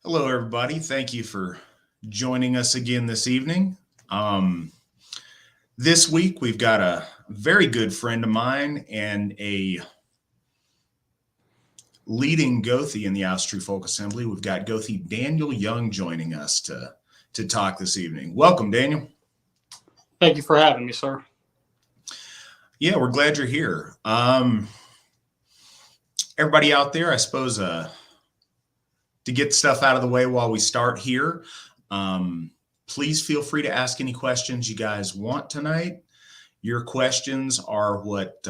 Hello, everybody. Thank you for joining us again this evening. This week, we've got a very good friend of mine and a leading Gothi in the Asatru Folk Assembly. We've got Gothi Daniel Young joining us to talk this evening. Welcome, Daniel. Thank you for having me, sir. Yeah, we're glad you're here. Everybody out there, I suppose, to get stuff out of the way while we start here, please feel free to ask any questions you guys want tonight. Your questions are what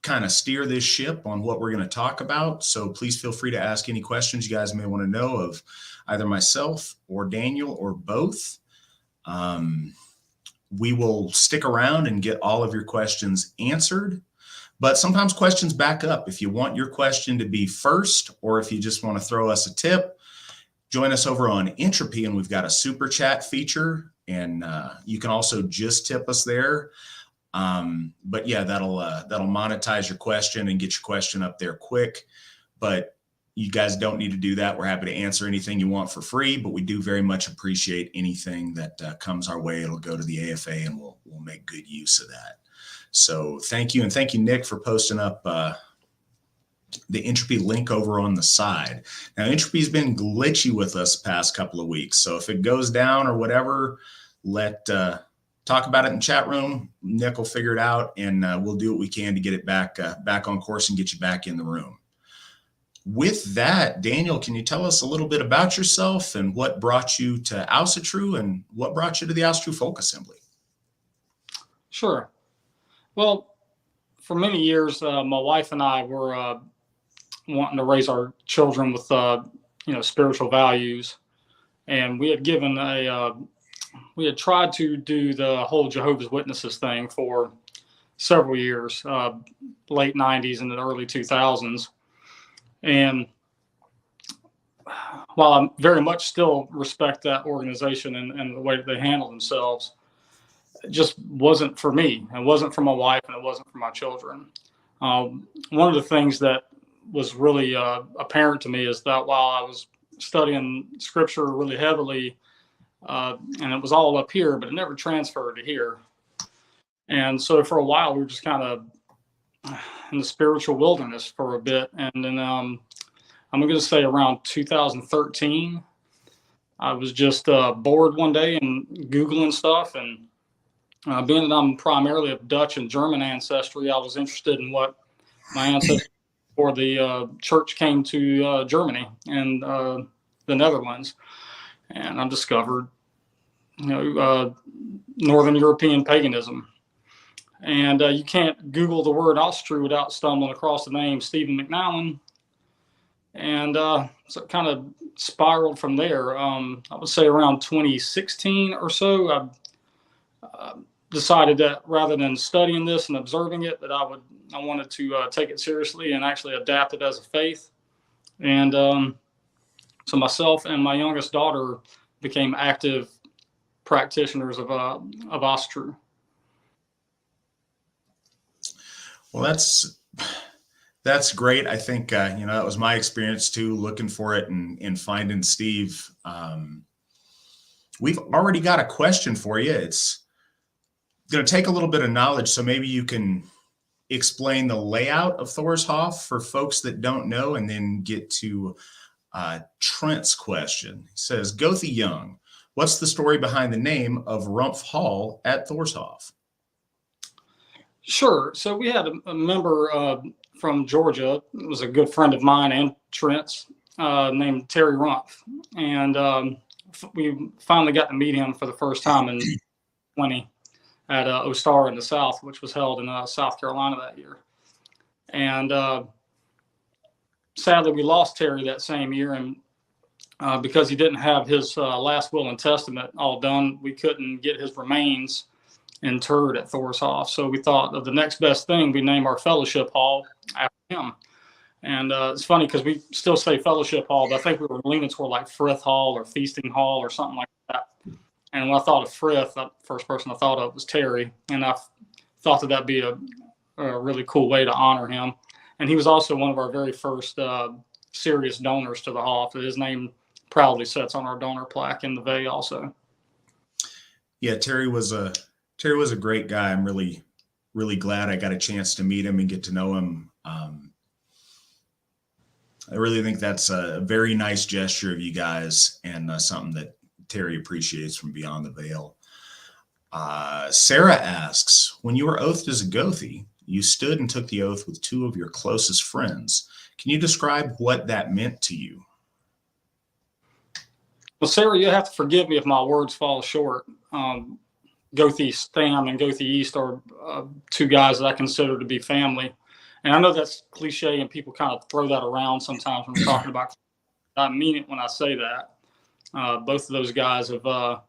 kind of steer this ship on what we're going to talk about. So please feel free to ask any questions you guys may want to know of either myself or Daniel or both. We will stick around and get all of your questions answered. But sometimes questions back up. If you want your question to be first, or if you just want to throw us a tip, join us over on Entropy, and we've got a super chat feature, and you can also just tip us there. But yeah, that'll monetize your question and get your question up there quick. But you guys don't need to do that. We're happy to answer anything you want for free, but we do very much appreciate anything that comes our way. It'll go to the AFA, and we'll make good use of that. So thank you. And thank you, Nick, for posting up the Entropy link over on the side. Now, Entropy's been glitchy with us the past couple of weeks. So if it goes down or whatever, talk about it in the chat room. Nick will figure it out, and we'll do what we can to get it back on course and get you back in the room. With that, Daniel, can you tell us a little bit about yourself and what brought you to Asatru and what brought you to the Asatru Folk Assembly? Sure. Well, for many years, my wife and I were wanting to raise our children with, spiritual values, and we had tried to do the whole Jehovah's Witnesses thing for several years, late 90s and the early 2000s. And while I very much still respect that organization and the way that they handle themselves, it just wasn't for me. It wasn't for my wife, and it wasn't for my children. One of the things that was really apparent to me is that while I was studying scripture really heavily, and it was all up here, but it never transferred to here. And so for a while, we were just kind of in the spiritual wilderness for a bit. And then I'm going to say around 2013, I was just bored one day and Googling stuff, and being that I'm primarily of Dutch and German ancestry, I was interested in what my ancestors before the church came to Germany and the Netherlands. And I discovered, Northern European paganism. And you can't Google the word Asatru without stumbling across the name Stephen McNowan. And so it kind of spiraled from there. I would say around 2016 or so, I decided that rather than studying this and observing it, that I wanted to take it seriously and actually adapt it as a faith. And so myself and my youngest daughter became active practitioners of Asatru. Well, that's great. I think that was my experience too, looking for it and finding Steve. We've already got a question for you. It's going to take a little bit of knowledge, so maybe you can explain the layout of Thorshoff for folks that don't know, and then get to Trent's question. He says, Gothi Young, what's the story behind the name of Rumpf Hall at Thorshoff? Sure. So we had a member from Georgia. It was a good friend of mine and Trent's, named Terry Rumpf. And we finally got to meet him for the first time in 2020 at Ostar in the South, which was held in South Carolina that year. And sadly, we lost Terry that same year. And because he didn't have his last will and testament all done, we couldn't get his remains interred at Thorshoff. So we thought of the next best thing, we name our fellowship hall after him. And it's funny because we still say fellowship hall, but I think we were leaning toward like Frith Hall or Feasting Hall or something like that. And when I thought of Frith, the first person I thought of was Terry. And I thought that that'd be a really cool way to honor him. And he was also one of our very first serious donors to the hall. His name proudly sits on our donor plaque in the Bay also. Yeah, Terry was a great guy. I'm really glad I got a chance to meet him and get to know him. I really think that's a very nice gesture of you guys, and something that Terry appreciates from beyond the veil. Sarah asks, when you were oathed as a Gothi, you stood and took the oath with two of your closest friends. Can you describe what that meant to you? Well, Sarah, you have to forgive me if my words fall short. Gothi Stam and Gothi East are two guys that I consider to be family. And I know that's cliche and people kind of throw that around sometimes when we're talking about. I mean it when I say that. Both of those guys have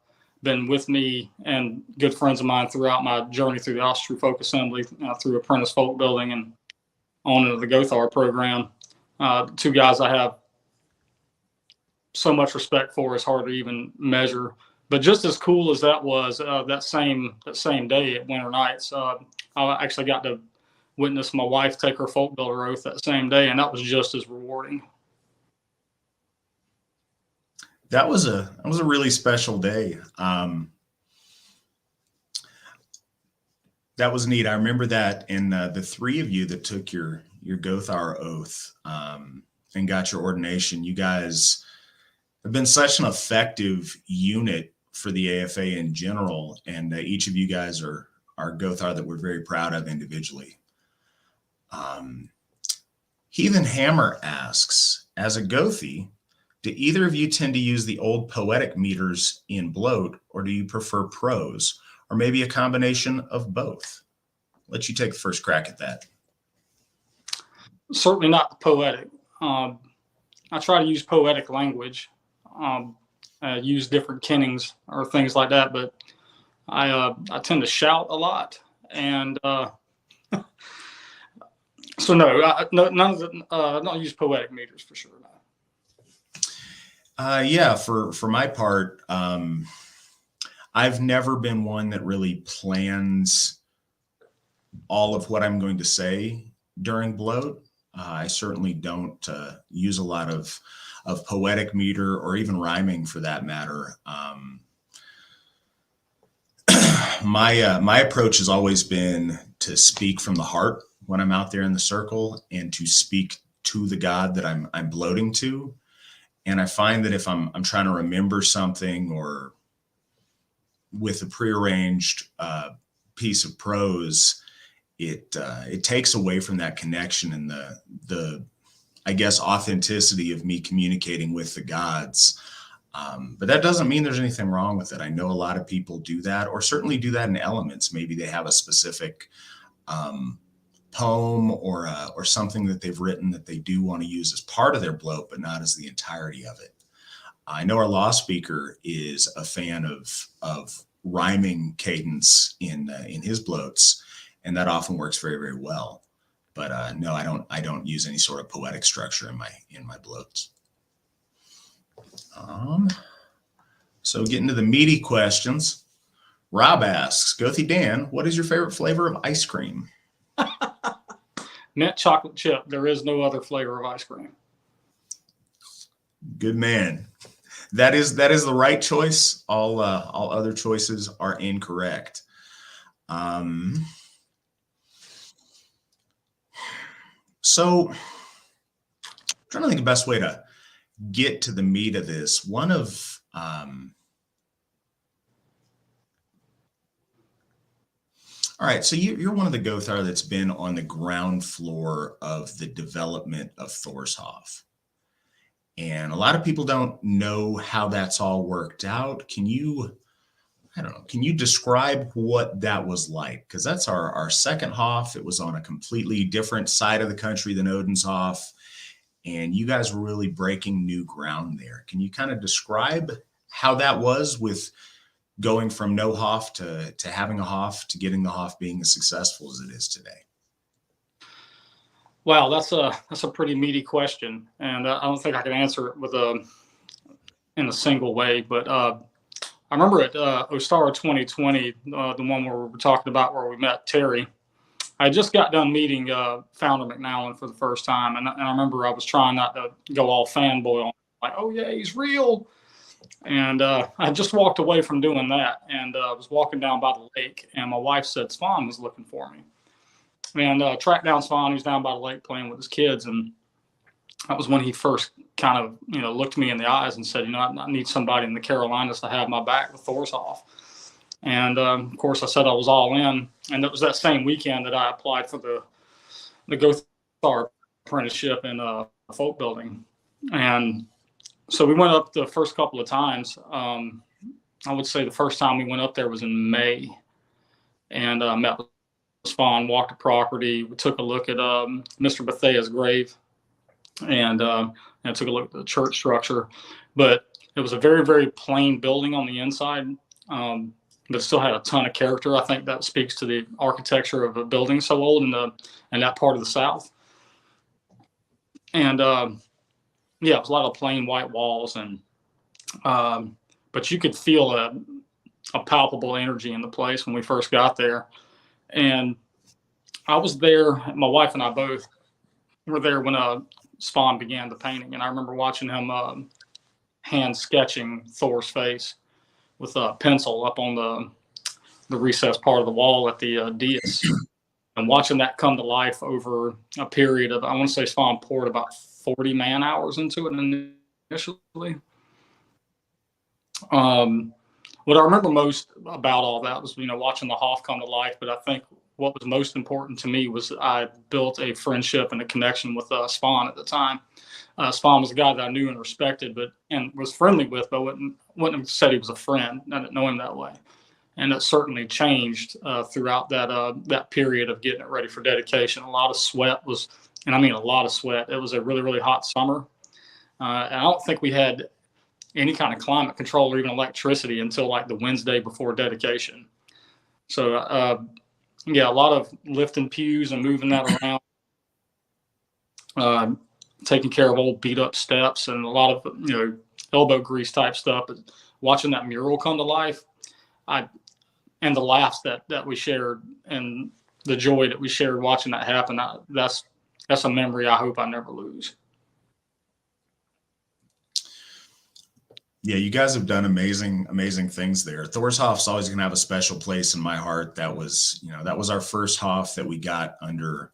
been with me and good friends of mine throughout my journey through the Asatru Folk Assembly, through Apprentice Folk Building and on into the Gothar program. Two guys I have so much respect for, it's hard to even measure. But just as cool as that was, that same day at Winter Nights, I actually got to witness my wife take her folk builder oath that same day, and that was just as rewarding. That was a really special day. That was neat. I remember that, and the three of you that took your Gothar oath and got your ordination, you guys have been such an effective unit for the AFA in general, and each of you guys are Gothar that we're very proud of individually. Heathen Hammer asks, as a Gothi, do either of you tend to use the old poetic meters in bloat, or do you prefer prose, or maybe a combination of both? Let you take the first crack at that. Certainly not the poetic. I try to use poetic language, use different kennings or things like that, but I tend to shout a lot, and so no, none of the I don't use poetic meters for sure. Yeah, for my part, I've never been one that really plans all of what I'm going to say during bloat. I certainly don't use a lot of poetic meter or even rhyming for that matter. My approach has always been to speak from the heart when I'm out there in the circle, and to speak to the God that I'm bloating to. And I find that if I'm trying to remember something, or with a prearranged piece of prose, it takes away from that connection and the I guess authenticity of me communicating with the gods. But that doesn't mean there's anything wrong with it. I know a lot of people do that, or certainly do that in elements. Maybe they have a specific poem or something that they've written that they do want to use as part of their bloat, but not as the entirety of it. I know our law speaker is a fan of rhyming cadence in his bloats, and that often works very, very well. But no, I don't use any sort of poetic structure in my bloats. So getting to the meaty questions, Rob asks, Gothi Dan, what is your favorite flavor of ice cream? Mint chocolate chip. There is no other flavor of ice cream. Good man. That is the right choice. All other choices are incorrect. So I'm trying to think the best way to get to the meat of this. One of all right, so you're one of the Gothar that's been on the ground floor of the development of Thorshoff. And a lot of people don't know how that's all worked out. Can you describe what that was like? Because that's our second Hoff. It was on a completely different side of the country than Odin's Hoff. And you guys were really breaking new ground there. Can you kind of describe how that was with going from no Hoff to having a Hoff, to getting the Hoff being as successful as it is today? Wow, that's a pretty meaty question, and I don't think I can answer it in a single way. But I remember at Ostara 2020, the one where we were talking about where we met Terry. I just got done meeting Founder McNallen for the first time, and I remember I was trying not to go all fanboy like, oh yeah, he's real. And I just walked away from doing that, and I was walking down by the lake, and my wife said Svan was looking for me. And tracked down Svan. He's down by the lake playing with his kids, and that was when he first kind of, looked me in the eyes and said, I need somebody in the Carolinas to have my back with Thorshoff. And of course, I said I was all in. And it was that same weekend that I applied for the Gothi apprenticeship in folk building. And so we went up the first couple of times. I would say the first time we went up there was in May, and met with Svan, walked the property. We took a look at Mr. Bethea's grave, and took a look at the church structure. But it was a very, very plain building on the inside, but still had a ton of character. I think that speaks to the architecture of a building so old in that part of the South. And it was a lot of plain white walls, and but you could feel a palpable energy in the place when we first got there. And I was there, my wife and I both were there when Svan began the painting. And I remember watching him hand sketching Thor's face with a pencil up on the recessed part of the wall at the dais. And watching that come to life over a period of, I want to say Svan poured about 40 man hours into it initially. What I remember most about all that was, watching the Hoff come to life. But I think what was most important to me was I built a friendship and a connection with Svan at the time. Svan was a guy that I knew and respected, and was friendly with, but wouldn't have said he was a friend. I didn't know him that way. And it certainly changed throughout that period of getting it ready for dedication. A lot of sweat was, and I mean a lot of sweat. It was a really, really hot summer. And I don't think we had any kind of climate control or even electricity until like the Wednesday before dedication. So, a lot of lifting pews and moving that around, taking care of old beat up steps and a lot of, elbow grease type stuff. But watching that mural come to life, and the laughs that we shared and the joy that we shared watching that happen, that's a memory I hope I never lose. Yeah, you guys have done amazing, amazing things there. Thorshoff's always going to have a special place in my heart. That was our first Hoff that we got under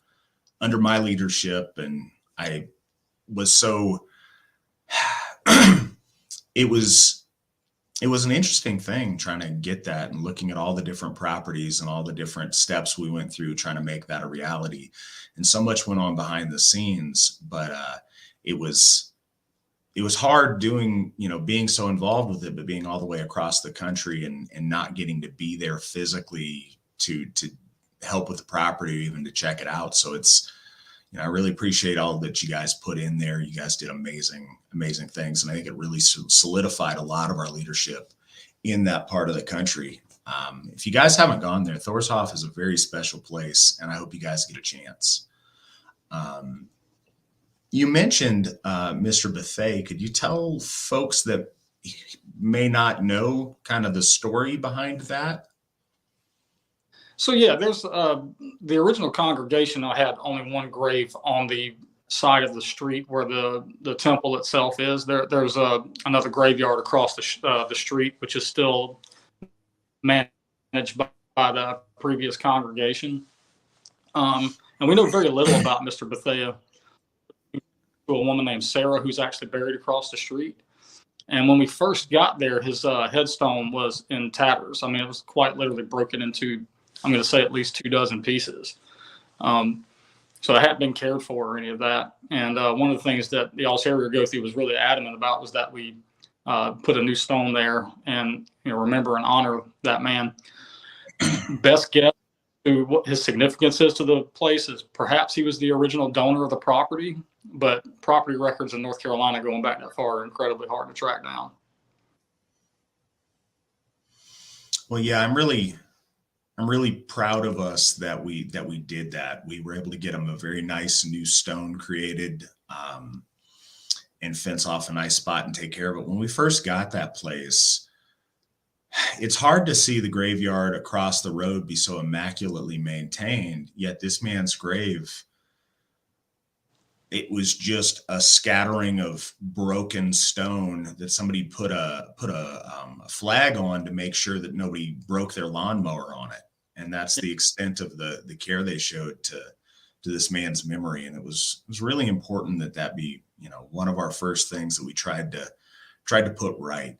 my leadership, and I was so. It was an interesting thing trying to get that and looking at all the different properties and all the different steps we went through trying to make that a reality. And so much went on behind the scenes, but it was hard doing, being so involved with it, but being all the way across the country and not getting to be there physically to help with the property or even to check it out. So it's, I really appreciate all that you guys put in there. You guys did amazing, amazing things. And I think it really solidified a lot of our leadership in that part of the country. If you guys haven't gone there, Thorshoff is a very special place, and I hope you guys get a chance. You mentioned Mr. Bethea. Could you tell folks that may not know kind of the story behind that? So yeah, there's the original congregation. I had only one grave on the side of the street where the temple itself is. There's another graveyard across the street, which is still managed by the previous congregation. And we know very little about Mr. Bethea. To a woman named Sarah, who's actually buried across the street. And when we first got there, his headstone was in tatters. I mean, it was quite literally broken into, I'm going to say, at least 24 pieces. So it hadn't been cared for or any of that. And one of the things that the Alsherjargothi was really adamant about was that we put a new stone there and remember and honor that man. Best guess to what his significance is to the place is perhaps he was the original donor of the property, but property records in North Carolina going back that far are incredibly hard to track down. Well, yeah, I'm really proud of us that we did that. We were able to get him a very nice new stone created, and fence off a nice spot and take care of it. When we first got that place, it's hard to see the graveyard across the road be so immaculately maintained, yet this man's grave it was just a scattering of broken stone that somebody put a flag on to make sure that nobody broke their lawnmower on it. And that's the extent of the care they showed to this man's memory. And it was really important that be, one of our first things that we tried to put right.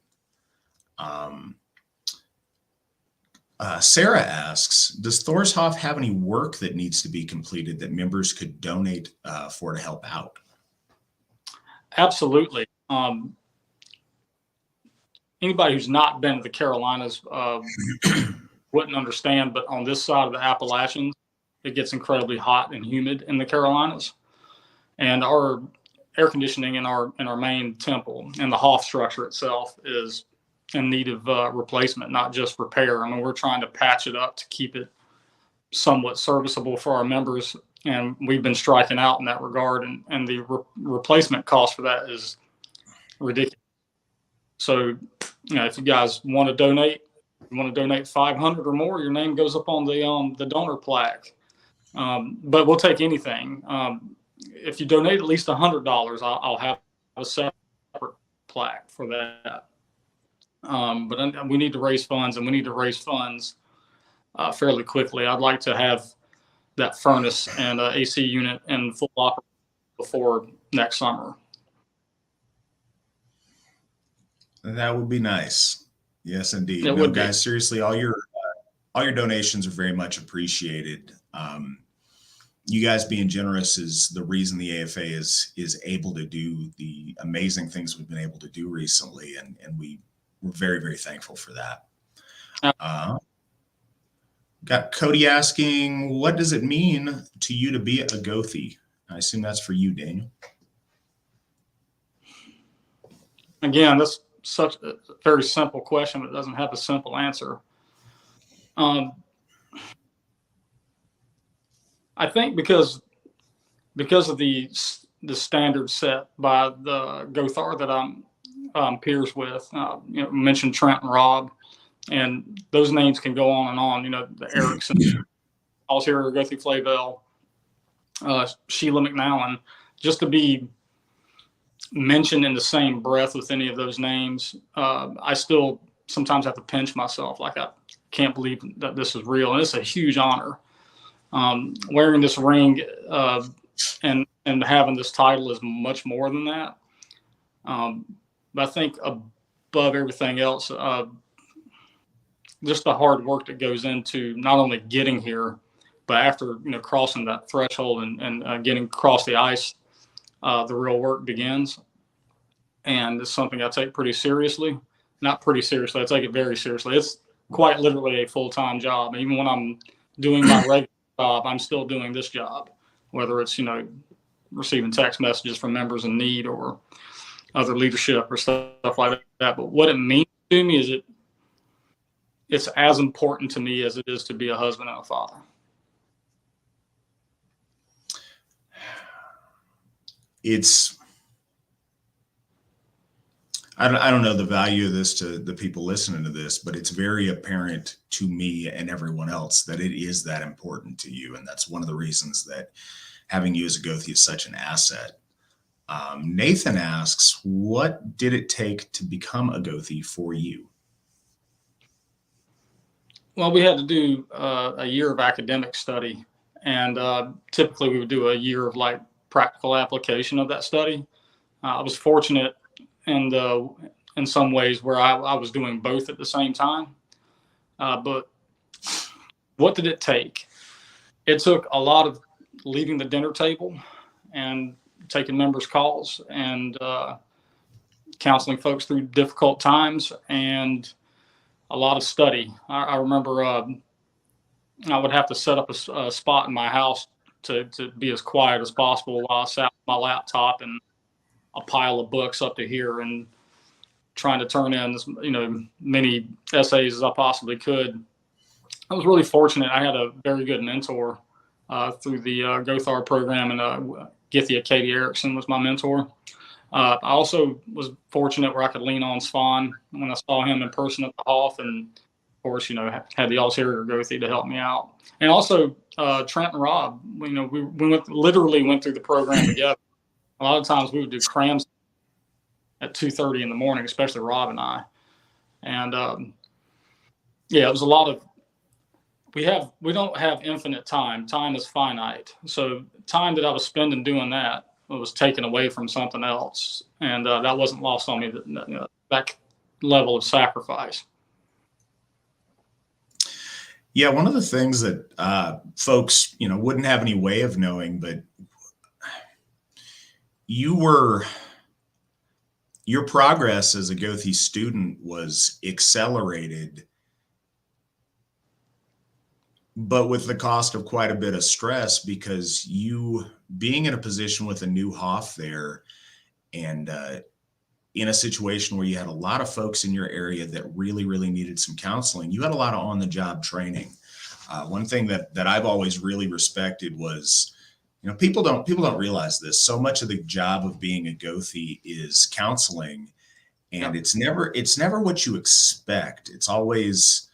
Sarah asks, does Thorshoff have any work that needs to be completed that members could donate for to help out? Absolutely. Anybody who's not been to the Carolinas wouldn't understand, but on this side of the Appalachians, it gets incredibly hot and humid in the Carolinas. And our air conditioning in our main temple and the Hoff structure itself is in need of replacement, not just repair. I mean, we're trying to patch it up to keep it somewhat serviceable for our members, and we've been striking out in that regard, and the replacement cost for that is ridiculous. So, if you guys want to donate, you want to donate 500 or more, your name goes up on the donor plaque. But we'll take anything. If you donate at least $100, I'll have a separate plaque for that. But we need to raise funds, and we need to raise funds fairly quickly. I'd like to have that furnace and AC unit in full operation before next summer. That would be nice. Yes, indeed. It would guys, seriously, all your donations are very much appreciated. You guys being generous is the reason the AFA is able to do the amazing things we've been able to do recently, and we're very, very thankful for that. Got Cody asking, what does it mean to you to be a Gothi? I assume that's for you, Daniel. Again, that's such a very simple question, but it doesn't have a simple answer. I think because of the standard set by the Gothar that I'm peers with, mentioned Trent and Rob, and those names can go on and on. The Erickson, Alsherjargothi Flavel, Sheila McNallen, just to be mentioned in the same breath with any of those names, I still sometimes have to pinch myself. Like, I can't believe that this is real, and it's a huge honor. Wearing this ring and having this title is much more than that. But I think above everything else, just the hard work that goes into not only getting here, but after crossing that threshold and getting across the ice, the real work begins. And it's something I take pretty seriously. Not pretty seriously, I take it very seriously. It's quite literally a full-time job. Even when I'm doing my regular job, I'm still doing this job, whether it's receiving text messages from members in need or other leadership or stuff like that. But what it means to me is it's as important to me as it is to be a husband and a father. I don't know the value of this to the people listening to this, but it's very apparent to me and everyone else that it is that important to you. And that's one of the reasons that having you as a Gothi is such an asset. Nathan asks, what did it take to become a Gothi for you? Well, we had to do a year of academic study, and typically we would do a year of practical application of that study. I was fortunate in some ways where I was doing both at the same time. But what did it take? It took a lot of leaving the dinner table and taking members' calls and counseling folks through difficult times, and a lot of study. I remember I would have to set up a spot in my house to be as quiet as possible while I sat with my laptop and a pile of books up to here and trying to turn in as many essays as I possibly could. I was really fortunate. I had a very good mentor through the Gothar program, and Githia Katie Erickson was my mentor. I also was fortunate where I could lean on Svan when I saw him in person at the Hoff, and of course, had the Alsherjargothi to help me out. And also Trent and Rob, we literally went through the program together. A lot of times we would do crams at 2:30 in the morning, especially Rob and I. And yeah, it was a lot of, we don't have infinite time. Time is finite. So time that I was spending doing that was taken away from something else. And that wasn't lost on me, that level of sacrifice. Yeah, one of the things that folks, wouldn't have any way of knowing, but your progress as a Gothi student was accelerated, but with the cost of quite a bit of stress, because you being in a position with a new Hoff there, and in a situation where you had a lot of folks in your area that really, really needed some counseling, you had a lot of on-the-job training. One thing that I've always really respected was, people don't realize this. So much of the job of being a Gothi is counseling, and it's never what you expect. It's always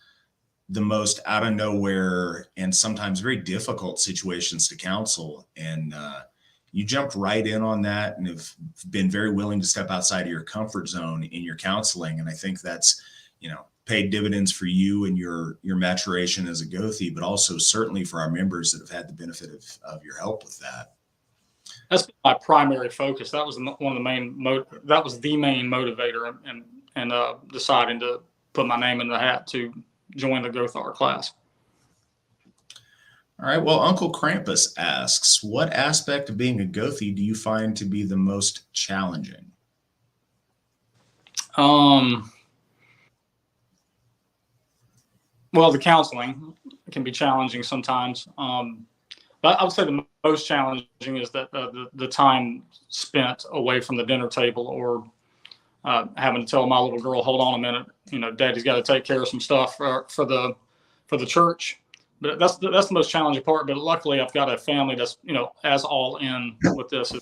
the most out of nowhere and sometimes very difficult situations to counsel. And you jumped right in on that and have been very willing to step outside of your comfort zone in your counseling. And I think that's, paid dividends for you and your maturation as a Gothi, but also certainly for our members that have had the benefit of your help with that. That's my primary focus. That was one of the main that was the main motivator and deciding to put my name in the hat to join the Gothar class. All right. Well, Uncle Krampus asks, what aspect of being a Gothi do you find to be the most challenging? Well, the counseling can be challenging sometimes. But I would say the most challenging is that the time spent away from the dinner table, or having to tell my little girl, hold on a minute, Daddy's got to take care of some stuff for the church. But that's the most challenging part. But luckily, I've got a family that's as all in with this,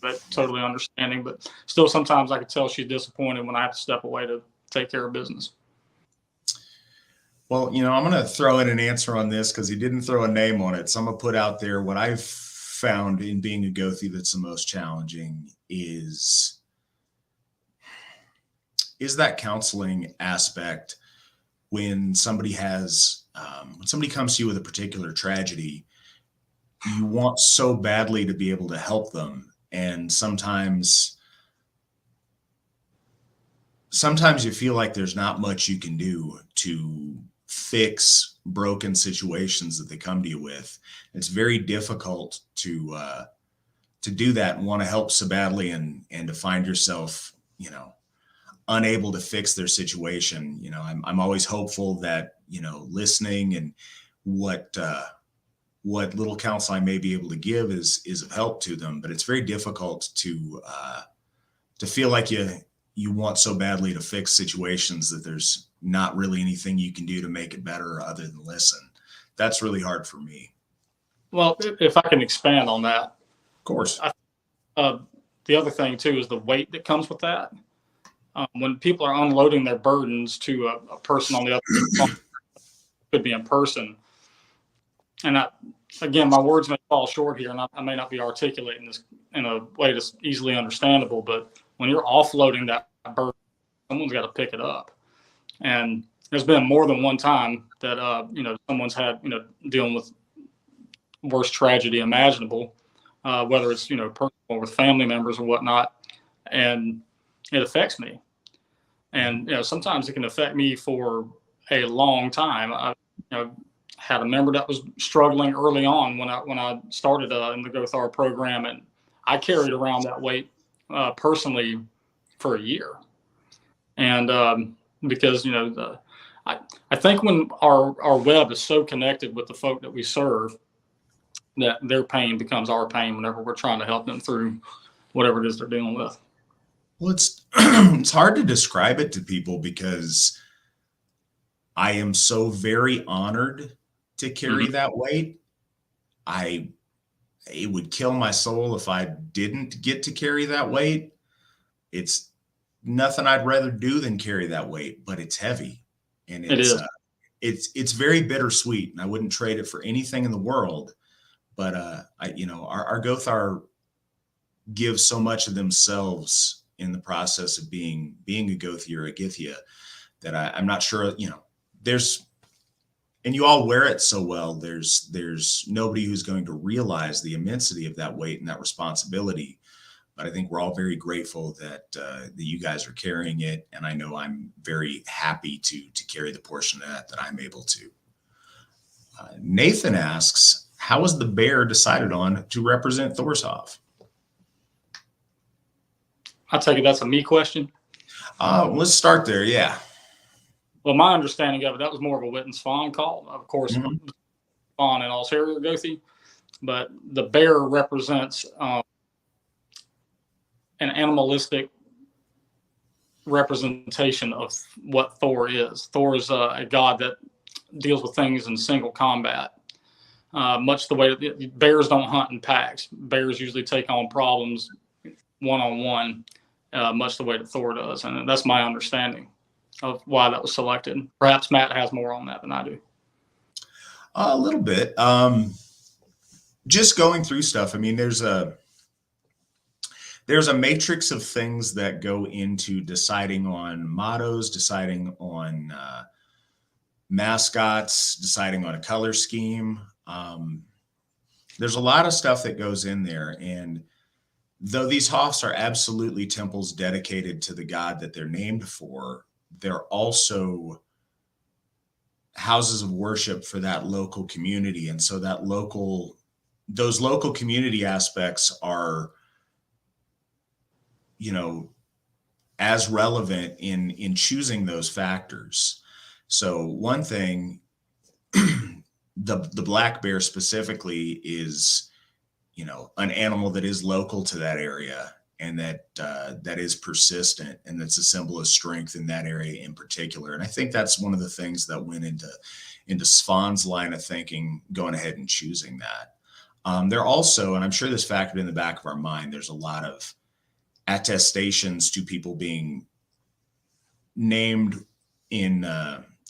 that totally understanding. But still, sometimes I could tell she's disappointed when I have to step away to take care of business. Well, I'm going to throw in an answer on this because he didn't throw a name on it. So I'm going to put out there what I've found in being a Gothi that's the most challenging is that counseling aspect. When somebody comes to you with a particular tragedy, you want so badly to be able to help them. And sometimes you feel like there's not much you can do to fix broken situations that they come to you with. It's very difficult to do that and want to help so badly, and to find yourself, unable to fix their situation. I'm always hopeful that, listening and what little counsel I may be able to give is of help to them, but it's very difficult to feel like you want so badly to fix situations that there's not really anything you can do to make it better other than listen. That's really hard for me. Well, if I can expand on that. Of course. The other thing too is the weight that comes with that. When people are unloading their burdens to a person on the other side, could be in person. And again, my words may fall short here, and I may not be articulating this in a way that's easily understandable, but when you're offloading that burden, someone's got to pick it up. And there's been more than one time that, someone's had, dealing with worst tragedy imaginable, whether it's, personal or with family members or whatnot. And it affects me. And, sometimes it can affect me for a long time. I had a member that was struggling early on when I started in the Gothar program, and I carried around that weight personally for a year. And because I think when our web is so connected with the folk that we serve, that their pain becomes our pain whenever we're trying to help them through whatever it is they're dealing with. Well, it's hard to describe it to people because I am so very honored to carry that weight. It would kill my soul if I didn't get to carry that weight. It's nothing I'd rather do than carry that weight, but it's heavy, and it's very bittersweet, and I wouldn't trade it for anything in the world. But our Gothar give so much of themselves in the process of being a Gothi or a Githia that I'm not sure, and you all wear it so well, there's nobody who's going to realize the immensity of that weight and that responsibility. But I think we're all very grateful that you guys are carrying it. And I know I'm very happy to carry the portion of that I'm able to. Nathan asks, how was the bear decided on to represent Thorshoff? I take it that's a me question. Let's start there. Yeah. Well, my understanding of it, that was more of a Witten's fawn call. Of course, fawn and Alsherjargothi, but the bear represents an animalistic representation of what Thor is. Thor is a god that deals with things in single combat. Much the way that bears don't hunt in packs. Bears usually take on problems one-on-one, much the way that Thor does. And that's my understanding of why that was selected. Perhaps Matt has more on that than I do. A little bit. Just going through stuff. I mean, there's a matrix of things that go into deciding on mottos, deciding on mascots, deciding on a color scheme. There's a lot of stuff that goes in there. And though these Hoffs are absolutely temples dedicated to the god that they're named for, they're also houses of worship for that local community. And so those local community aspects are, as relevant in choosing those factors. So one thing, the black bear specifically is, an animal that is local to that area and that is persistent, and that's a symbol of strength in that area in particular. And I think that's one of the things that went into Svan's line of thinking, going ahead and choosing that. There also, and I'm sure this factored in the back of our mind, there's a lot of attestations to people being named in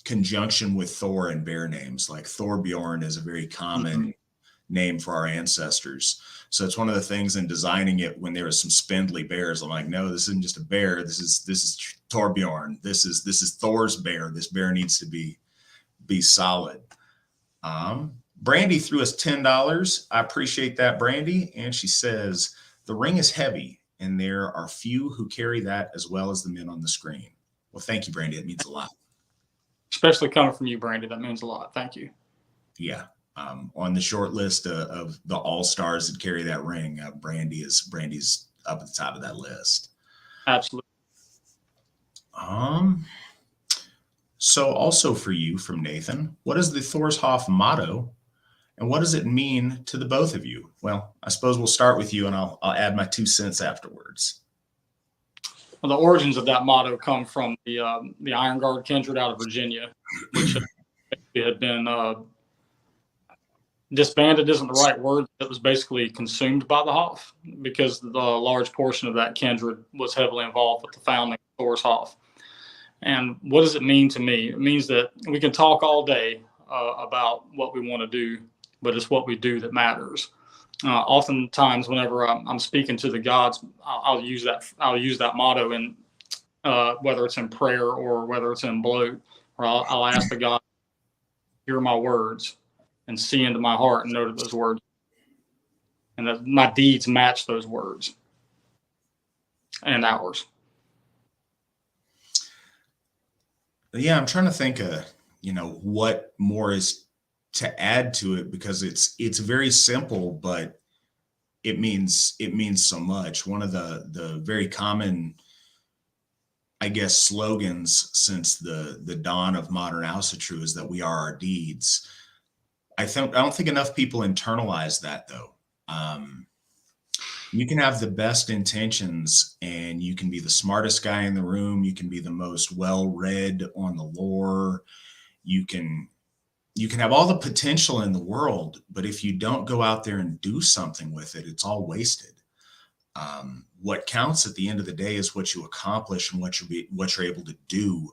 conjunction with Thor and bear names. Like Thorbjorn is a very common name for our ancestors. So it's one of the things in designing it, when there was some spindly bears, I'm like, no, this isn't just a bear. This is Thorbjorn. This is Thor's bear. This bear needs to be solid. Brandy threw us $10. I appreciate that, Brandy. And she says, the ring is heavy, and there are few who carry that as well as the men on the screen. Well, thank you, Brandy. It means a lot. Especially coming from you, Brandy. That means a lot. Thank you. Yeah. On the short list of the all-stars that carry that ring, Brandy's up at the top of that list. Absolutely. So also for you, from Nathan, what is the Thorshoff motto, and what does it mean to the both of you? Well, I suppose we'll start with you, and I'll add my 2 cents afterwards. Well, the origins of that motto come from the Iron Guard kindred out of Virginia, which had been disbanded isn't the right word. It was basically consumed by the Hoff, because the large portion of that kindred was heavily involved with the founding of Thorshoff. And what does it mean to me? It means that we can talk all day about what we want to do, but it's what we do that matters. Oftentimes, whenever I'm speaking to the gods, I'll use that motto in whether it's in prayer or whether it's in bloat, or I'll ask the God, hear my words and see into my heart and know those words, and that my deeds match those words and ours. Yeah, I'm trying to think what more is to add to it, because it's very simple, but it means so much. One of the very common, I guess, slogans since the dawn of modern Asatru is that we are our deeds. I don't think enough people internalize that, though. You can have the best intentions, and you can be the smartest guy in the room. You can be the most well-read on the lore. You can have all the potential in the world, but if you don't go out there and do something with it, it's all wasted. What counts at the end of the day is what you accomplish and what you're able to do,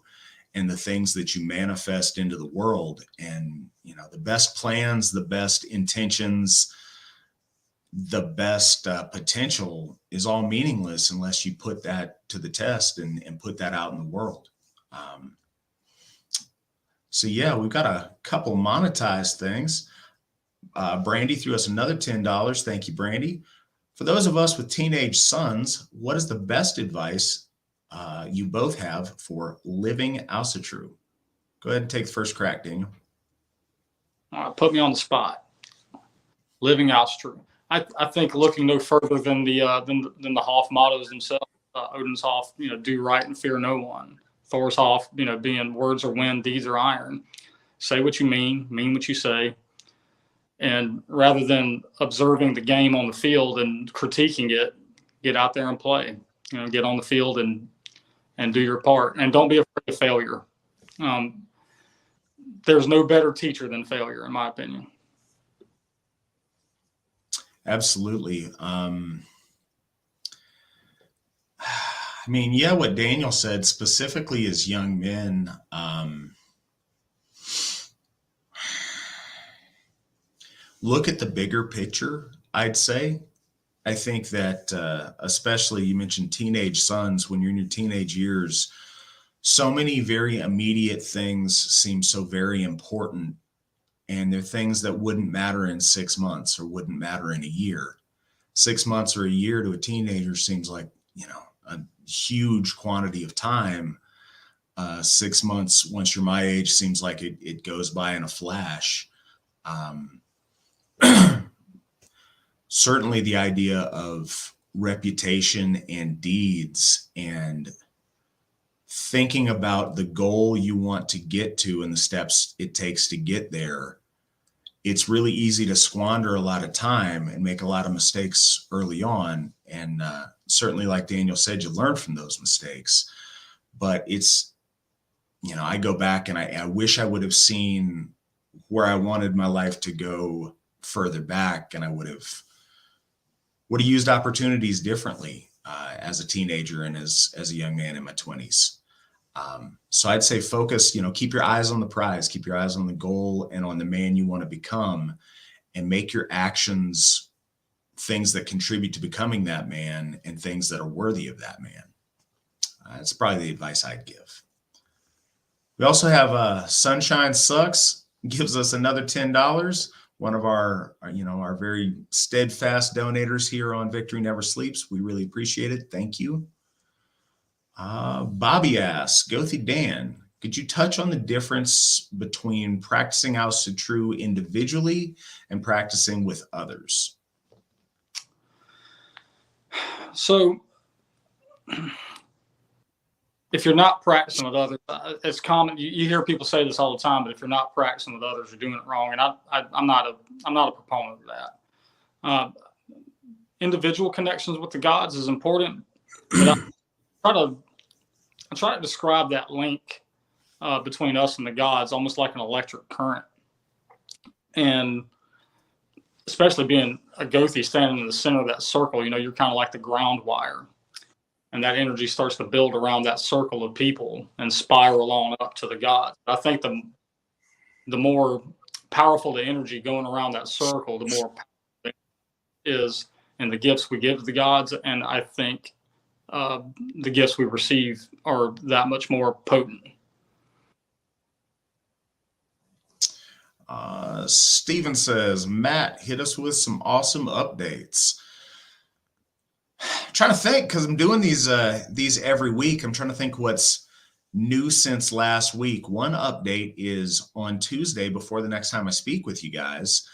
and the things that you manifest into the world. And the best plans, the best intentions, the best potential is all meaningless unless you put that to the test and put that out in the world. So yeah, we've got a couple monetized things. Brandy threw us another $10. Thank you, Brandy. For those of us with teenage sons, what is the best advice you both have for living Asatru? Go ahead and take the first crack, Daniel. Put me on the spot. Living Asatru. I think looking no further than the Hoff mottos themselves. Odin's Hoff, do right and fear no one. Thor's Hoff, being words are wind, deeds are iron. Say what you mean what you say. And rather than observing the game on the field and critiquing it, get out there and play. Get on the field and do your part. And don't be afraid of failure. There's no better teacher than failure, in my opinion. Absolutely. What Daniel said specifically as young men, look at the bigger picture, I'd say. I think that especially you mentioned teenage sons, when you're in your teenage years, so many very immediate things seem so very important. And they're things that wouldn't matter in 6 months or wouldn't matter in a year. 6 months or a year to a teenager seems like, a huge quantity of time. 6 months, once you're my age, seems like it goes by in a flash. Certainly the idea of reputation and deeds and thinking about the goal you want to get to and the steps it takes to get there. It's really easy to squander a lot of time and make a lot of mistakes early on. And certainly, like Daniel said, you learn from those mistakes. But it's, I go back and I wish I would have seen where I wanted my life to go further back, and I would have used opportunities differently as a teenager and as a young man in my 20s. So I'd say focus, keep your eyes on the prize, keep your eyes on the goal and on the man you want to become, and make your actions things that contribute to becoming that man and things that are worthy of that man. That's probably the advice I'd give. We also have Sunshine Sucks gives us another $10. One of our very steadfast donators here on Victory Never Sleeps. We really appreciate it. Thank you. Bobby asks, Gothi Dan, could you touch on the difference between practicing Asatru individually and practicing with others? So if you're not practicing with others, it's common. You hear people say this all the time, but if you're not practicing with others, you're doing it wrong. And I'm not a proponent of that. Individual connections with the gods is important, but I try to describe that link between us and the gods almost like an electric current. And especially being a Gothi standing in the center of that circle, you're kind of like the ground wire. And that energy starts to build around that circle of people and spiral on up to the gods. I think the more powerful the energy going around that circle, the more powerful it is in the gifts we give to the gods. And I think the gifts we receive are that much more potent. Steven says, Matt, hit us with some awesome updates. I'm trying to think, because I'm doing these every week. I'm trying to think what's new since last week. One update is on Tuesday, before the next time I speak with you guys,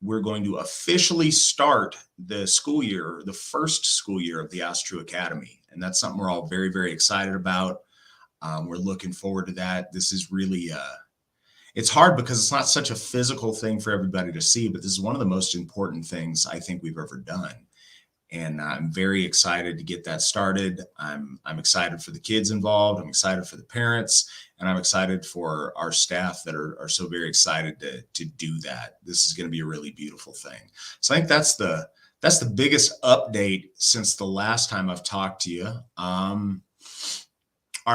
we're going to officially start the school year, the first school year of the Asatru Academy. And that's something we're all very, very excited about. We're looking forward to that. This is really, it's hard because it's not such a physical thing for everybody to see, but this is one of the most important things I think we've ever done. And I'm very excited to get that started. I'm excited for the kids involved. I'm excited for the parents, and I'm excited for our staff that are so very excited to do that. This is going to be a really beautiful thing. So I think that's the biggest update since the last time I've talked to you. Our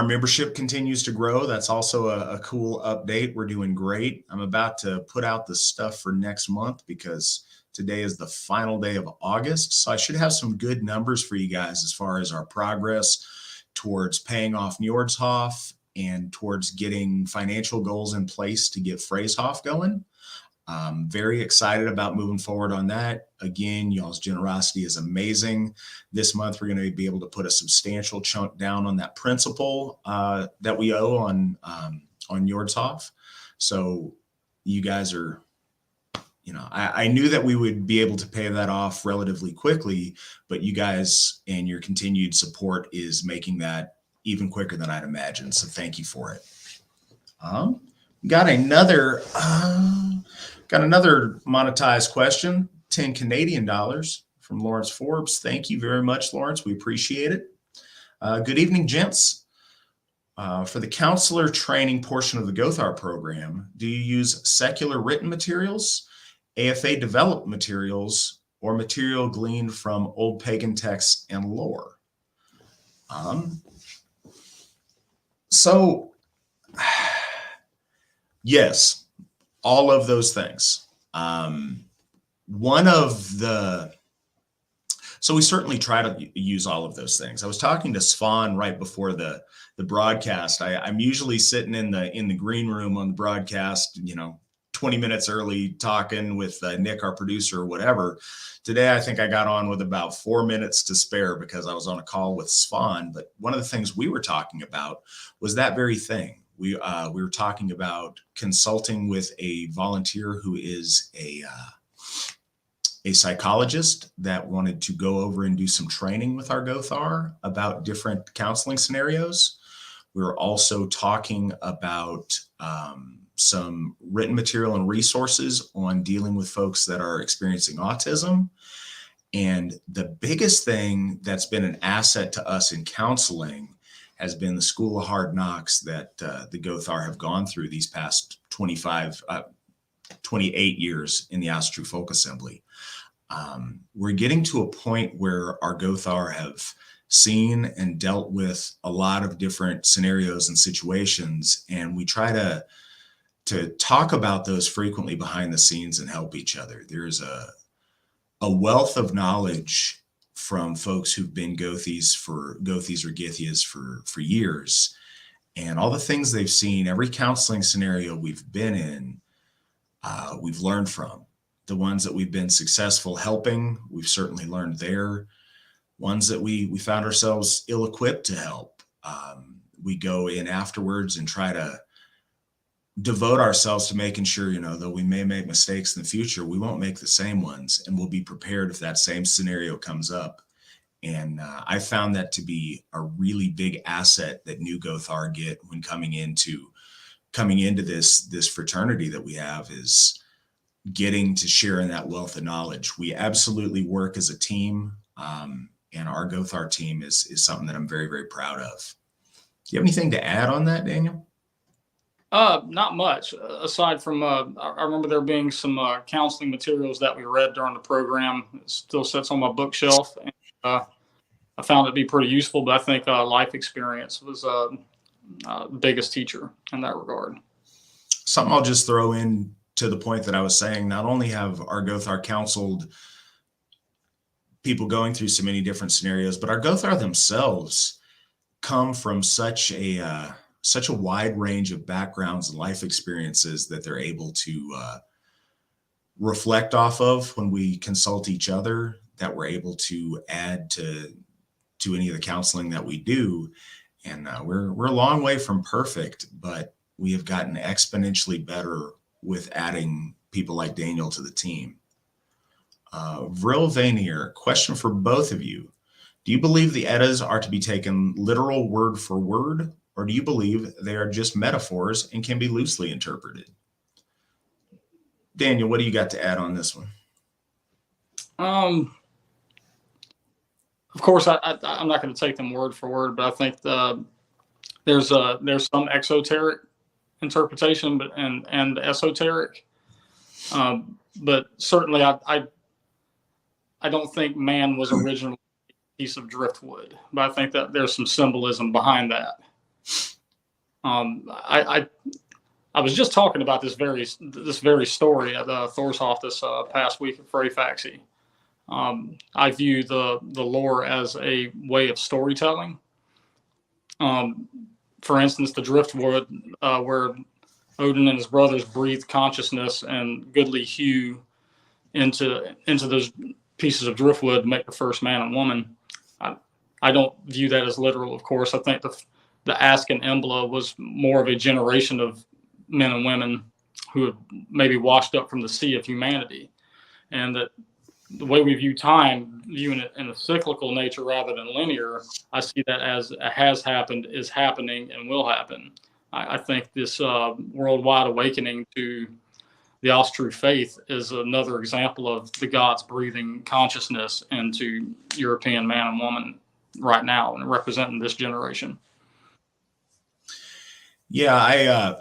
membership continues to grow. That's also a cool update. We're doing great. I'm about to put out the stuff for next month because Today is the final day of August, so I should have some good numbers for you guys as far as our progress towards paying off Njordshoff and towards getting financial goals in place to get Phrasehoff going. I'm very excited about moving forward on that. Again, y'all's generosity is amazing. This month, we're going to be able to put a substantial chunk down on that principal that we owe on Njordshoff. So you guys are, I knew that we would be able to pay that off relatively quickly, but you guys and your continued support is making that even quicker than I'd imagined. So thank you for it. Got another monetized question, 10 Canadian dollars from Lawrence Forbes. Thank you very much, Lawrence. We appreciate it. Good evening, gents. For the counselor training portion of the Gothar program, do you use secular written materials, AFA developed materials, or material gleaned from old pagan texts and lore? Yes, all of those things. So we certainly try to use all of those things. I was talking to Svan right before the broadcast. I'm usually sitting in the green room on the broadcast, 20 minutes early, talking with Nick, our producer, or whatever. Today, I think I got on with about 4 minutes to spare because I was on a call with Svan. But one of the things we were talking about was that very thing. We were talking about consulting with a volunteer who is a psychologist that wanted to go over and do some training with our Gothar about different counseling scenarios. We were also talking about some written material and resources on dealing with folks that are experiencing autism. And the biggest thing that's been an asset to us in counseling has been the school of hard knocks that the Gothar have gone through these past 28 years in the Asatru Folk Assembly. We're getting to a point where our Gothar have seen and dealt with a lot of different scenarios and situations, and we try to talk about those frequently behind the scenes and help each other. There's a wealth of knowledge from folks who've been Gothis or Githias for years, and all the things they've seen, every counseling scenario we've been in, we've learned from. The ones that we've been successful helping, we've certainly learned there. Ones that we found ourselves ill-equipped to help, we go in afterwards and try to devote ourselves to making sure, though we may make mistakes in the future, we won't make the same ones, and we'll be prepared if that same scenario comes up. And I found that to be a really big asset that new Gothar get when coming into this fraternity that we have, is getting to share in that wealth of knowledge. We absolutely work as a team, and our Gothar team is something that I'm very, very proud of. Do you have anything to add on that, Daniel? Not much, aside from I remember there being some counseling materials that we read during the program. It still sits on my bookshelf, and I found it to be pretty useful. But I think life experience was the biggest teacher in that regard. Something I'll just throw in to the point that I was saying. Not only have our Gothar counseled people going through so many different scenarios, but our Gothar themselves come from such a wide range of backgrounds and life experiences that they're able to reflect off of when we consult each other, that we're able to add to any of the counseling that we do. And we're a long way from perfect, but we have gotten exponentially better with adding people like Daniel to the team. Vril Vanier, question for both of you. Do you believe the Eddas are to be taken literal word for word, or do you believe they are just metaphors and can be loosely interpreted? Daniel, what do you got to add on this one? Of course, I'm not going to take them word for word, but I think there's some exoteric interpretation, and esoteric. But certainly, I don't think man was originally a piece of driftwood, but I think that there's some symbolism behind that. I was just talking about this very story at Thorshoff this past week at Freyfaxi. I view the lore as a way of storytelling. For instance, the driftwood, where Odin and his brothers breathed consciousness and goodly hue into those pieces of driftwood to make the first man and woman. I don't view that as literal, of course. I think the Ask and Embla was more of a generation of men and women who had maybe washed up from the sea of humanity, and that the way we view time, viewing it in a cyclical nature rather than linear, I see that as has happened, is happening, and will happen. I think this worldwide awakening to the Asatru faith is another example of the gods breathing consciousness into European man and woman right now and representing this generation. Yeah,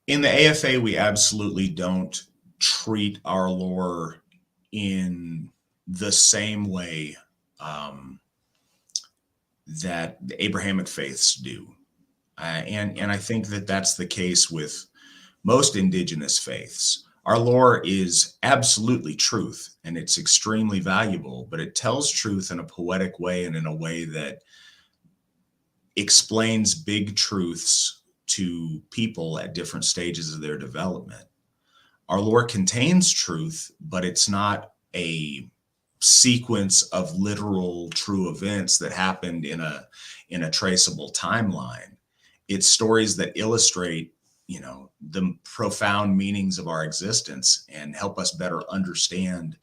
in the AFA, we absolutely don't treat our lore in the same way that the Abrahamic faiths do. And I think that that's the case with most indigenous faiths. Our lore is absolutely truth, and it's extremely valuable, but it tells truth in a poetic way and in a way that explains big truths to people at different stages of their development. Our lore contains truth, but it's not a sequence of literal true events that happened in a traceable timeline. It's stories that illustrate, the profound meanings of our existence and help us better understand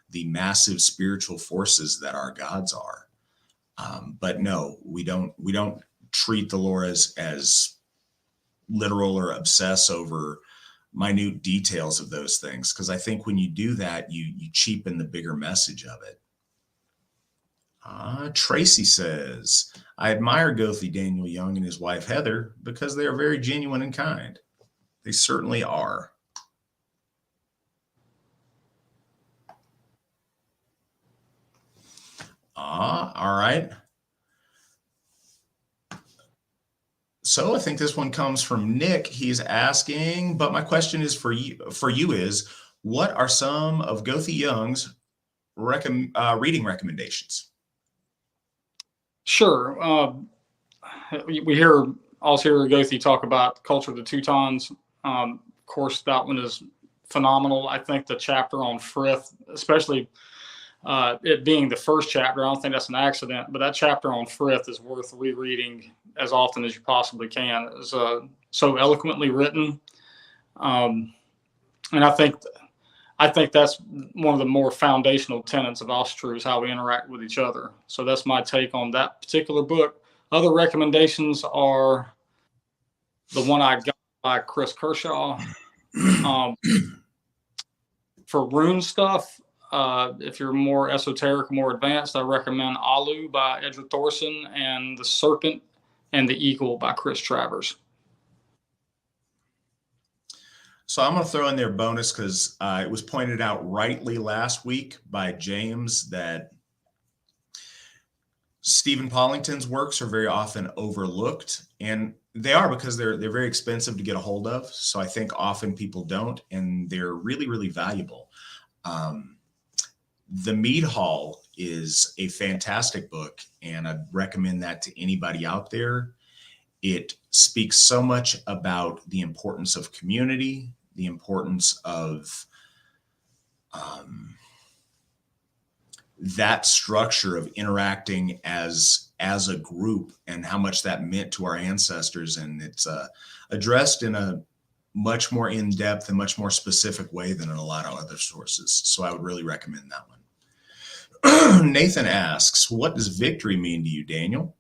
the massive spiritual forces that our gods are. But no, we don't treat the lore as literal or obsess over minute details of those things, because I think when you do that, you cheapen the bigger message of it. Tracy says, I admire Gothi Daniel Young and his wife Heather because they are very genuine and kind. They certainly are. All right. So I think this one comes from Nick. He's asking, but my question is for you is, what are some of Gothi Young's reading recommendations? Sure. We hear Alsherjargothi talk about Culture of the Teutons. Of course, that one is phenomenal. I think the chapter on Frith, especially it being the first chapter, I don't think that's an accident, but that chapter on Frith is worth rereading as often as you possibly can. It's so eloquently written. And I think that's one of the more foundational tenets of Asatru is how we interact with each other. So that's my take on that particular book. Other recommendations are the one I got by Chris Kershaw. For rune stuff, if you're more esoteric, more advanced, I recommend Alu by Edgar Thorson and The Serpent and the Eagle by Chris Travers. So I'm going to throw in their bonus because it was pointed out rightly last week by James that Stephen Pollington's works are very often overlooked, and they are because they're very expensive to get a hold of. So I think often people don't, and they're really, really valuable. The Meaty Hall is a fantastic book, and I'd recommend that to anybody out there. It speaks so much about the importance of community, the importance of that structure of interacting as a group and how much that meant to our ancestors. And it's addressed in a much more in-depth and much more specific way than in a lot of other sources. So I would really recommend that one. Nathan asks, what does victory mean to you, Daniel?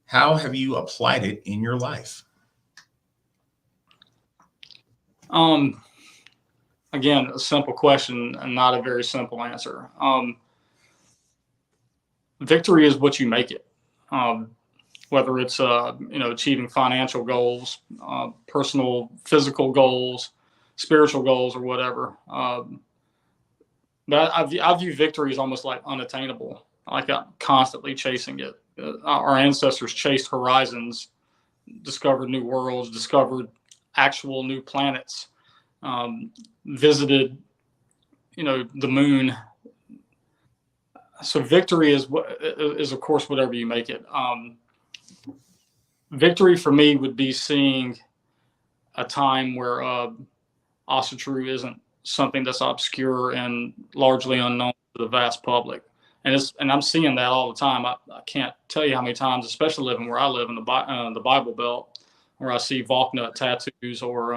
How have you applied it in your life? Again, a simple question and not a very simple answer. Victory is what you make it. Whether it's achieving financial goals, personal physical goals, spiritual goals, or whatever. But I view victory as almost like unattainable. Like I'm constantly chasing it. Our ancestors chased horizons discovered new worlds, discovered actual new planets, visited, the moon. So victory is of course whatever you make it. Victory for me would be seeing a time where Asatru isn't something that's obscure and largely unknown to the vast public. And I'm seeing that all the time. I can't tell you how many times, especially living where I live in the Bible Belt, where I see Valknut tattoos or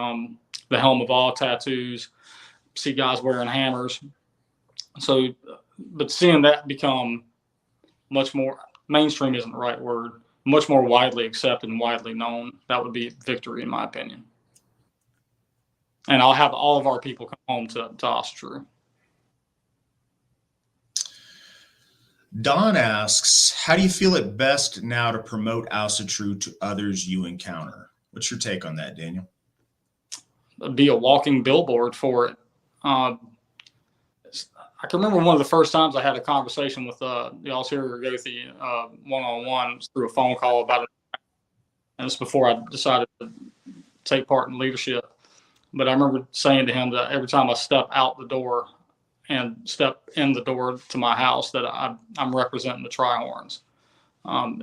the Helm of All tattoos, see guys wearing hammers. So, but seeing that become much more mainstream isn't the right word, much more widely accepted and widely known, that would be victory in my opinion. And I'll have all of our people come home to Asatru. Don asks, how do you feel it best now to promote Asatru to others you encounter? What's your take on that, Daniel? Be a walking billboard for it. I can remember one of the first times I had a conversation with the Alsherjargothi one-on-one through a phone call about it. And this before I decided to take part in leadership. But I remember saying to him that every time I step out the door and step in the door to my house, that I'm representing the Trihorns,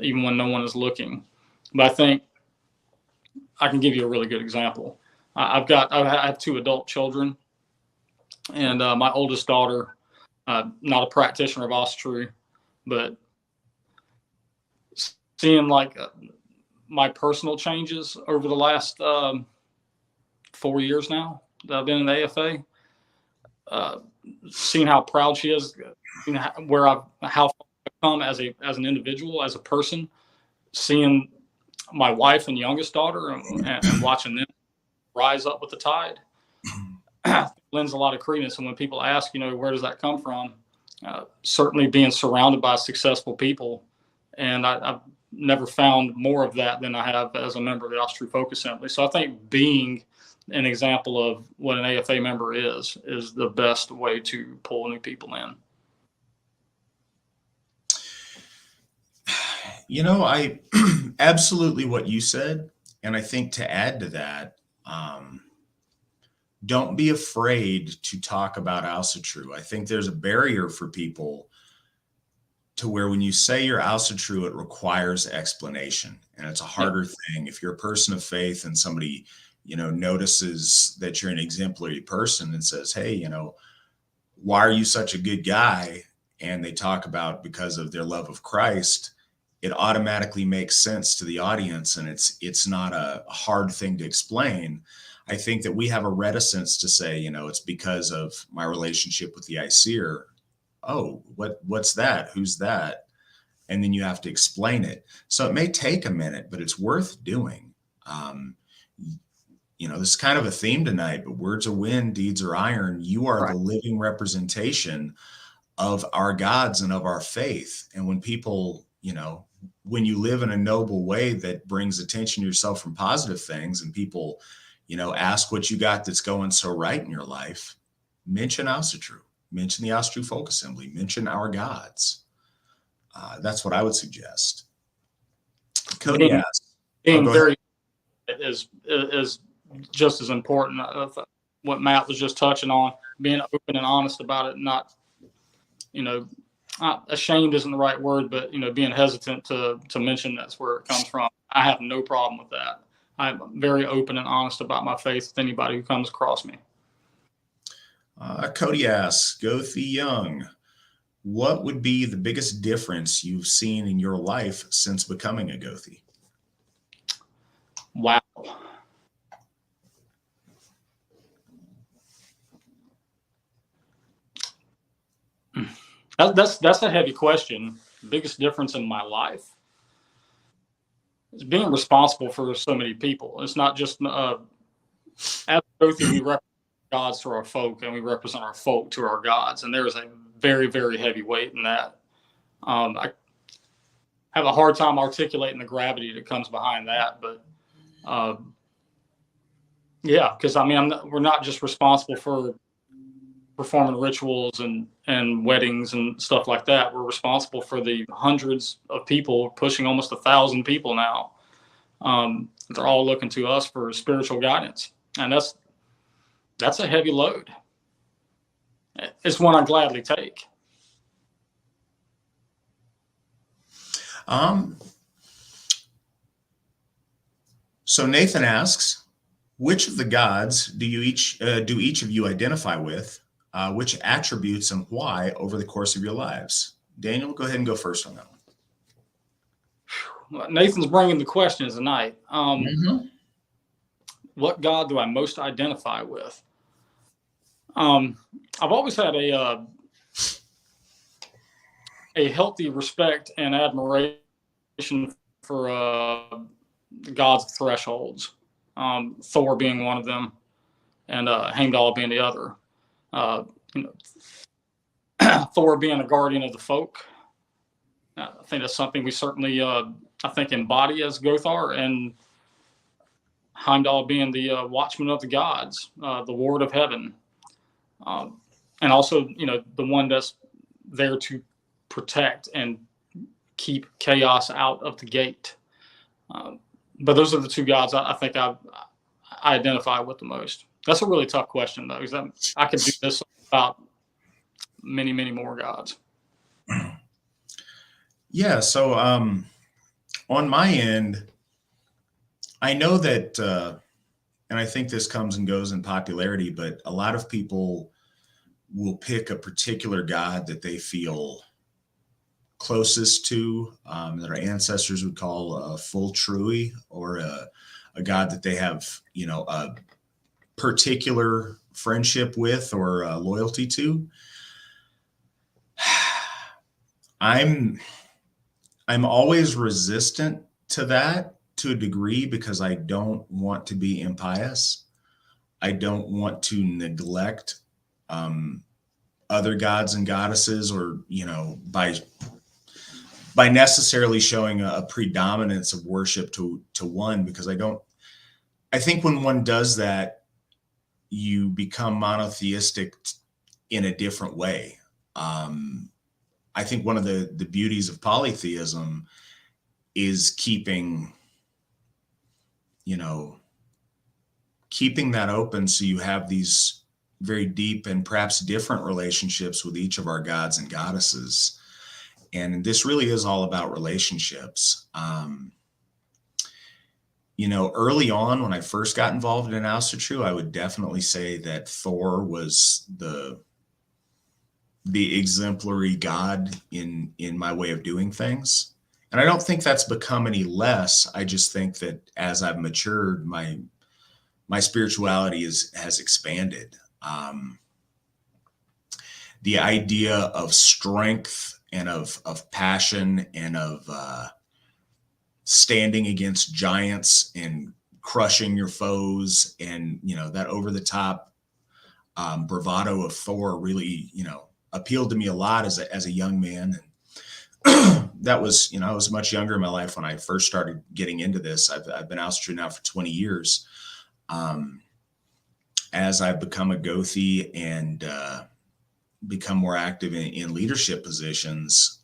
even when no one is looking. But I think I can give you a really good example. I have 2 adult children, and my oldest daughter, not a practitioner of Asatru, but seeing like my personal changes over the last 4 years now that I've been in the AFA, seeing how proud she is, how far I've come as an individual, as a person, seeing my wife and youngest daughter and watching them rise up with the tide lends a lot of credence. And when people ask, where does that come from? Certainly being surrounded by successful people. And I've never found more of that than I have as a member of the Asatru Folk Assembly. So I think being an example of what an AFA member is the best way to pull new people in. I absolutely what you said. And I think to add to that, don't be afraid to talk about Asatru. I think there's a barrier for people to where when you say you're Asatru, it requires explanation. And it's a harder thing. If you're a person of faith and somebody, notices that you're an exemplary person and says, hey, why are you such a good guy? And they talk about because of their love of Christ, it automatically makes sense to the audience. And it's not a hard thing to explain. I think that we have a reticence to say, it's because of my relationship with the ICER. Oh, what's that? Who's that? And then you have to explain it. So it may take a minute, but it's worth doing. This is kind of a theme tonight, but words are wind, deeds are iron. You are the living representation of our gods and of our faith. And when people, when you live in a noble way that brings attention to yourself from positive things, and people, ask what you got that's going so right in your life, mention Asatru, mention the Asatru Folk Assembly, mention our gods. That's what I would suggest. Cody asks. Being very is just as important. What Matt was just touching on, being open and honest about it, not ashamed isn't the right word, but being hesitant to mention that's where it comes from. I have no problem with that. I'm very open and honest about my faith with anybody who comes across me. Cody asks, Gothi Young, what would be the biggest difference you've seen in your life since becoming a Gothi? Wow. That's a heavy question. The biggest difference in my life is being responsible for so many people. It's not just as Gothi, we represent gods to our folk, and we represent our folk to our gods, and there is a very, very heavy weight in that. I have a hard time articulating the gravity that comes behind that, but because we're not just responsible for performing rituals and weddings and stuff like that. We're responsible for the hundreds of people, pushing almost 1,000 people now. They're all looking to us for spiritual guidance, and that's a heavy load. It's one I gladly take. So Nathan asks, which of the gods do each of you identify with? Which attributes and why over the course of your lives? Daniel, go ahead and go first on that one. Nathan's bringing the questions tonight. Mm-hmm. What god do I most identify with? I've always had a healthy respect and admiration for the gods of thresholds. Thor being one of them, and Heimdall being the other. Thor being a guardian of the folk. I think that's something we certainly, embody as Gothar, and Heimdall being the watchman of the gods, the ward of heaven, and also, the one that's there to protect and keep chaos out of the gate. But those are the two gods I think I identify with the most. That's a really tough question, though, because I could do this about many, many more gods. Yeah. So on my end, I know that, and I think this comes and goes in popularity, but a lot of people will pick a particular god that they feel closest to, that our ancestors would call a full trui, or a god that they have, a particular friendship with or loyalty to. I'm always resistant to that to a degree, because I don't want to be impious. I don't want to neglect other gods and goddesses, or by necessarily showing a predominance of worship to one, because I think when one does that, you become monotheistic in a different way. I think one of the beauties of polytheism is keeping that open, so you have these very deep and perhaps different relationships with each of our gods and goddesses. And this really is all about relationships. Early on, when I first got involved in Asatru, I would definitely say that Thor was the exemplary god in my way of doing things. And I don't think that's become any less. I just think that as I've matured, my spirituality has expanded. The idea of strength and of passion and of standing against giants and crushing your foes, and that over the top bravado of Thor really appealed to me a lot as a young man. And that was, I was much younger in my life when I first started getting into this. I've been Asatru now for 20 years. As I've become a Gothi and become more active in leadership positions,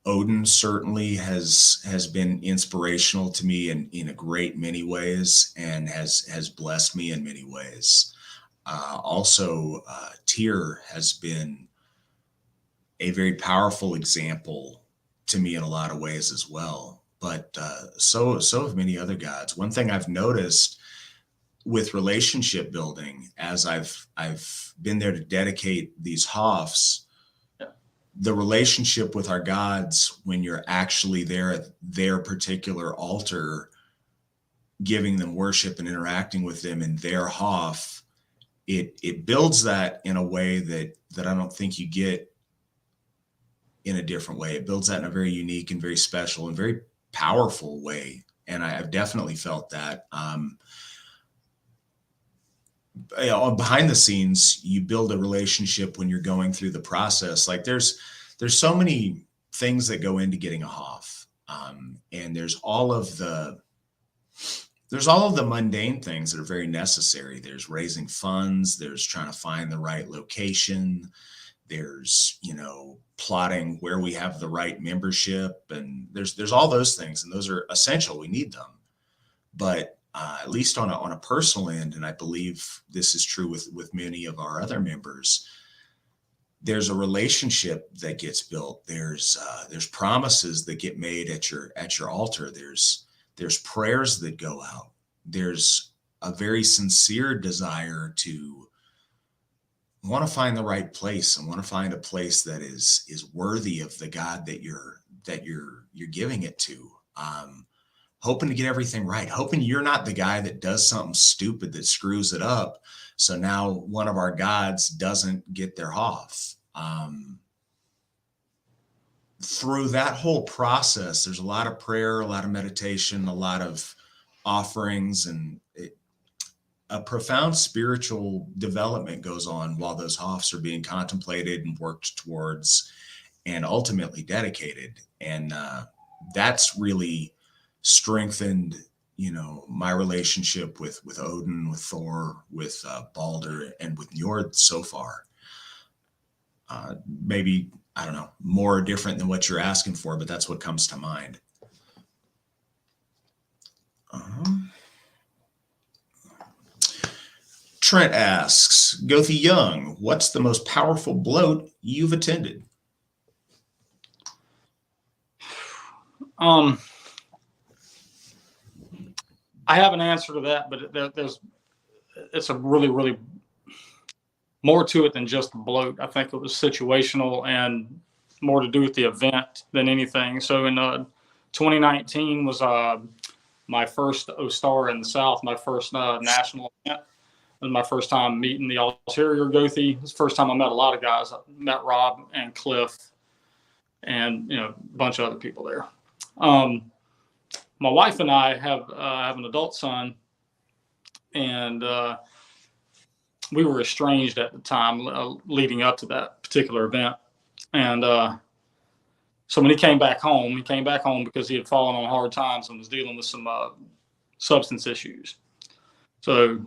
Odin certainly has been inspirational to me in a great many ways, and has blessed me in many ways. Also, Tyr has been a very powerful example to me in a lot of ways as well. But so have many other gods. One thing I've noticed with relationship building, as I've been there to dedicate these hofs, the relationship with our gods, when you're actually there at their particular altar, giving them worship and interacting with them in their hof, it builds that in a way that I don't think you get in a different way. It builds that in a very unique and very special and very powerful way. And I've definitely felt that. Behind the scenes, you build a relationship when you're going through the process. Like there's so many things that go into getting a hof, and there's all of the mundane things that are very necessary. There's raising funds. There's trying to find the right location. There's, plotting where we have the right membership, and there's all those things, and those are essential. We need them. But at least on a personal end, and I believe this is true with many of our other members, there's a relationship that gets built. There's promises that get made at your altar. There's prayers that go out. There's a very sincere desire to want to find the right place and want to find a place that is worthy of the God that you're giving it to. Hoping to get everything right, hoping you're not the guy that does something stupid that screws it up. So now one of our gods doesn't get their Hoff. Through that whole process, there's a lot of prayer, a lot of meditation, a lot of offerings, and a profound spiritual development goes on while those Hoffs are being contemplated and worked towards and ultimately dedicated. And that's really strengthened, my relationship with Odin, with Thor, with Balder, and with Njord so far. Maybe, I don't know, more different than what you're asking for, but that's what comes to mind. Trent asks, Gothi Young, what's the most powerful bloat you've attended? I have an answer to that, but it's a really, really more to it than just the bloat. I think it was situational and more to do with the event than anything. So in 2019 was my first O-Star in the South, my first national event. It was my first time meeting the Alsherjargothi. It was the first time I met a lot of guys. I met Rob and Cliff and a bunch of other people there. My wife and I have an adult son, and we were estranged at the time leading up to that particular event. And so when he came back home because he had fallen on hard times and was dealing with some substance issues. So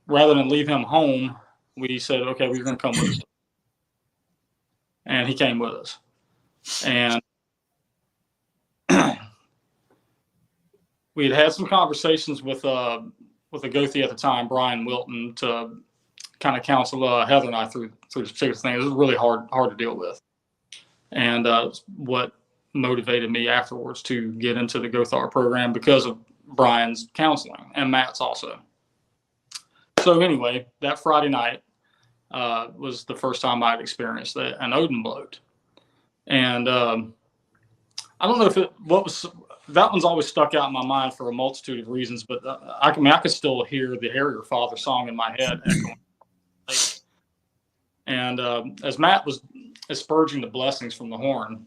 rather than leave him home, we said, okay, we're going to come with us. And he came with us. And we had some conversations with a Gothi at the time, Brian Wilton, to kind of counsel Heather and I through this particular thing. It was really hard to deal with. And what motivated me afterwards to get into the Gothar program because of Brian's counseling and Matt's also. So anyway, that Friday night was the first time I'd experienced an Odin bloat. And I don't know if that one's always stuck out in my mind for a multitude of reasons, but I could still hear the Harrier Father song in my head echoing. And as Matt was asperging the blessings from the horn,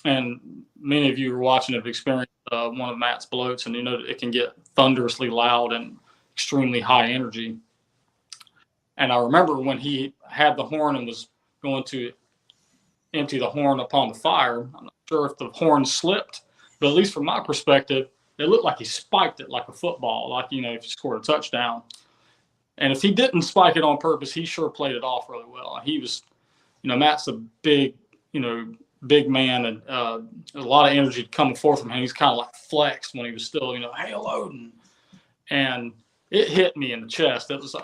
and many of you were watching have experienced one of Matt's bloats, and that it can get thunderously loud and extremely high energy. And I remember when he had the horn and was going to empty the horn upon the fire, I'm not sure if the horn slipped, but at least from my perspective, it looked like he spiked it like a football, like, if you scored a touchdown. And if he didn't spike it on purpose, he sure played it off really well. He was, Matt's a big man, and a lot of energy coming forth from him. He's kind of like flexed when he was still, Hail Odin. And it hit me in the chest. It was,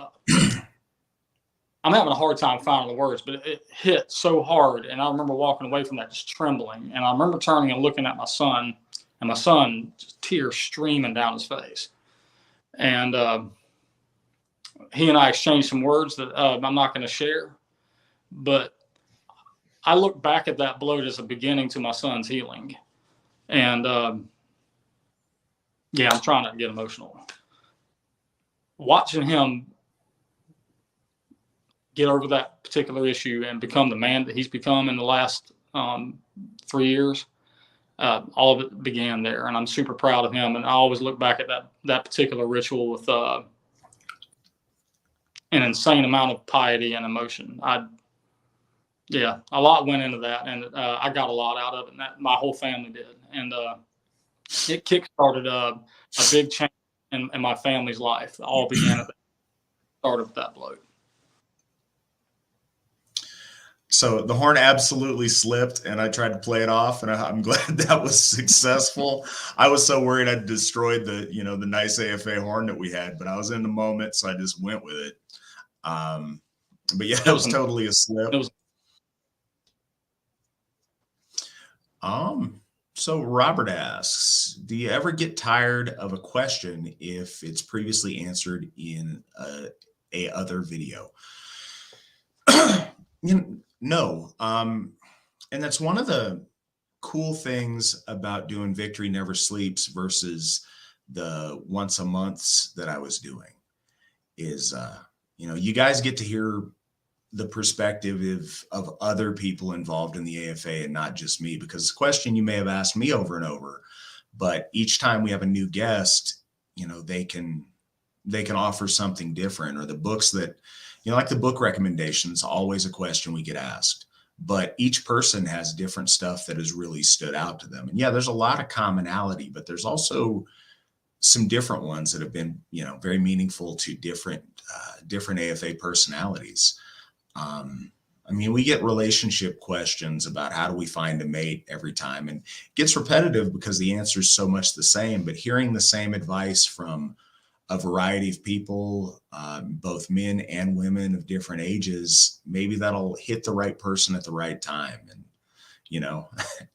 I'm having a hard time finding the words, but it hit so hard. And I remember walking away from that just trembling. And I remember turning and looking at my son, and my son, just tears streaming down his face. And he and I exchanged some words that I'm not going to share. But I look back at that bloat as a beginning to my son's healing. And I'm trying not to get emotional. Watching him get over that particular issue and become the man that he's become in the last 3 years, all of it began there. And I'm super proud of him. And I always look back at that particular ritual with an insane amount of piety and emotion. A lot went into that, and I got a lot out of it, and that my whole family did. And it kickstarted a big change in my family's life. It all began at the start of that bloat. So the horn absolutely slipped, and I tried to play it off, and I'm glad that was successful. I was so worried I'd destroyed the nice AFA horn that we had, but I was in the moment, so I just went with it. But yeah, it was totally a slip. So Robert asks, do you ever get tired of a question if it's previously answered in a other video? No. And that's one of the cool things about doing Victory Never Sleeps versus the once a months that I was doing is, you guys get to hear the perspective of other people involved in the AFA and not just me, because it's a question you may have asked me over and over, but each time we have a new guest, they can offer something different, or the books that, like the book recommendations, always a question we get asked, but each person has different stuff that has really stood out to them. And yeah, there's a lot of commonality, but there's also some different ones that have been, very meaningful to different AFA personalities. We get relationship questions about how do we find a mate every time, and it gets repetitive because the answer is so much the same, but hearing the same advice from a variety of people, both men and women of different ages, maybe that'll hit the right person at the right time. And,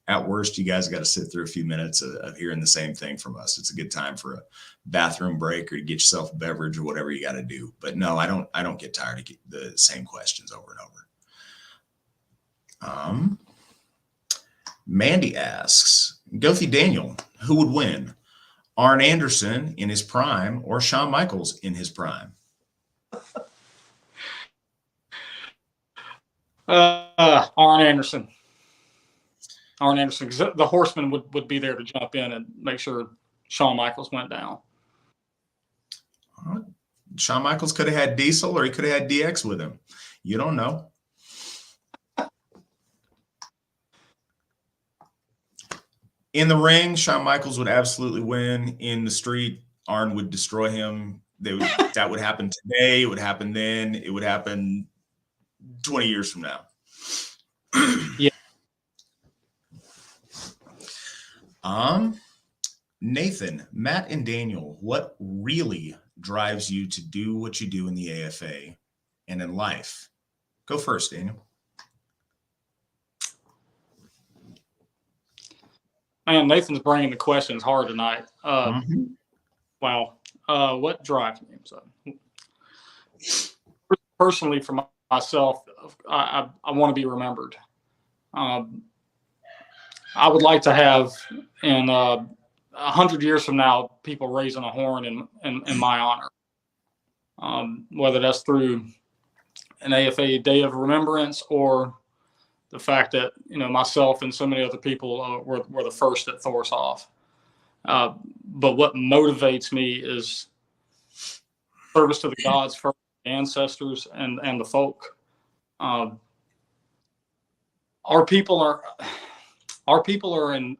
at worst, you guys got to sit through a few minutes of hearing the same thing from us. It's a good time for a bathroom break or to get yourself a beverage or whatever you got to do. But no, I don't get tired of the same questions over and over. Mandy asks, Gothi Daniel, who would win? Arn Anderson in his prime or Shawn Michaels in his prime? Arn Anderson. Arn Anderson, because the Horseman would be there to jump in and make sure Shawn Michaels went down. Shawn Michaels could have had Diesel, or he could have had DX with him. You don't know. In the ring, Shawn Michaels would absolutely win. In the street, Arn would destroy him. That would happen today. It would happen then. It would happen 20 years from now. Yeah. Nathan, Matt, and Daniel, what really drives you to do what you do in the AFA and in life? Go first, Daniel. Man, Nathan's bringing the questions hard tonight. Wow. What drives me? So, personally, for myself, I want to be remembered. I would like to have, in 100 years from now, people raising a horn in my honor, whether that's through an AFA Day of Remembrance or the fact that myself and so many other people were the first at Thorshoff. But what motivates me is service to the gods, first, ancestors, and the folk. Our people are in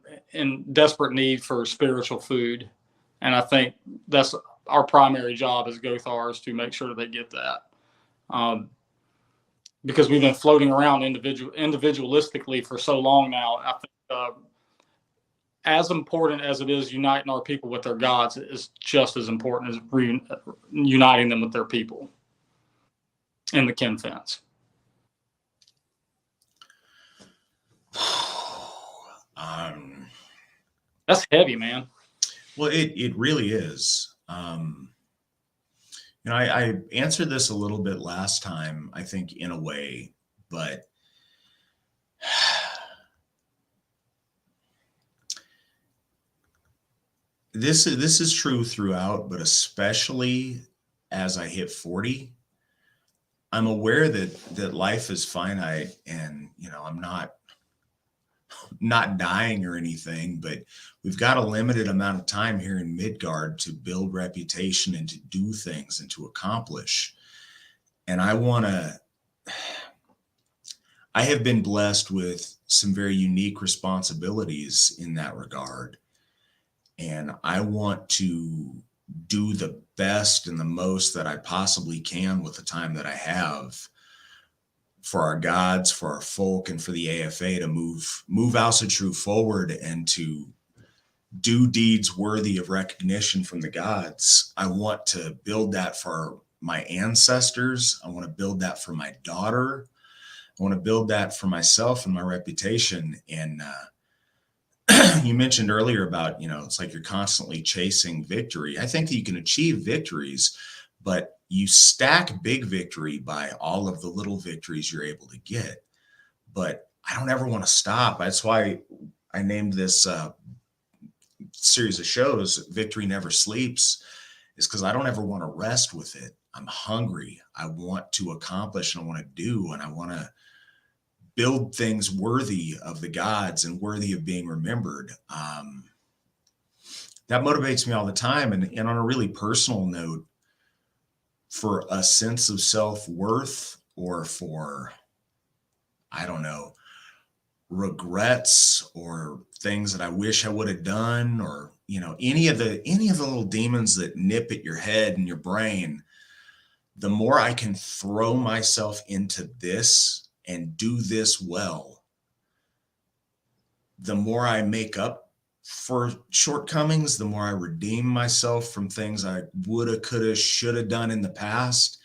desperate need for spiritual food, and I think that's our primary job as Gothars, to make sure that they get that. Because we've been floating around individualistically for so long now. I think as important as it is uniting our people with their gods is just as important as uniting them with their people in the kin fence. That's heavy, man. Well, it really is. I answered this a little bit last time, I think, in a way, but this is true throughout, but especially as I hit 40, I'm aware that life is finite, and I'm not dying or anything, but we've got a limited amount of time here in Midgard to build reputation and to do things and to accomplish. And I have been blessed with some very unique responsibilities in that regard. And I want to do the best and the most that I possibly can with the time that I have. for our gods, for our folk, and for the AFA to move Asatru forward and to do deeds worthy of recognition from the gods. I want to build that for my ancestors. I want to build that for my daughter. I want to build that for myself and my reputation. And you mentioned earlier about, it's like you're constantly chasing victory. I think that you can achieve victories, but you stack big victory by all of the little victories you're able to get. But I don't ever want to stop. That's why I named this series of shows Victory Never Sleeps, is because I don't ever want to rest with it. I'm hungry. I want to accomplish, and I want to do, and I want to build things worthy of the gods and worthy of being remembered. That motivates me all the time. And on a really personal note, for a sense of self-worth, or for, I don't know, regrets or things that I wish I would have done, or, any of the little demons that nip at your head and your brain, the more I can throw myself into this and do this well, the more I make up for shortcomings, the more I redeem myself from things I woulda, coulda, shoulda done in the past.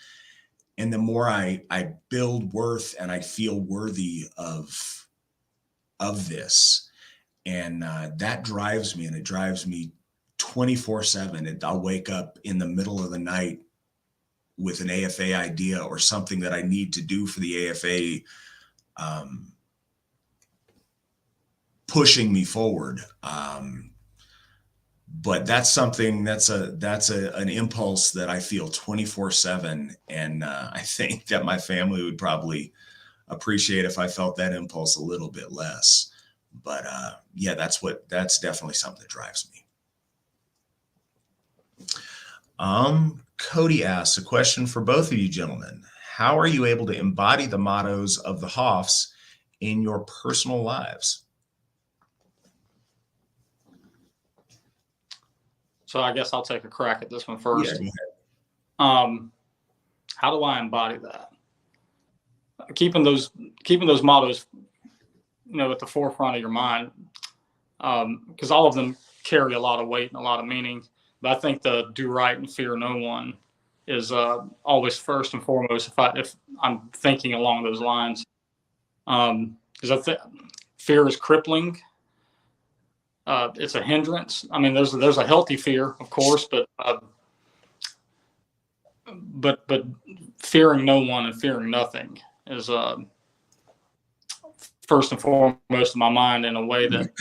And the more I build worth and I feel worthy of this. And that drives me, and it drives me 24/7. I'll wake up in the middle of the night with an AFA idea or something that I need to do for the AFA, pushing me forward. But that's something that's an impulse that I feel 24/7. And I think that my family would probably appreciate if I felt that impulse a little bit less. But yeah, that's definitely something that drives me. Cody asks a question for both of you gentlemen. How are you able to embody the mottos of the Hoffs in your personal lives? So I guess I'll take a crack at this one first. Yeah, how do I embody that? Keeping those mottos, at the forefront of your mind, because all of them carry a lot of weight and a lot of meaning. But I think the do right and fear no one is always first and foremost if I'm thinking along those lines. Because I think fear is crippling. It's a hindrance. I mean, there's a healthy fear, of course, but fearing no one and fearing nothing is first and foremost in my mind, in a way that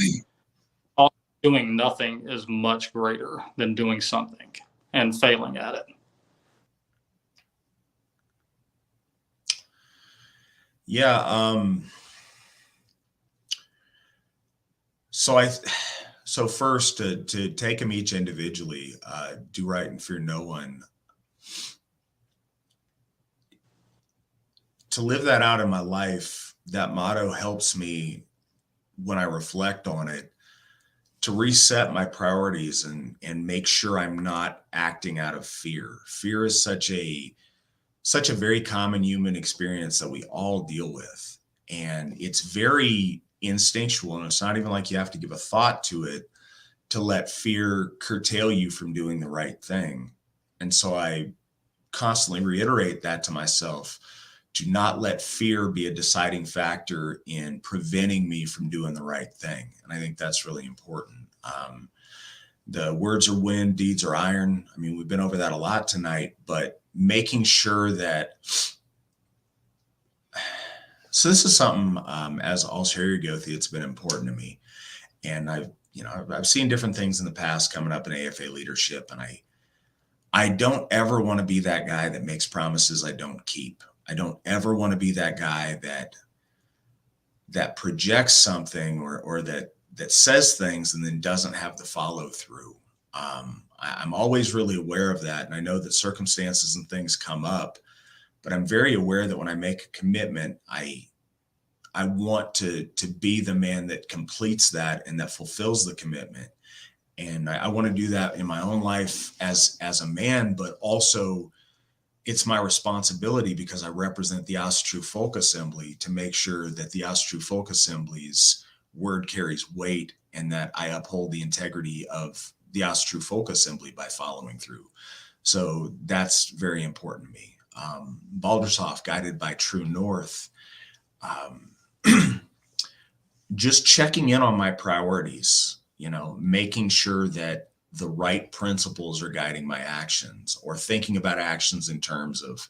doing nothing is much greater than doing something and failing at it. Yeah. So first, to take them each individually, do right and fear no one. To live that out in my life, that motto helps me, when I reflect on it, to reset my priorities and make sure I'm not acting out of fear. Fear is such a very common human experience that we all deal with. And it's very instinctual, and it's not even like you have to give a thought to it to let fear curtail you from doing the right thing. And so I constantly reiterate that to myself: do not let fear be a deciding factor in preventing me from doing the right thing. And I think that's really important. The words are wind, deeds are iron. I mean, we've been over that a lot tonight, but making sure that, so this is something, as Alsherjargothi, it's been important to me. And I've seen different things in the past coming up in AFA leadership. And I don't ever want to be that guy that makes promises I don't keep. I don't ever want to be that guy that projects something or that says things and then doesn't have the follow through. I'm always really aware of that. And I know that circumstances and things come up, but I'm very aware that when I make a commitment, I want to be the man that completes that and that fulfills the commitment. And I want to do that in my own life as a man, but also it's my responsibility, because I represent the Asatru Folk Assembly, to make sure that the Asatru Folk Assembly's word carries weight, and that I uphold the integrity of the Asatru Folk Assembly by following through. So that's very important to me. Baldershoff, guided by True North, just checking in on my priorities, making sure that the right principles are guiding my actions, or thinking about actions in terms of,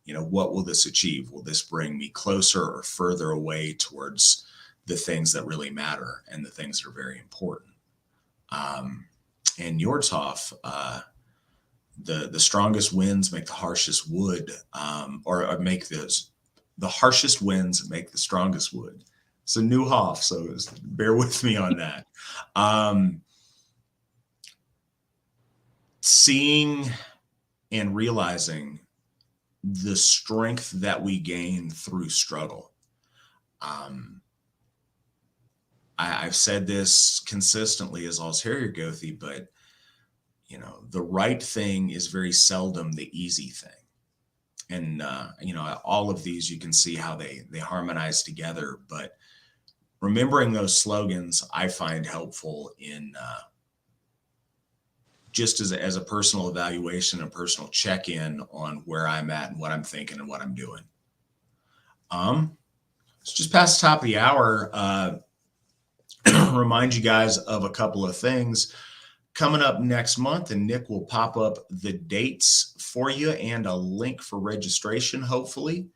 what will this achieve? Will this bring me closer or further away towards the things that really matter and the things that are very important? And Yordhoff, the strongest winds make the harshest wood, or make the harshest winds make the strongest wood. It's a new Hoff, so bear with me on that. Seeing and realizing the strength that we gain through struggle. I've said this consistently as Alsherjargothi, but the right thing is very seldom the easy thing. And all of these, you can see how they harmonize together. But remembering those slogans, I find helpful in just as a personal evaluation, a personal check-in on where I'm at and what I'm thinking and what I'm doing. It's just past the top of the hour. Remind you guys of a couple of things coming up next month, and Nick will pop up the dates for you and a link for registration, hopefully.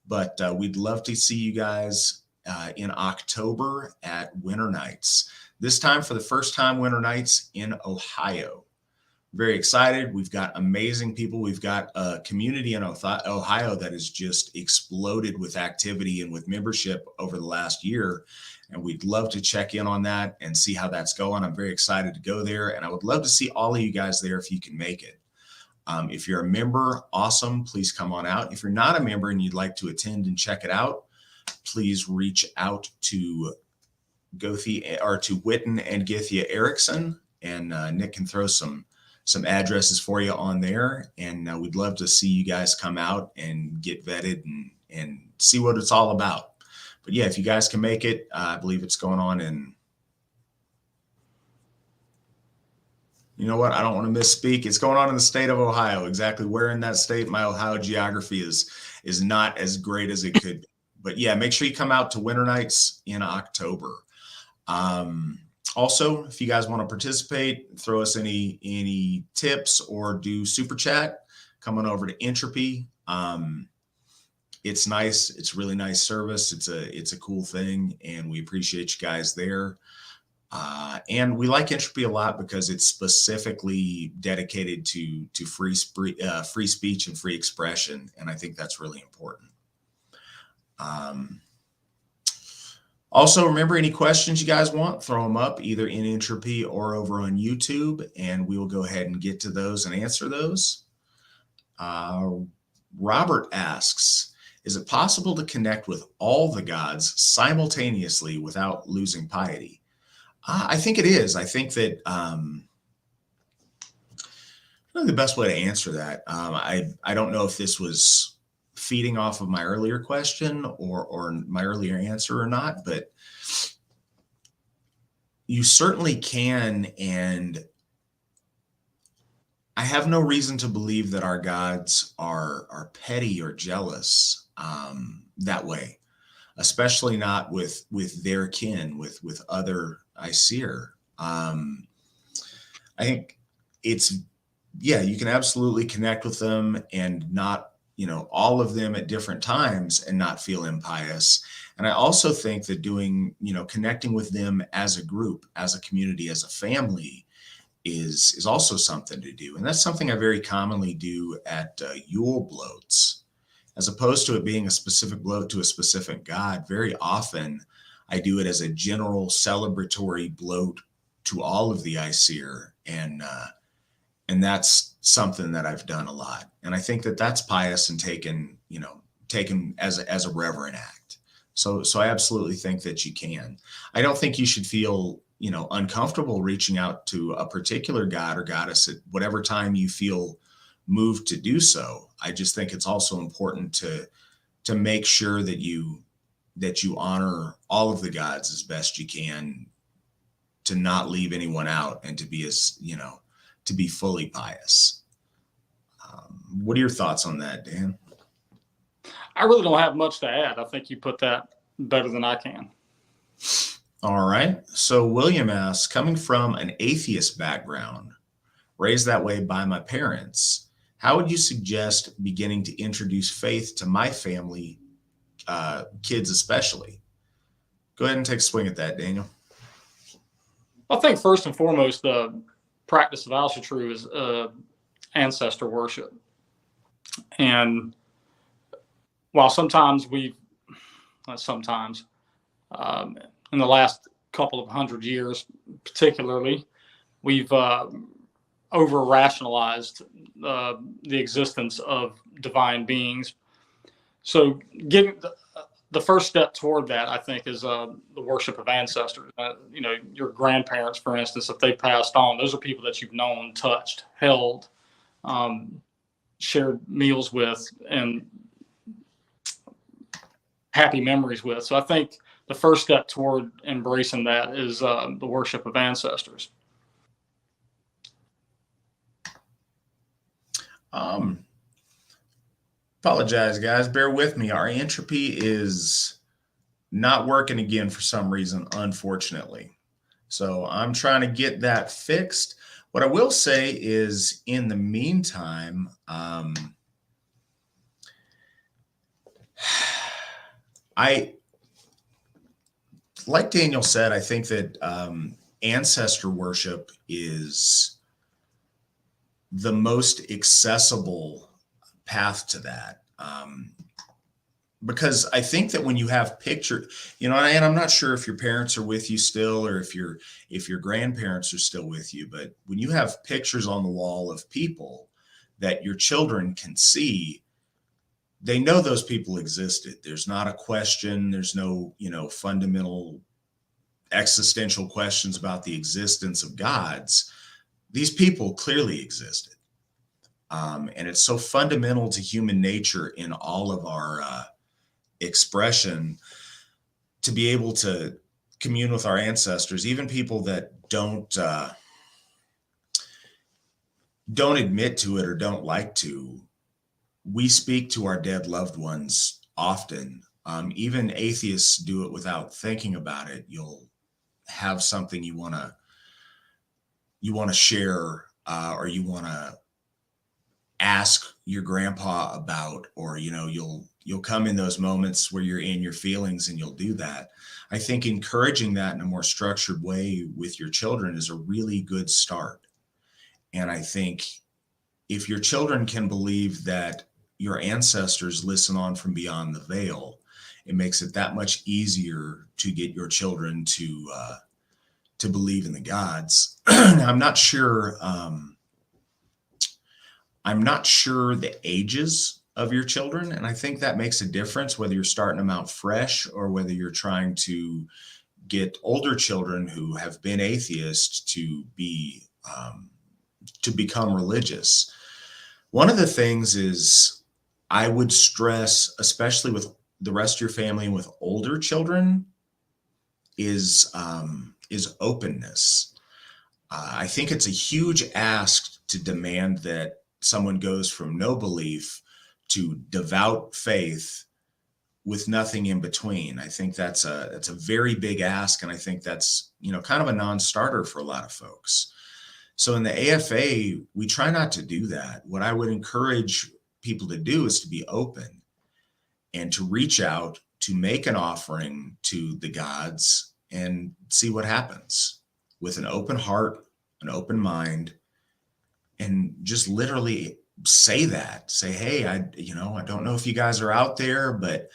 But we'd love to see you guys in October at Winter Nights. This time, for the first time, Winter Nights in Ohio. Very excited. We've got amazing people. We've got a community in Ohio that has just exploded with activity and with membership over the last year. And we'd love to check in on that and see how that's going. I'm very excited to go there. And I would love to see all of you guys there if you can make it. If you're a member, awesome. Please come on out. If you're not a member and you'd like to attend and check it out, please reach out to Gothi, or to Witten and Githia Erickson, and Nick can throw some addresses for you on there. And we'd love to see you guys come out and get vetted and see what it's all about. But yeah, if you guys can make it, I believe it's going on in, you know what? I don't want to misspeak. It's going on in the state of Ohio. Exactly where in that state, my Ohio geography is not as great as it could be. But yeah, make sure you come out to Winter Nights in October. Also, if you guys want to participate, throw us any tips or do super chat, come on over to Entropy. It's nice. It's really nice service. It's a cool thing, and we appreciate you guys there. And we like Entropy a lot because it's specifically dedicated to free speech and free expression, and I think that's really important. Also, remember, any questions you guys want, throw them up either in Entropy or over on YouTube, and we will go ahead and get to those and answer those. Robert asks, is it possible to connect with all the gods simultaneously without losing piety? I think it is. I think that the best way to answer that, I don't know if this was feeding off of my earlier question or my earlier answer or not, but you certainly can. And I have no reason to believe that our gods are petty or jealous that way, especially not with their kin, with other Aesir. I think you can absolutely connect with them and not, all of them at different times and not feel impious. And I also think that connecting with them as a group, as a community, as a family is also something to do. And that's something I very commonly do at Yule bloats. As opposed to it being a specific bloat to a specific god, very often I do it as a general celebratory bloat to all of the Aesir. And that's something that I've done a lot. And I think that that's pious and taken as a reverent act. So I absolutely think that you can. I don't think you should feel, uncomfortable reaching out to a particular god or goddess at whatever time you feel moved to do so. I just think it's also important to make sure that you honor all of the gods as best you can, to not leave anyone out, and to be to be fully pious. What are your thoughts on that, Dan? I really don't have much to add. I think you put that better than I can. All right. So William asks, coming from an atheist background, raised that way by my parents, how would you suggest beginning to introduce faith to my family, kids especially? Go ahead and take a swing at that, Daniel. I think first and foremost, the practice of Asatru is ancestor worship. And while sometimes in the last couple of 100 years, particularly, we've over rationalized the existence of divine beings. So getting the first step toward that, I think, is the worship of ancestors. Your grandparents, for instance, if they passed on, those are people that you've known, touched, held, shared meals with, and happy memories with. So I think the first step toward embracing that is the worship of ancestors. Apologize, guys. Bear with me. Our Entropy is not working again for some reason, unfortunately. So I'm trying to get that fixed. What I will say is, in the meantime, like Daniel said, I think that ancestor worship is the most accessible path to that. Because I think that when you have pictures, and I'm not sure if your parents are with you still, or if your grandparents are still with you, but when you have pictures on the wall of people that your children can see, they know those people existed. There's not a question. There's no, fundamental existential questions about the existence of gods. These people clearly existed. And it's so fundamental to human nature in all of our expression to be able to commune with our ancestors, even people that don't admit to it or don't like to. We speak to our dead loved ones often. Even atheists do it without thinking about it. You'll have something you want to share, or you want to ask your grandpa about, or you'll come in those moments where you're in your feelings and you'll do that. I think encouraging that in a more structured way with your children is a really good start. And I think if your children can believe that your ancestors listen on from beyond the veil, it makes it that much easier to get your children to believe in the gods. I'm not sure the ages of your children, and I think that makes a difference whether you're starting them out fresh or whether you're trying to get older children who have been atheists to become religious. One of the things is, I would stress, especially with the rest of your family and with older children, is openness. I think it's a huge ask to demand that someone goes from no belief to devout faith with nothing in between. I think that's a very big ask, and I think that's kind of a non-starter for a lot of folks. So in the AFA, we try not to do that. What I would encourage people to do is to be open and to reach out, to make an offering to the gods and see what happens, with an open heart, an open mind, and just literally say that. Say, hey, I don't know if you guys are out there, but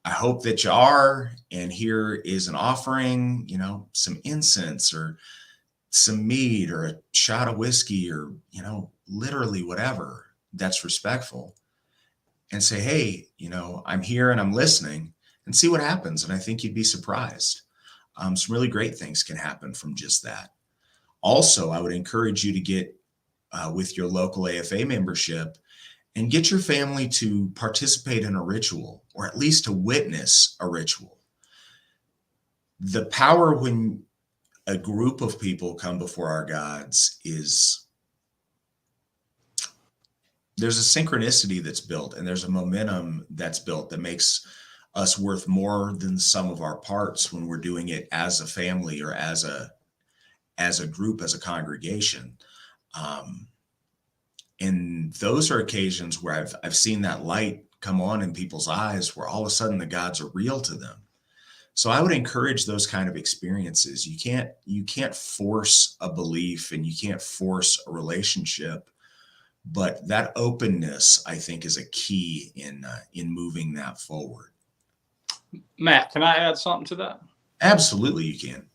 I hope that you are. And here is an offering, some incense or some meat or a shot of whiskey, or, literally whatever that's respectful. And say, hey, I'm here and I'm listening, and see what happens. And I think you'd be surprised. Some really great things can happen from just that. Also, I would encourage you to get with your local AFA membership and get your family to participate in a ritual, or at least to witness a ritual. The power when a group of people come before our gods is, there's a synchronicity that's built, and there's a momentum that's built that makes us worth more than the sum of our parts when we're doing it as a family or as a group, as a congregation. And those are occasions where I've seen that light come on in people's eyes, where all of a sudden the gods are real to them. So I would encourage those kind of experiences. You can't force a belief, and you can't force a relationship, but that openness, I think, is a key in moving that forward. Matt, can I add something to that? Absolutely, you can.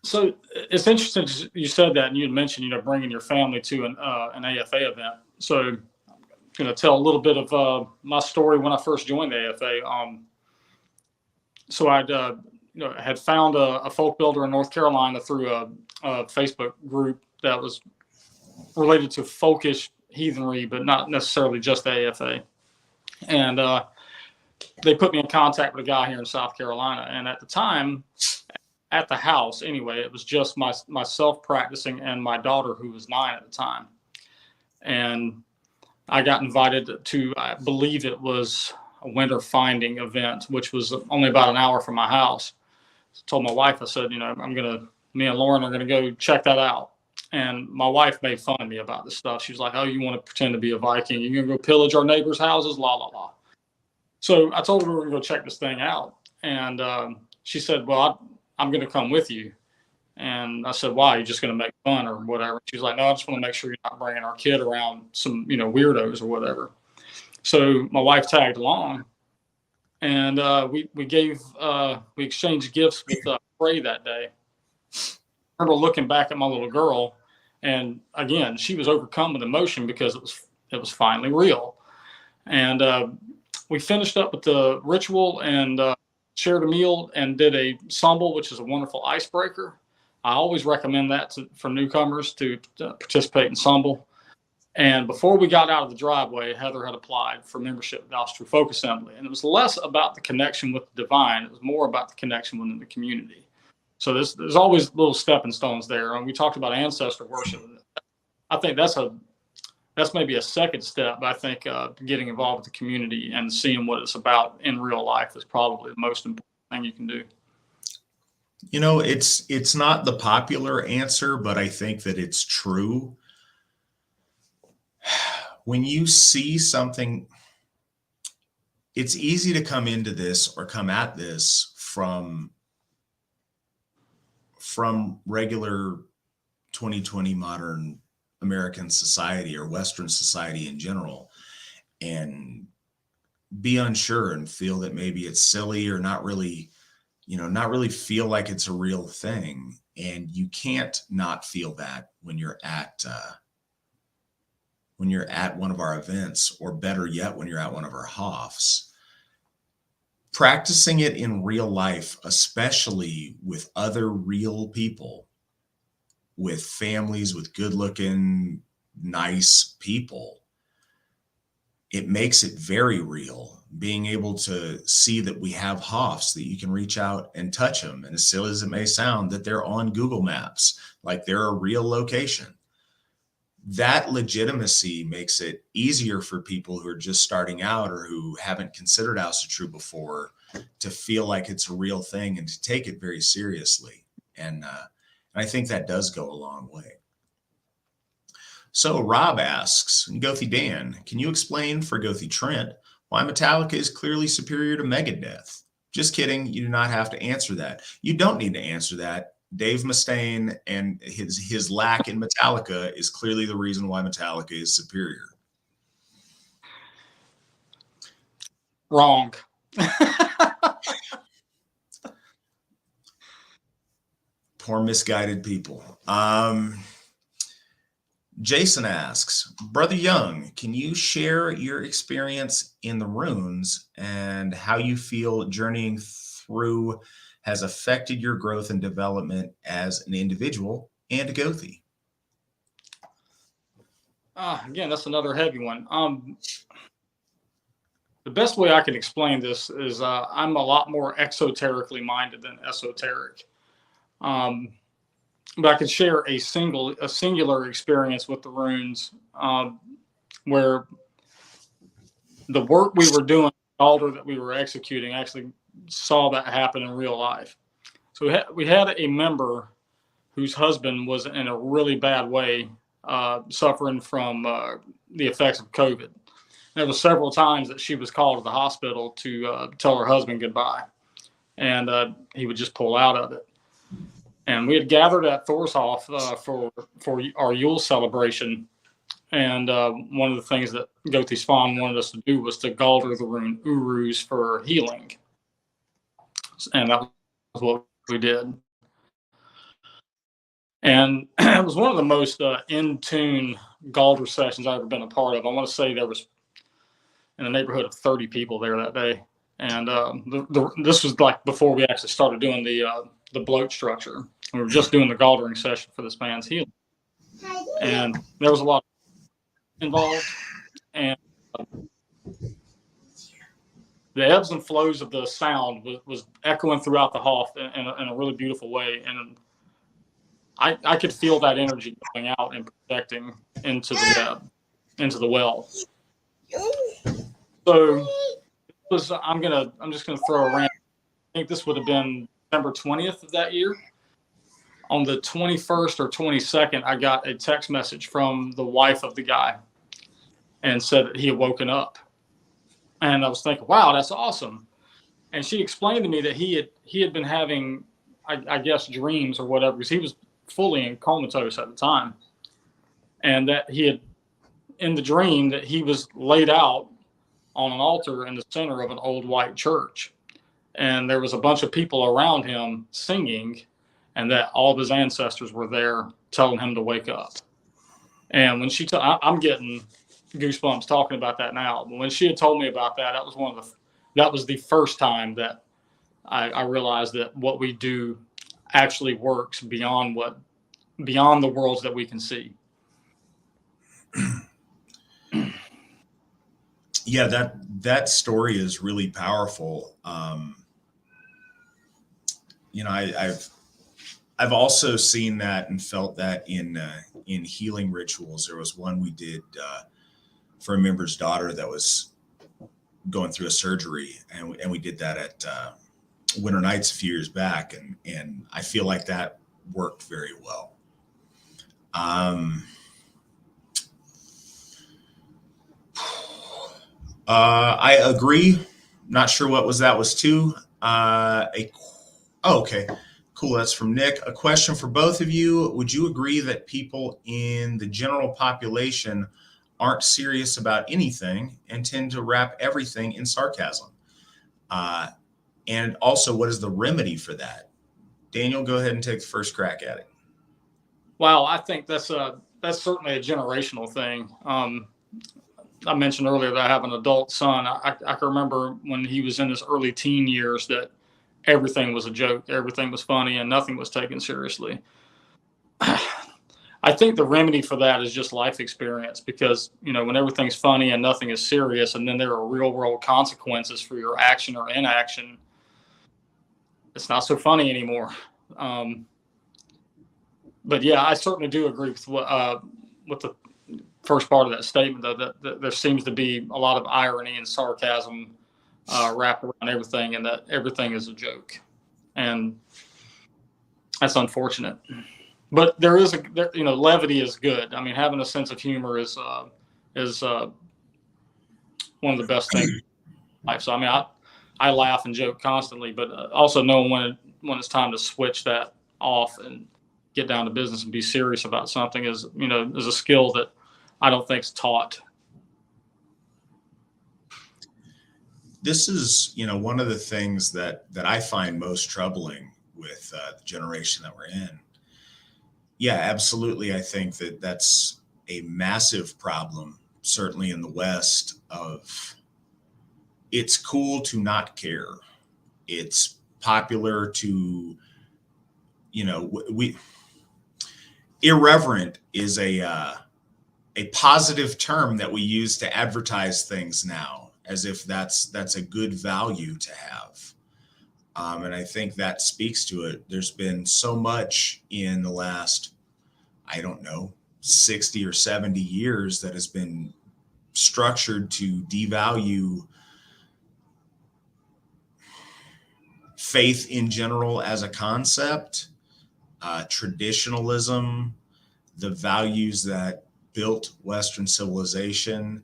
So it's interesting you said that, and you had mentioned, bringing your family to an AFA event. So I'm going to tell a little bit of my story when I first joined the AFA. So I'd had found a folk builder in North Carolina through a Facebook group that was related to folkish heathenry, but not necessarily just the AFA. And they put me in contact with a guy here in South Carolina. And at the time, at the house anyway, it was just myself practicing and my daughter, who was 9 at the time. And I got invited to, I believe it was a winter finding event, which was only about an hour from my house. I told my wife, I said, me and Lauren are going to go check that out. And my wife made fun of me about this stuff. She was like, oh, you want to pretend to be a Viking? You're going to go pillage our neighbors' houses? La, la, la. So I told her we were going to go check this thing out. And she said, well, I'm going to come with you. And I said, why? You're just going to make fun or whatever? She was like, no, I just want to make sure you're not bringing our kid around some, weirdos or whatever. So my wife tagged along, and we exchanged gifts with Prey that day. I remember looking back at my little girl, and again, she was overcome with emotion because it was finally real. And we finished up with the ritual and shared a meal and did a sambal, which is a wonderful icebreaker. I always recommend that for newcomers to participate in sambal. And before we got out of the driveway, Heather had applied for membership at the Asatru Folk Assembly. And it was less about the connection with the divine. It was more about the connection within the community. So there's always little stepping stones there. And we talked about ancestor worship. I think that's maybe a second step. But I think getting involved with the community and seeing what it's about in real life is probably the most important thing you can do. It's not the popular answer, but I think that it's true. When you see something, it's easy to come into this or come at this from regular 2020 modern American society or Western society in general, and be unsure and feel that maybe it's silly or not really feel like it's a real thing. And you can't not feel that when you're at one of our events, or better yet, when you're at one of our HOFs. Practicing it in real life, especially with other real people, with families, with good-looking, nice people, it makes it very real. Being able to see that we have HOFs, that you can reach out and touch them, and as silly as it may sound, that they're on Google Maps, like they're a real location. That legitimacy makes it easier for people who are just starting out or who haven't considered Asatru before to feel like it's a real thing and to take it very seriously. And I think that does go a long way. So Rob asks, Gothi Dan, can you explain for Gothi Trent why Metallica is clearly superior to Megadeth? Just kidding. You do not have to answer that. You don't need to answer that. Dave Mustaine and his lack in Metallica is clearly the reason why Metallica is superior. Wrong. Poor misguided people. Jason asks, Brother Young, can you share your experience in the runes and how you feel journeying through has affected your growth and development as an individual and a Gothi? Again, that's another heavy one. The best way I can explain this is I'm a lot more exoterically minded than esoteric. But I could share a singular experience with the runes, where the work we were doing, the altar that we were executing, actually saw that happen in real life. So we had a member whose husband was in a really bad way, suffering from the effects of COVID. There were several times that she was called to the hospital to tell her husband goodbye, and he would just pull out of it. And we had gathered at Thorshoff for our Yule celebration, and one of the things that Gothi Svan wanted us to do was to galder the rune Urus for healing, and that was what we did. And it was one of the most in tune galder sessions I've ever been a part of. I want to say there was in the neighborhood of 30 people there that day. And this was like before we actually started doing the bloat structure. We were just doing the galdering session for this man's healing. And there was a lot involved. And the ebbs and flows of the sound was echoing throughout the hall in a really beautiful way. And I could feel that energy going out and projecting into the well. So I'm just gonna throw a random. I think this would have been December 20th of that year. On the 21st or 22nd, I got a text message from the wife of the guy and said that he had woken up. And I was thinking, wow, that's awesome. And she explained to me that he had been having, I guess, dreams or whatever, because he was fully in comatose at the time. And that he had, in the dream, that he was laid out on an altar in the center of an old white church. And there was a bunch of people around him singing, and that all of his ancestors were there telling him to wake up. And when I'm getting goosebumps talking about that now. But when she had told me about that, that was the first time that I realized that what we do actually works beyond the worlds that we can see. Yeah, that story is really powerful. I've also seen that and felt that in healing rituals. There was one we did for a member's daughter that was going through a surgery, and we did that at Winter Nights a few years back, and I feel like that worked very well. I agree. Not sure what that was too. Okay, cool. That's from Nick. A question for both of you. Would you agree that people in the general population aren't serious about anything and tend to wrap everything in sarcasm? And also, what is the remedy for that? Daniel, go ahead and take the first crack at it. Well, I think that's certainly a generational thing. I mentioned earlier that I have an adult son. I can remember when he was in his early teen years that everything was a joke, everything was funny, and nothing was taken seriously. I think the remedy for that is just life experience, because, when everything's funny and nothing is serious, and then there are real world consequences for your action or inaction, it's not so funny anymore. But yeah, I certainly do agree with the first part of that statement, though, that there seems to be a lot of irony and sarcasm wrapped around everything, and that everything is a joke, and that's unfortunate. But levity is good. I mean, having a sense of humor is one of the best things in life. So I mean, I laugh and joke constantly, but also knowing when it's time to switch that off and get down to business and be serious about something is a skill that I don't think is taught. This is, one of the things that I find most troubling with the generation that we're in. Yeah, absolutely. I think that's a massive problem, certainly in the West, of it's cool to not care. It's popular to, irreverent is a a positive term that we use to advertise things now, as if that's a good value to have. And I think that speaks to it. There's been so much in the last, I don't know, 60 or 70 years that has been structured to devalue faith in general as a concept, traditionalism, the values that built Western civilization,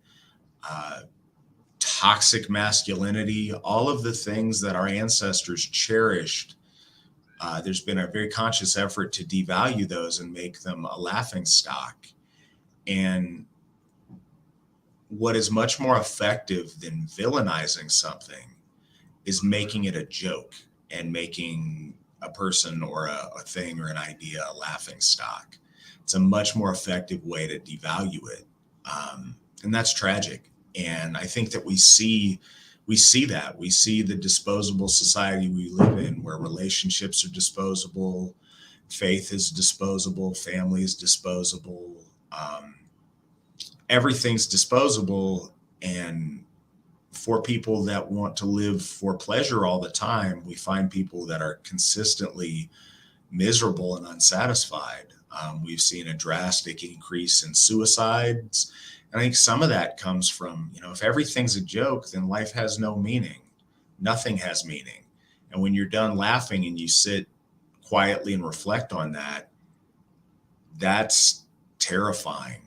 toxic masculinity, all of the things that our ancestors cherished. There's been a very conscious effort to devalue those and make them a laughingstock. And what is much more effective than villainizing something is making it a joke and making a person or a thing or an idea a laughingstock. It's a much more effective way to devalue it. And that's tragic. And I think that we see that. We see the disposable society we live in, where relationships are disposable, faith is disposable, family is disposable, everything's disposable. And for people that want to live for pleasure all the time, we find people that are consistently miserable and unsatisfied. We've seen a drastic increase in suicides. And I think some of that comes from, if everything's a joke, then life has no meaning. Nothing has meaning. And when you're done laughing and you sit quietly and reflect on that, that's terrifying.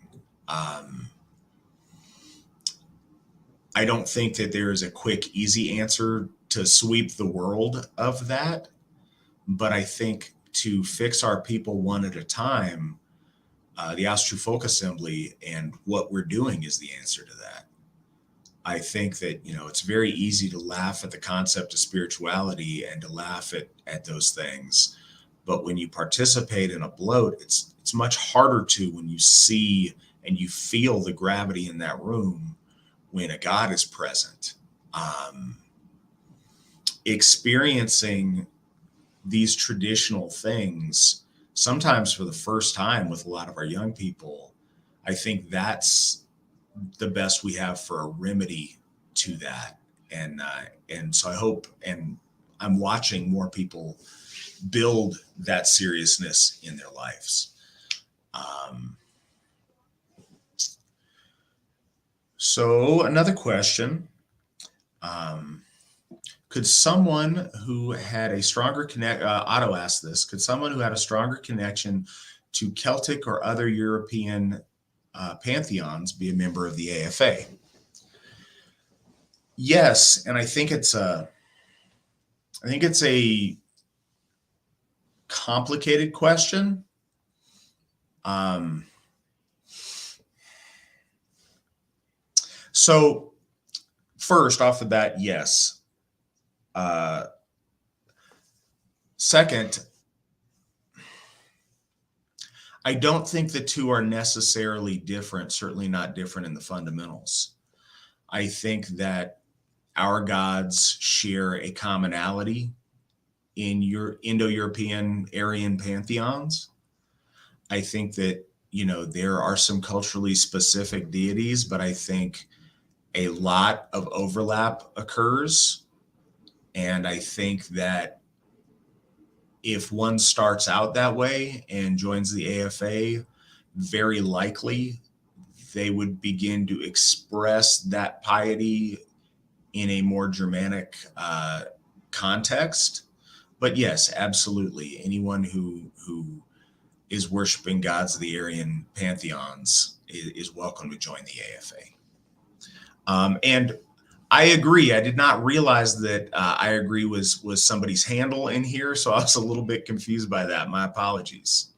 I don't think that there is a quick, easy answer to sweep the world of that. But I think to fix our people one at a time, the Asatru Folk Assembly and what we're doing is the answer to that. I think that, it's very easy to laugh at the concept of spirituality and to laugh at those things. But when you participate in a bloat, it's much harder to when you see and you feel the gravity in that room when a God is present. Experiencing these traditional things, sometimes for the first time with a lot of our young people, I think that's the best we have for a remedy to that. And so I hope, and I'm watching more people build that seriousness in their lives. So another question, could someone who had a stronger Otto asked this, could someone who had a stronger connection to Celtic or other European pantheons be a member of the AFA? Yes, and I think it's a complicated question. So first off the bat, yes. Second, I don't think the two are necessarily different, certainly not different in the fundamentals. I think that our gods share a commonality in your Indo-European Aryan pantheons. I think that, there are some culturally specific deities, but I think a lot of overlap occurs. And I think that if one starts out that way and joins the AFA, very likely they would begin to express that piety in a more Germanic context. But yes, absolutely. Anyone who is worshiping gods of the Aryan pantheons is welcome to join the AFA. And I agree. I did not realize that I agree was somebody's handle in here, so I was a little bit confused by that. My apologies.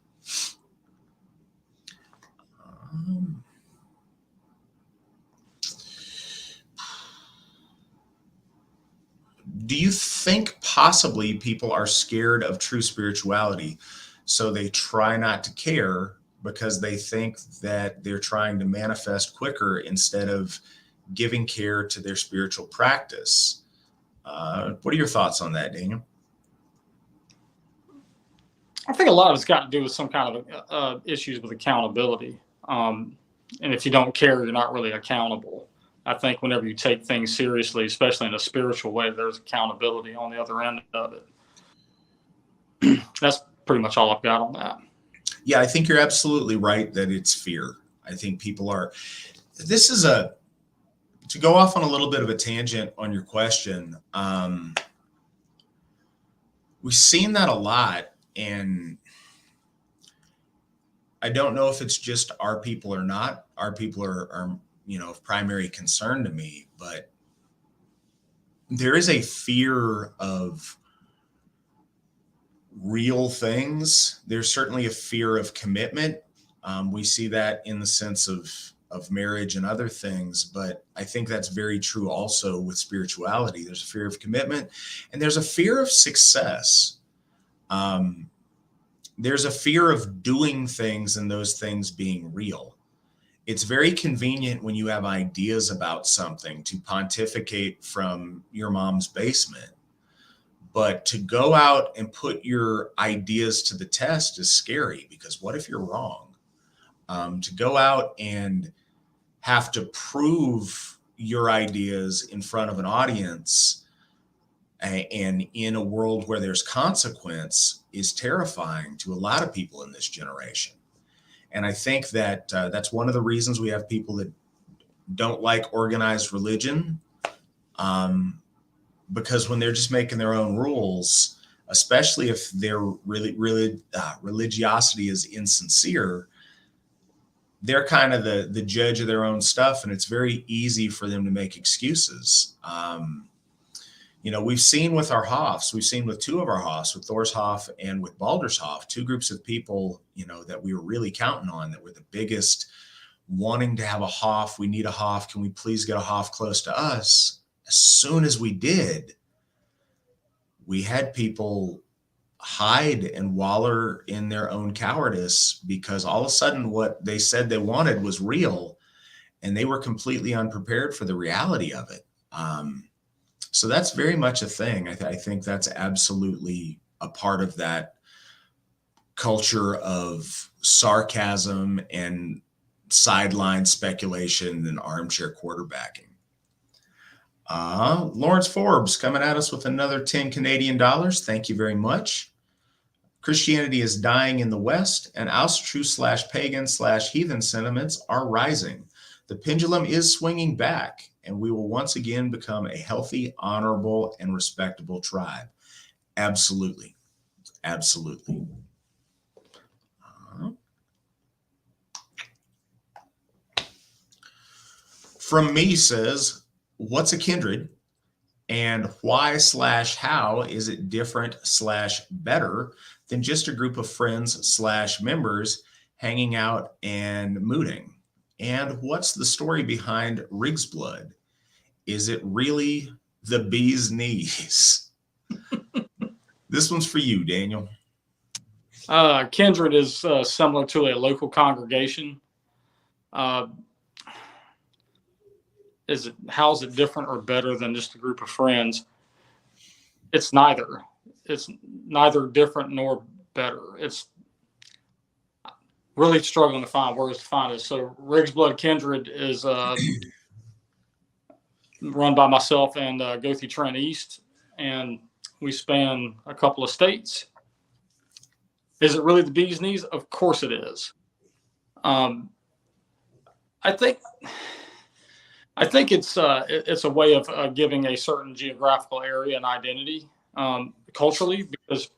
Do you think possibly people are scared of true spirituality, so they try not to care because they think that they're trying to manifest quicker instead of giving care to their spiritual practice? What are your thoughts on that, Daniel? I think a lot of it's got to do with some kind of issues with accountability. if you don't care, you're not really accountable. I think whenever you take things seriously, especially in a spiritual way, there's accountability on the other end of it. That's pretty much all I've got on that. Yeah, I think you're absolutely right that it's fear. I think people are, this is to go off on a little bit of a tangent on your question. We've seen that a lot, and I don't know if it's just our people or not. Our people are of primary concern to me, but there is a fear of real things. There's certainly a fear of commitment. We see that in the sense of marriage and other things, but I think that's very true also with spirituality. There's a fear of commitment, and there's a fear of success. There's a fear of doing things and those things being real. It's very convenient when you have ideas about something to pontificate from your mom's basement. But to go out and put your ideas to the test is scary, because what if you're wrong? To go out and have to prove your ideas in front of an audience and in a world where there's consequence is terrifying to a lot of people in this generation. And I think that that's one of the reasons we have people that don't like organized religion, because when they're just making their own rules, especially if their religiosity is insincere, they're kind of the judge of their own stuff, and it's very easy for them to make excuses. We've seen with our Hoffs, we've seen with two of our Hoffs, with Thorshoff and with Baldershoff, two groups of people, that we were really counting on, that were the biggest, wanting to have a Hoff. We need a Hoff. Can we please get a Hoff close to us? As soon as we did, we had people hide and waller in their own cowardice, because all of a sudden what they said they wanted was real, and they were completely unprepared for the reality of it. So that's very much a thing. I think that's absolutely a part of that culture of sarcasm and sideline speculation and armchair quarterbacking. Lawrence Forbes coming at us with another 10 Canadian dollars. Thank you very much. Christianity is dying in the West, and Asatru/pagan/heathen sentiments are rising. The pendulum is swinging back, and we will once again become a healthy, honorable, and respectable tribe. Absolutely. Absolutely. From me says, what's a kindred, and why/how is it different/better than just a group of friends/members hanging out and mooting? And what's the story behind Rig's blood? Is it really the bee's knees? This one's for you, Daniel. Kindred is similar to a local congregation. How's it different or better than just a group of friends? It's neither. It's neither different nor better. It's really struggling to find words to find it. So Rig's Blood Kindred is run by myself and Gothi Trent East, and we span a couple of states. Is it really the bee's knees? Of course it is. I think it's a way of giving a certain geographical area an identity culturally, because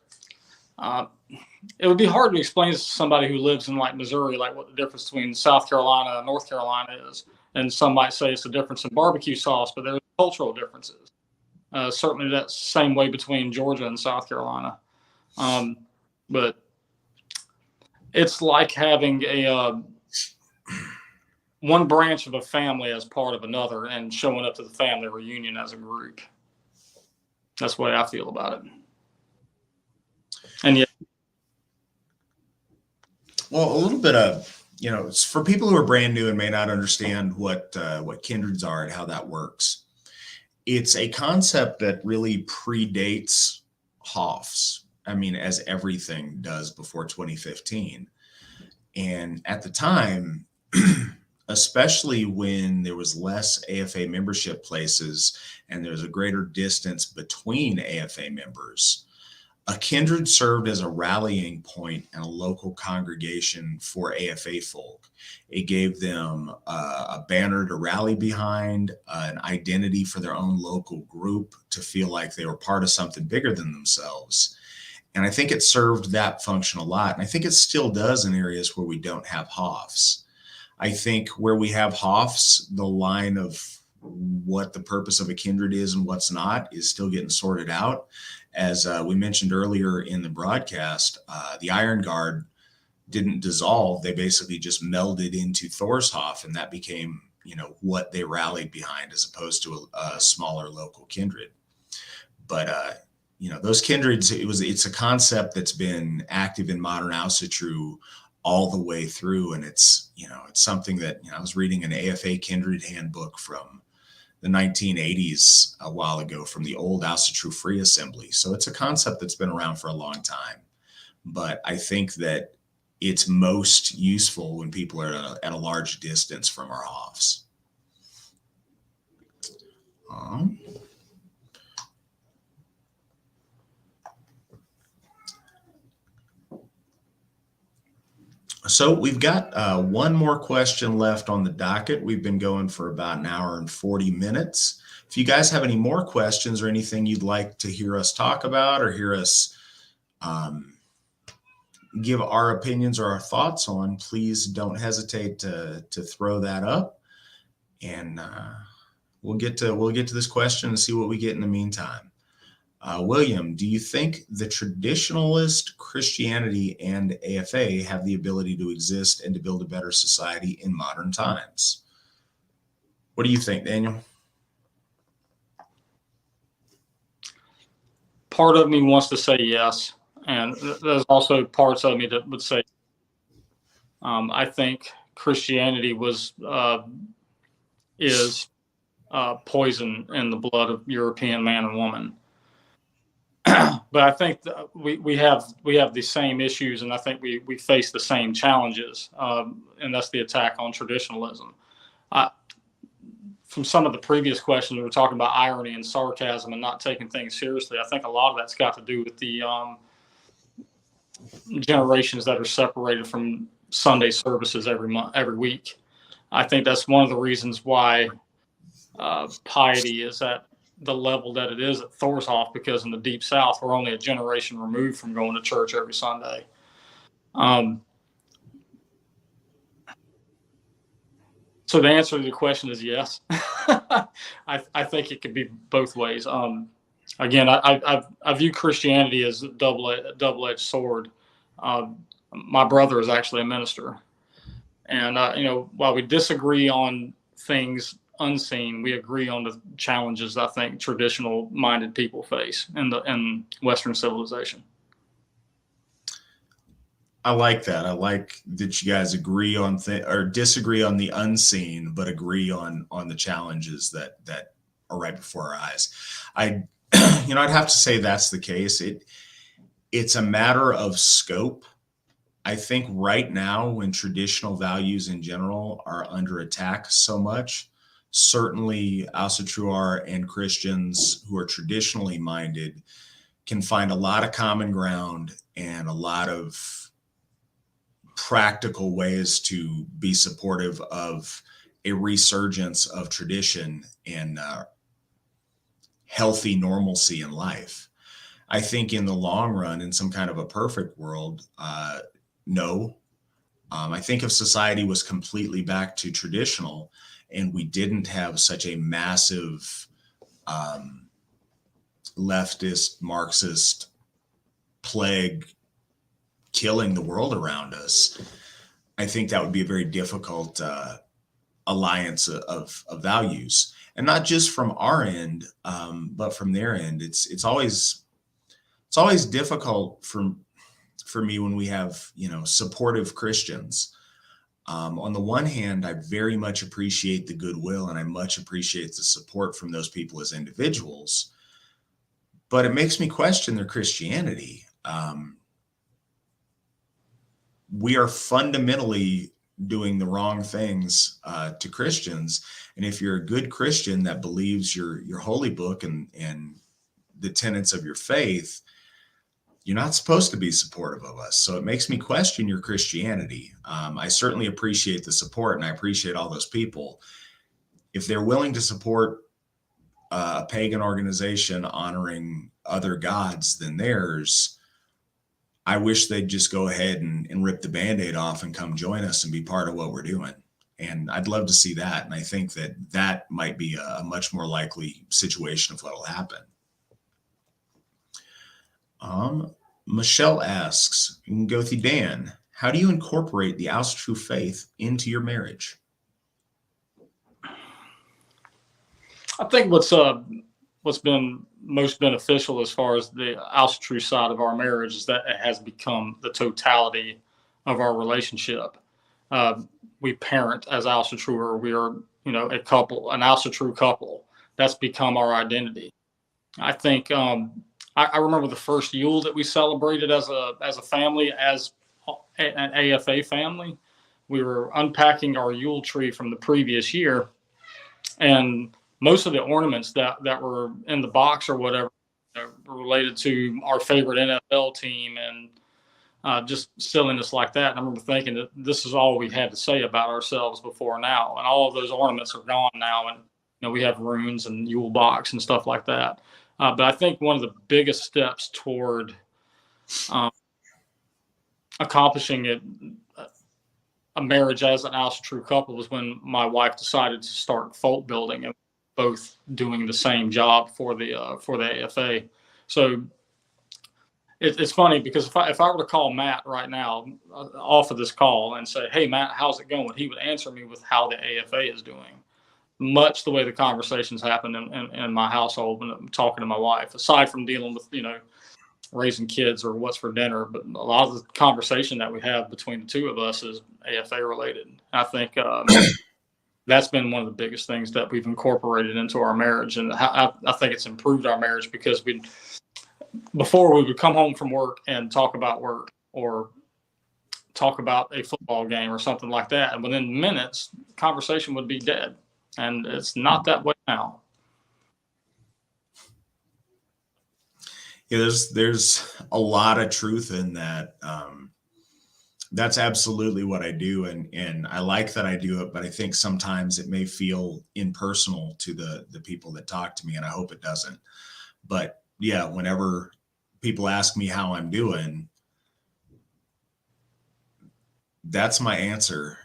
it would be hard to explain to somebody who lives in like Missouri, like what the difference between South Carolina and North Carolina is. And some might say it's a difference in barbecue sauce, but there's cultural differences. Certainly that's the same way between Georgia and South Carolina. But it's like having a one branch of a family as part of another and showing up to the family reunion as a group. That's the way I feel about it. And yeah. Well, a little bit of, for people who are brand new and may not understand what kindreds are and how that works. It's a concept that really predates Hoffs. I mean, as everything does before 2015. And at the time, especially when there was less AFA membership places and there's a greater distance between AFA members. A kindred served as a rallying point and a local congregation for AFA folk. It gave them a banner to rally behind, an identity for their own local group, to feel like they were part of something bigger than themselves. And I think it served that function a lot. And I think it still does in areas where we don't have HOFs. I think where we have HOFs, the line of what the purpose of a kindred is and what's not is still getting sorted out. As we mentioned earlier in the broadcast, the Iron Guard didn't dissolve. They basically just melded into Thorshoff, and that became, what they rallied behind, as opposed to a smaller local kindred. But those kindreds, it's a concept that's been active in modern Asatru all the way through, and it's something that I was reading an AFA kindred handbook from the 1980s a while ago, from the old Asatru Folk Assembly. So it's a concept that's been around for a long time, but I think that it's most useful when people are at a large distance from our HOFs. So we've got one more question left on the docket. We've been going for about an hour and 40 minutes. If you guys have any more questions or anything you'd like to hear us talk about, or hear us give our opinions or our thoughts on, please don't hesitate to throw that up, and we'll get to this question and see what we get in the meantime. William, do you think the traditionalist Christianity and AFA have the ability to exist and to build a better society in modern times? What do you think, Daniel? Part of me wants to say yes, and there's also parts of me that would say I think Christianity is poison in the blood of European man and woman. But I think we have the same issues, and I think we face the same challenges, and that's the attack on traditionalism. From some of the previous questions, we were talking about irony and sarcasm and not taking things seriously. I think a lot of that's got to do with the generations that are separated from Sunday services every week. I think that's one of the reasons why piety is at the level that it is at Thorshoff, because in the Deep South, we're only a generation removed from going to church every Sunday. So the answer to the question is yes. I think it could be both ways. Again, I view Christianity as a double-edged sword. My brother is actually a minister, and while we disagree on things unseen, we agree on the challenges I think traditional-minded people face in Western civilization. I like that. I like that you guys agree on or disagree on the unseen, but agree on the challenges that are right before our eyes. I'd have to say that's the case. It's a matter of scope. I think right now, when traditional values in general are under attack so much, certainly Asatru and Christians who are traditionally minded can find a lot of common ground and a lot of practical ways to be supportive of a resurgence of tradition and healthy normalcy in life. I think in the long run, in some kind of a perfect world, no. I think if society was completely back to traditional and we didn't have such a massive leftist, Marxist plague killing the world around us, I think that would be a very difficult alliance of values, and not just from our end, but from their end. It's always difficult for me when we have supportive Christians. On the one hand, I very much appreciate the goodwill and I much appreciate the support from those people as individuals, but it makes me question their Christianity. We are fundamentally doing the wrong things to Christians. And if you're a good Christian that believes your holy book and the tenets of your faith, you're not supposed to be supportive of us. So it makes me question your Christianity. I certainly appreciate the support, and I appreciate all those people. If they're willing to support a pagan organization honoring other gods than theirs, I wish they'd just go ahead and rip the Band-Aid off and come join us and be part of what we're doing. And I'd love to see that. And I think that might be a much more likely situation of what will happen. Michelle asks, Gothi Dan, how do you incorporate the Asatru faith into your marriage? I think what's been most beneficial as far as the Asatru side of our marriage is that it has become the totality of our relationship. We parent as Asatru, or we are, a couple, an Asatru couple. That's become our identity. I think I remember the first Yule that we celebrated as a family, as an AFA family. We were unpacking our Yule tree from the previous year, and most of the ornaments that were in the box or whatever were related to our favorite NFL team and just silliness like that. And I remember thinking that this is all we had to say about ourselves before now. And all of those ornaments are gone now. And, we have runes and Yule box and stuff like that. But I think one of the biggest steps toward accomplishing a marriage as an Asatru couple was when my wife decided to start folk building, and both doing the same job for the AFA. So it's funny because if I were to call Matt right now off of this call and say, "Hey Matt, how's it going?" he would answer me with how the AFA is doing. Much the way the conversations happen in my household when I'm talking to my wife, aside from dealing with raising kids or what's for dinner, but a lot of the conversation that we have between the two of us is AFA related. I think that's been one of the biggest things that we've incorporated into our marriage. And I think it's improved our marriage because before we would come home from work and talk about work or talk about a football game or something like that. And within minutes, conversation would be dead. And it's not that way now. Yeah, there's a lot of truth in that. That's absolutely what I do. And I like that I do it, but I think sometimes it may feel impersonal to the people that talk to me, and I hope it doesn't. But yeah, whenever people ask me how I'm doing, that's my answer.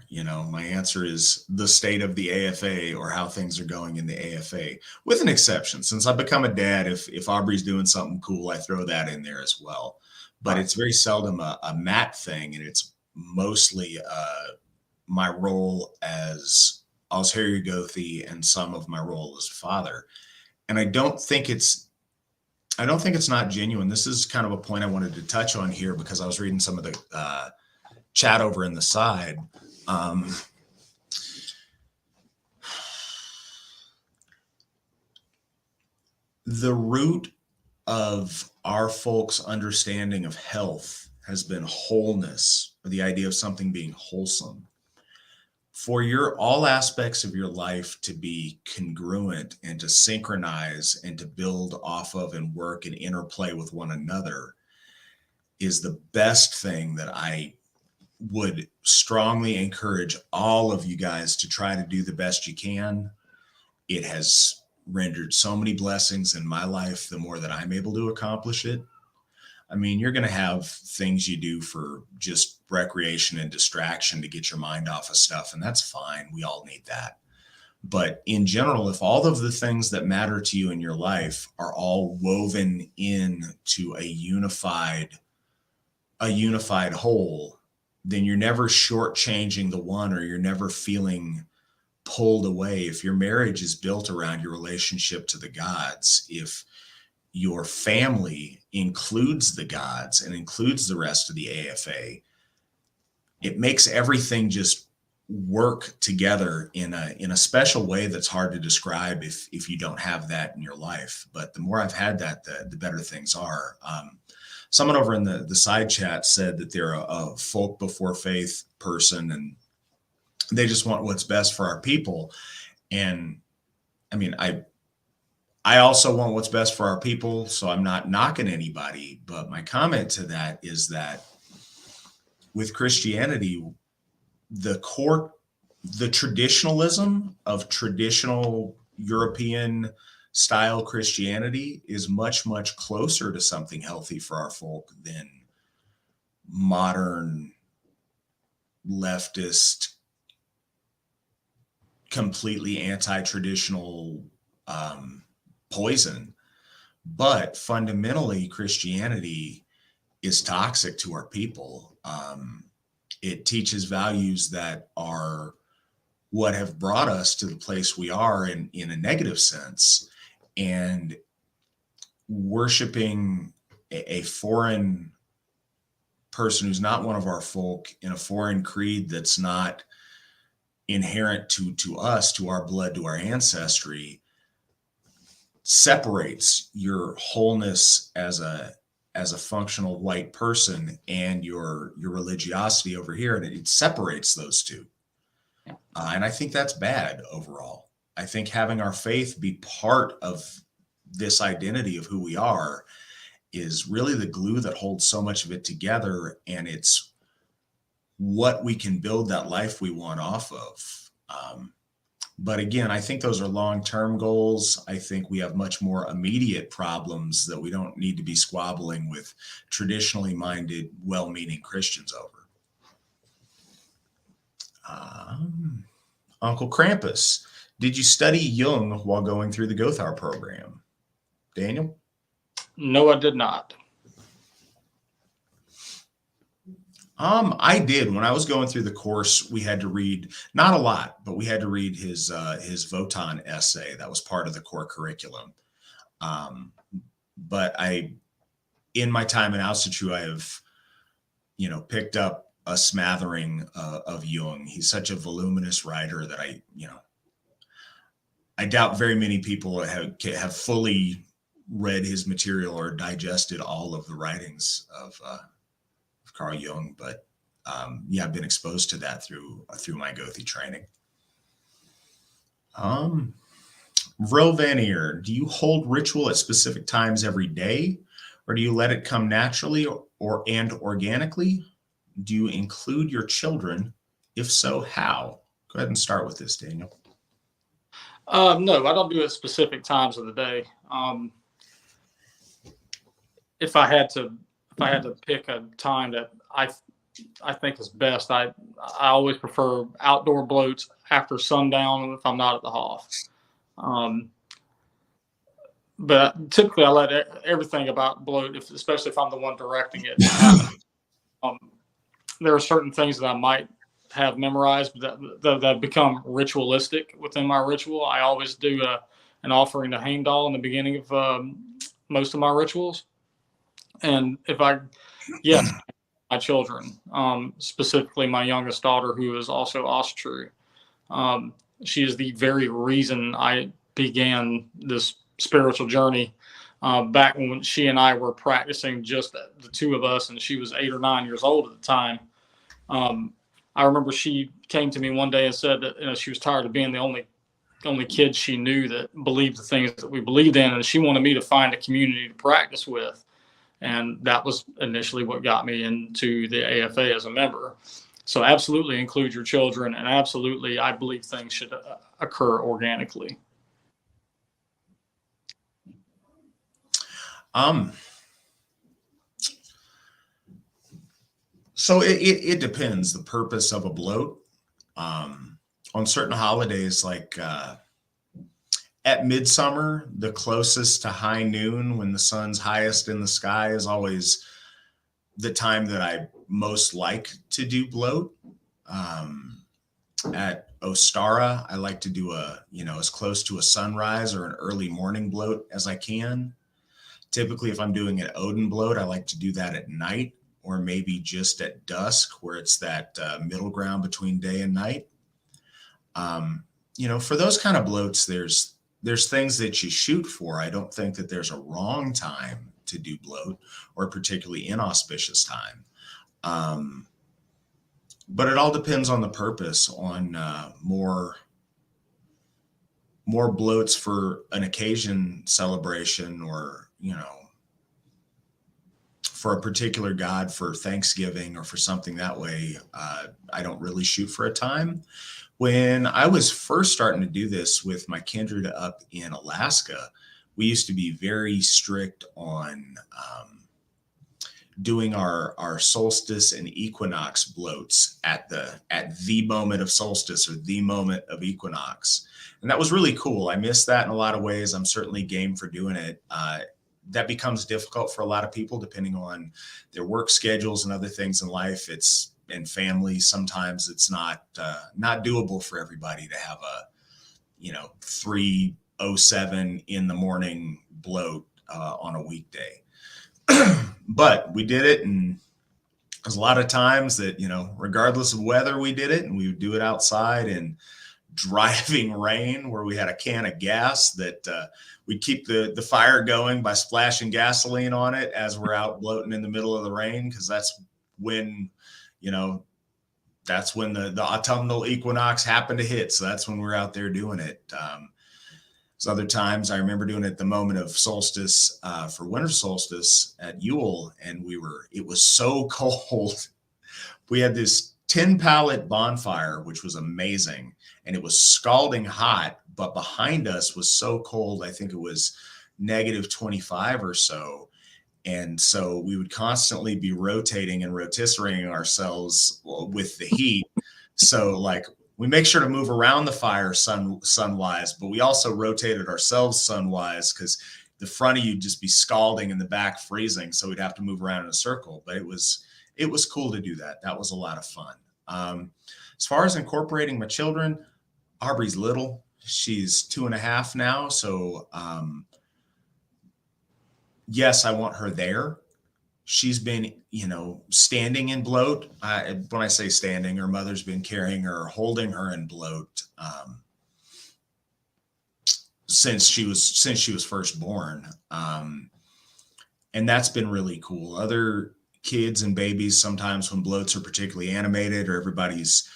My answer is the state of the AFA, or how things are going in the AFA, with an exception. Since I've become a dad, if Aubrey's doing something cool, I throw that in there as well. But it's very seldom a Matt thing, and it's mostly my role as Alsherjargothi and some of my role as father. And I don't think it's not genuine. This is kind of a point I wanted to touch on here because I was reading some of the chat over in the side. The root of our folks' understanding of health has been wholeness, or the idea of something being wholesome. For all aspects of your life to be congruent and to synchronize and to build off of and work and interplay with one another is the best thing that I would strongly encourage all of you guys to try to do the best you can. It has rendered so many blessings in my life the more that I'm able to accomplish it. I mean, you're going to have things you do for just recreation and distraction to get your mind off of stuff, and that's fine. We all need that. But in general, if all of the things that matter to you in your life are all woven into a unified whole, then you're never shortchanging the one, or you're never feeling pulled away. If your marriage is built around your relationship to the gods, if your family includes the gods and includes the rest of the AFA, it makes everything just work together in a special way that's hard to describe if you don't have that in your life. But the more I've had that, the better things are. Someone over in the side chat said that they're a folk before faith person, and They just want what's best for our people. And I mean, I also want what's best for our people, so I'm not knocking anybody. But my comment to that is that with Christianity, the traditionalism of traditional European style Christianity is much, much closer to something healthy for our folk than modern leftist, completely anti-traditional poison. But fundamentally, Christianity is toxic to our people. It teaches values that are what have brought us to the place we are in a negative sense. And worshiping a foreign person who's not one of our folk in a foreign creed that's not inherent to us, to our blood, to our ancestry, separates your wholeness as a functional white person and your religiosity over here, and it separates those two. And I think that's bad overall. I think having our faith be part of this identity of who we are is really the glue that holds so much of it together, and it's what we can build that life we want off of. But again, I think those are long-term goals. I think we have much more immediate problems that we don't need to be squabbling with traditionally minded, well-meaning Christians over. Uncle Krampus, did you study Jung while going through the Gothar program? Daniel? No, I did not. I did. When I was going through the course, we had to read, not a lot, but we had to read his Wotan essay. That was part of the core curriculum. But in my time in Asatru, I have, picked up a smattering of Jung. He's such a voluminous writer that I doubt very many people have fully read his material or digested all of the writings of Carl Jung, but I've been exposed to that through my Gothi training. Rovanier, do you hold ritual at specific times every day, or do you let it come naturally and organically? Do you include your children? If so, how? Go ahead and start with this, Daniel. No, I don't do it at specific times of the day. If I had to pick a time that I think is best, I always prefer outdoor bloats after sundown if I'm not at the Hoff. But typically I let everything about bloat, especially if I'm the one directing it. There are certain things that I might have memorized that become ritualistic within my ritual. I always do an offering to Heimdall in the beginning of most of my rituals. And yes, my children, specifically my youngest daughter, who is also Asatru. She is the very reason I began this spiritual journey back when she and I were practicing, just the two of us, and she was 8 or 9 years old at the time. I remember she came to me one day and said that she was tired of being the only kid she knew that believed the things that we believed in, and she wanted me to find a community to practice with. And that was initially what got me into the AFA as a member. So absolutely include your children, and absolutely I believe things should occur organically. So it depends the purpose of a bloat. On certain holidays, like at midsummer, the closest to high noon, when the sun's highest in the sky, is always the time that I most like to do bloat. At Ostara, I like to do as close to a sunrise or an early morning bloat as I can. Typically, if I'm doing an Odin bloat, I like to do that at night, or maybe just at dusk, where it's that middle ground between day and night. For those kind of bloats, there's things that you shoot for. I don't think that there's a wrong time to do bloat or a particularly inauspicious time. but it all depends on the purpose, on more bloats for an occasion celebration, or, for a particular god for Thanksgiving or for something that way. I don't really shoot for a time. When I was first starting to do this with my kindred up in Alaska, we used to be very strict on doing our solstice and equinox bloats at the moment of solstice or the moment of equinox. And that was really cool. I miss that in a lot of ways. I'm certainly game for doing it. That becomes difficult for a lot of people depending on their work schedules and other things in life. And family. Sometimes it's not doable for everybody to have a 3:07 in the morning bloat on a weekday. But we did it, and there's a lot of times that, regardless of weather, we did it, and we would do it outside in driving rain, where we had a can of gas that we'd keep the fire going by splashing gasoline on it as we're out bloating in the middle of the rain, because that's when the autumnal equinox happened to hit. So that's when we're out there doing it. So other times I remember doing it at the moment of solstice for winter solstice at Yule, and it was so cold. We had this 10 pallet bonfire, which was amazing, and it was scalding hot, but behind us was so cold. I think it was -25 or so. And so we would constantly be rotating and rotisserie ourselves with the heat. So like we make sure to move around the fire sunwise, but we also rotated ourselves sunwise, because the front of you just be scalding and the back freezing. So we'd have to move around in a circle. But it was cool to do that. That was a lot of fun. As far as incorporating my children, Aubrey's little. She's 2.5 now. So yes, I want her there. She's been, standing in bloat. When I say standing, her mother's been carrying her, holding her in bloat since she was first born. And that's been really cool. Other kids and babies, sometimes when bloats are particularly animated or everybody's,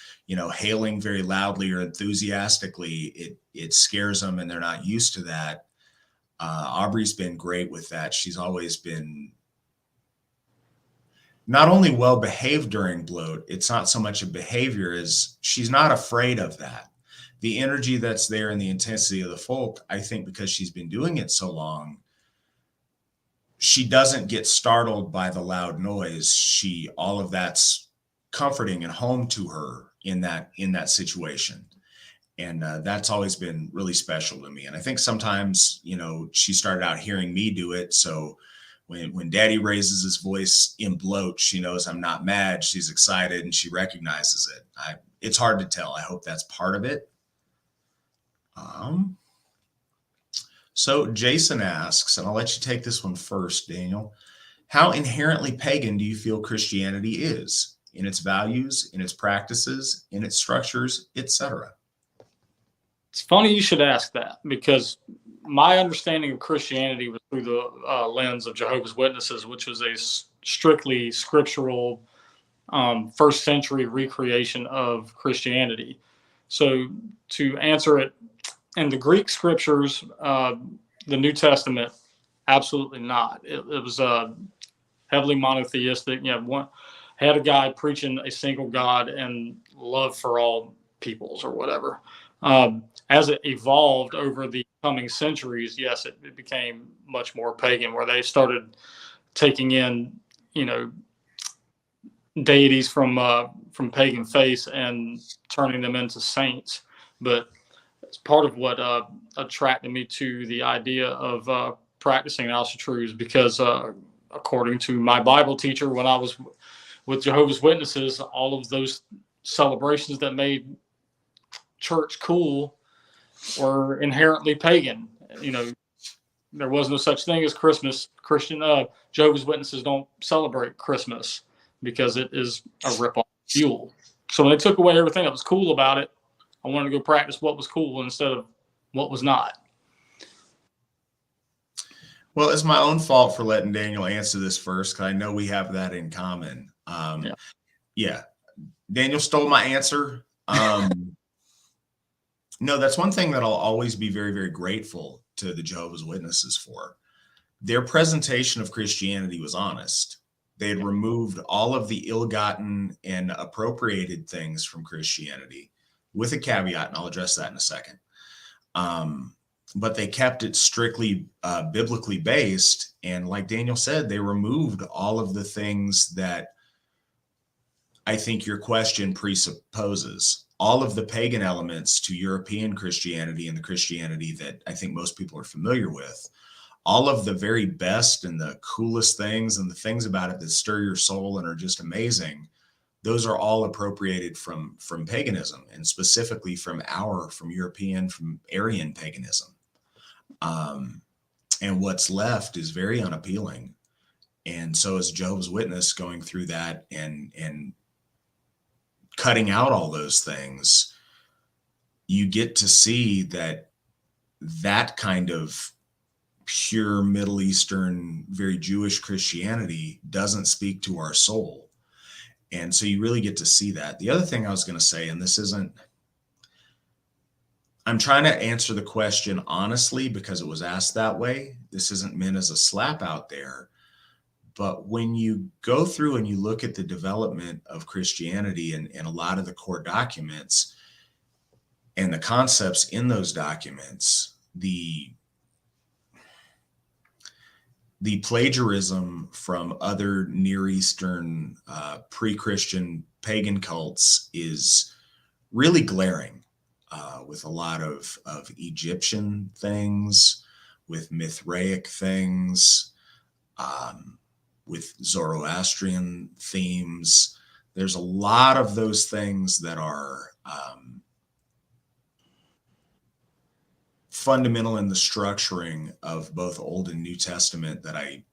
hailing very loudly or enthusiastically, it scares them and they're not used to that. Aubrey's been great with that. She's always been not only well behaved during bloat. It's not so much a behavior as she's not afraid of that. The energy that's there and the intensity of the folk, I think because she's been doing it so long, she doesn't get startled by the loud noise. All of that's comforting and home to her in that situation. And that's always been really special to me. And I think sometimes, she started out hearing me do it. So when Daddy raises his voice in bloat, she knows I'm not mad. She's excited and she recognizes it. It's hard to tell. I hope that's part of it. So Jason asks, and I'll let you take this one first, Daniel. How inherently pagan do you feel Christianity is in its values, in its practices, in its structures, etc.? It's funny you should ask that, because my understanding of Christianity was through the lens of Jehovah's Witnesses, which was a strictly scriptural first century recreation of Christianity. So to answer it, in the Greek scriptures, the New Testament, absolutely not. It was heavily monotheistic. Had a guy preaching a single God and love for all peoples or whatever. As it evolved over the coming centuries, yes, it became much more pagan, where they started taking in, deities from pagan faiths and turning them into saints. But it's part of what attracted me to the idea of practicing Alshatru, because according to my Bible teacher, when I was with Jehovah's Witnesses, all of those celebrations that made church cool were inherently pagan. There was no such thing as Christmas. Jehovah's Witnesses don't celebrate Christmas because it is a rip-off of Yule. So when they took away everything that was cool about it, I wanted to go practice what was cool instead of what was not. Well, it's my own fault for letting Daniel answer this first, because I know we have that in common. Yeah. Daniel stole my answer. No, that's one thing that I'll always be very, very grateful to the Jehovah's Witnesses for. Their presentation of Christianity was honest. They had removed all of the ill-gotten and appropriated things from Christianity, with a caveat, and I'll address that in a second. But they kept it strictly biblically based. And like Daniel said, they removed all of the things that I think your question presupposes. All of the pagan elements to European Christianity and the Christianity that I think most people are familiar with, all of the very best and the coolest things and the things about it that stir your soul and are just amazing, those are all appropriated from paganism, and specifically from European, from Aryan paganism. And what's left is very unappealing. And so as Jehovah's Witness going through that and cutting out all those things, you get to see that that kind of pure Middle Eastern, very Jewish Christianity doesn't speak to our soul. And so you really get to see that. The other thing I was going to say, and this isn't, I'm trying to answer the question honestly because it was asked that way. This isn't meant as a slap out there. But when you go through and you look at the development of Christianity and a lot of the core documents and the concepts in those documents, the plagiarism from other Near Eastern pre-Christian pagan cults is really glaring, with a lot of Egyptian things, with Mithraic things, with Zoroastrian themes. There's a lot of those things that are fundamental in the structuring of both Old and New Testament that I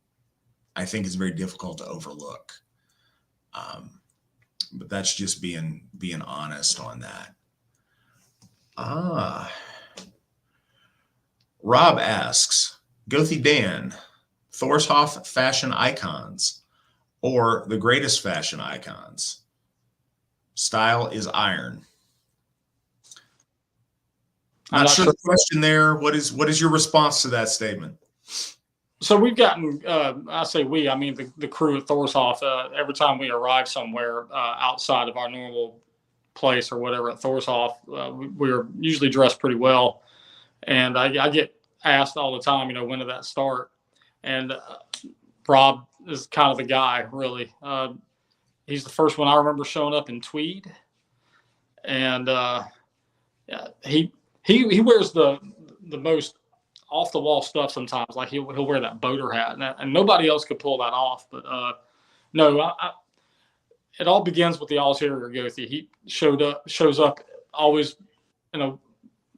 think is very difficult to overlook. But that's just being honest on that. Rob asks, Gothi Dan, Thorshoff fashion icons, or the greatest fashion icons? Style is iron. Not sure the question there. What is your response to that statement? So we've gotten, I say we, I mean the crew at Thorshoff, every time we arrive somewhere outside of our normal place or whatever at Thorshoff, we're usually dressed pretty well. And I get asked all the time, when did that start? And Rob is kind of the guy, really. He's the first one I remember showing up in tweed. And he wears the most off the wall stuff sometimes. Like he'll wear that boater hat, and nobody else could pull that off. But no, it all begins with the Alsherjargothi. He shows up always in a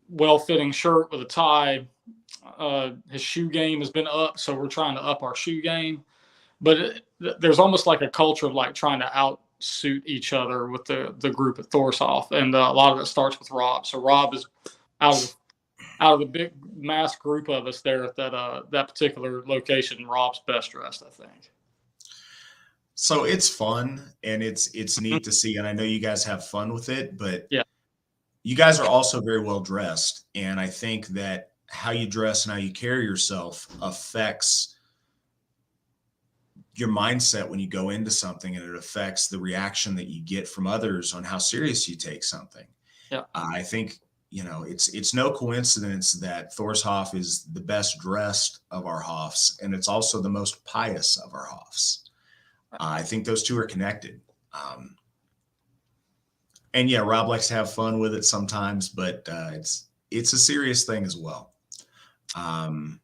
well-fitting shirt with a tie. His shoe game has been up, so we're trying to up our shoe game. But there's almost like a culture of like trying to outsuit each other with the group at Thorshoff, and a lot of it starts with Rob. So Rob is out of the big mass group of us there at that particular location. Rob's best dressed, I think. So it's fun and it's neat to see, and I know you guys have fun with it, but yeah, you guys are also very well dressed, and I think that how you dress and how you carry yourself affects your mindset when you go into something, and it affects the reaction that you get from others on how serious you take something. Yeah, I think it's no coincidence that Thorshoff is the best dressed of our Hoffs, and it's also the most pious of our Hoffs. I think those two are connected. And yeah, Rob likes to have fun with it sometimes, but it's a serious thing as well. Don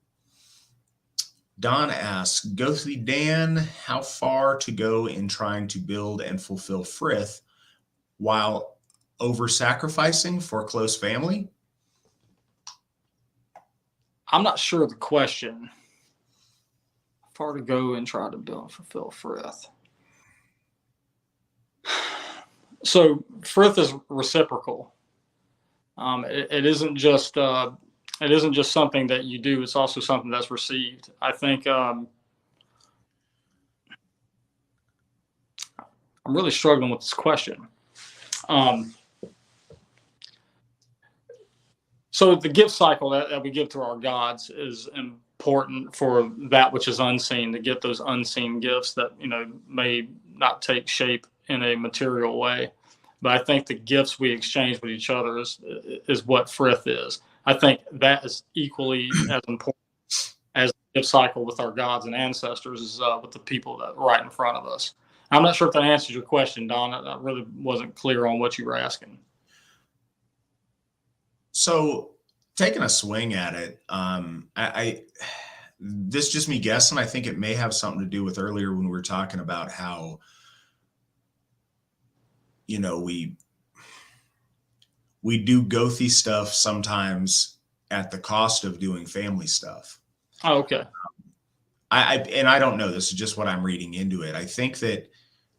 asks, Gothi Dan, how far to go in trying to build and fulfill Frith while over-sacrificing for close family? I'm not sure of the question. How far to go and try to build and fulfill Frith? So Frith is reciprocal. It isn't just something that you do. It's also something that's received. I think I'm really struggling with this question. Um, so the gift cycle that we give to our gods is important for that which is unseen, to get those unseen gifts that, may not take shape in a material way. But I think the gifts we exchange with each other is what frith is. I think that is equally as important as the gift cycle with our gods and ancestors is with the people that are right in front of us. I'm not sure if that answers your question, Don. I really wasn't clear on what you were asking. So taking a swing at it, this is just me guessing. I think it may have something to do with earlier when we were talking about how, we do Gothi stuff sometimes at the cost of doing family stuff. Oh, okay. And I don't know, this is just what I'm reading into it. I think that,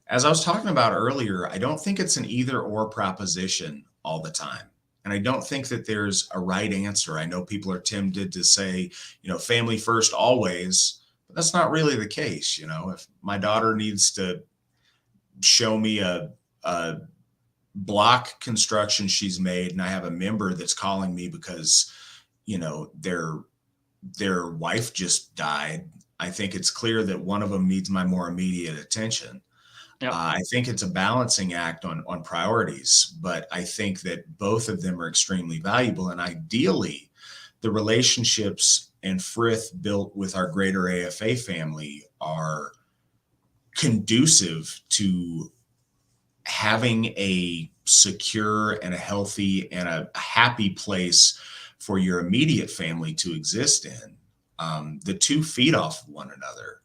as I was talking about earlier, I don't think it's an either or proposition all the time. And I don't think that there's a right answer. I know people are tempted to say, family first always, but that's not really the case. If my daughter needs to show me a block construction she's made, and I have a member that's calling me because, their wife just died, I think it's clear that one of them needs my more immediate attention. Yep. I think it's a balancing act on priorities, but I think that both of them are extremely valuable. And ideally, the relationships and frith built with our greater AFA family are conducive to having a secure and a healthy and a happy place for your immediate family to exist in. The two feed off of one another.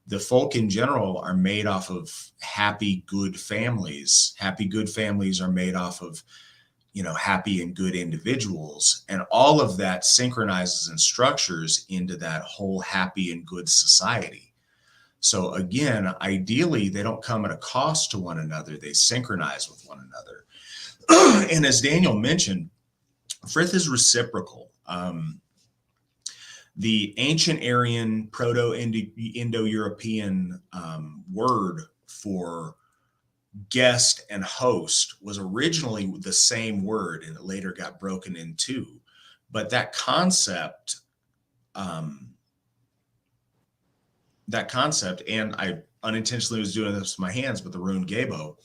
The folk in general are made off of happy, good families. Happy, good families are made off of, happy and good individuals. And all of that synchronizes and structures into that whole happy and good society. So again, ideally, they don't come at a cost to one another. They synchronize with one another. And as Daniel mentioned, frith is reciprocal. The ancient Aryan, Proto-Indo-European word for guest and host was originally the same word, and it later got broken in two. But that concept, and I unintentionally was doing this with my hands, but the rune Gabo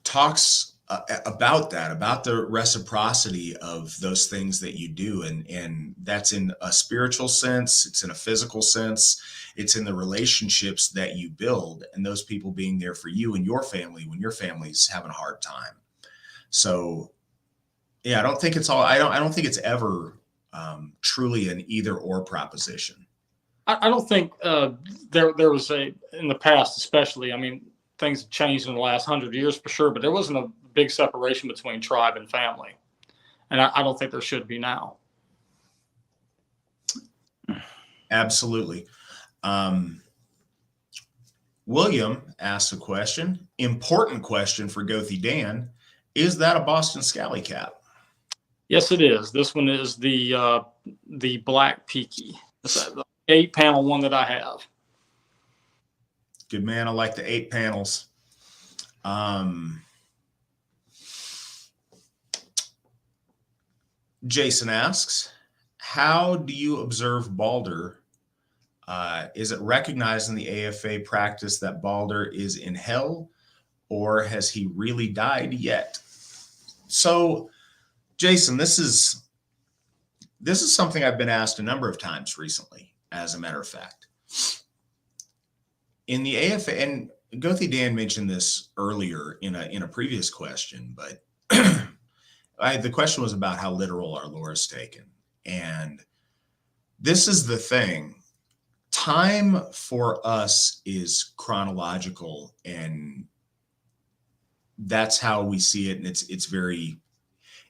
talks about that, about the reciprocity of those things that you do. And that's in a spiritual sense, it's in a physical sense, it's in the relationships that you build, and those people being there for you and your family when your family's having a hard time. So yeah, I don't think it's ever truly an either or proposition. I don't think there was in the past, especially, things have changed in the last 100 years for sure, but there wasn't a big separation between tribe and family. And I don't think there should be now. Absolutely. William asks a question, important question for Gothi Dan. Is that a Boston Scally Cap? Yes, it is. This one is the Black Peaky. It's the 8-panel one that I have. Good man. I like the 8 panels. Jason asks, how do you observe Balder? Is it recognized in the AFA practice that Balder is in hell, or has he really died yet? So, Jason, this is something I've been asked a number of times recently, as a matter of fact. In the AFA, and Gothi Dan mentioned this earlier in a previous question, but the question was about how literal our lore is taken. And this is the thing. Time for us is chronological, and that's how we see it. And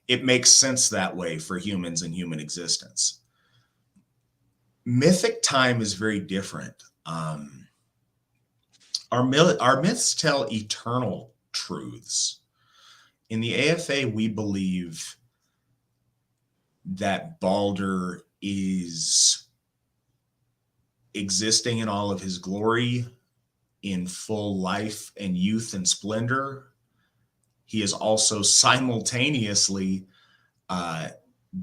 it makes sense that way for humans and human existence. Mythic time is very different. Our myths tell eternal truths. In the AFA, we believe that Balder is existing in all of his glory in full life and youth and splendor. He is also simultaneously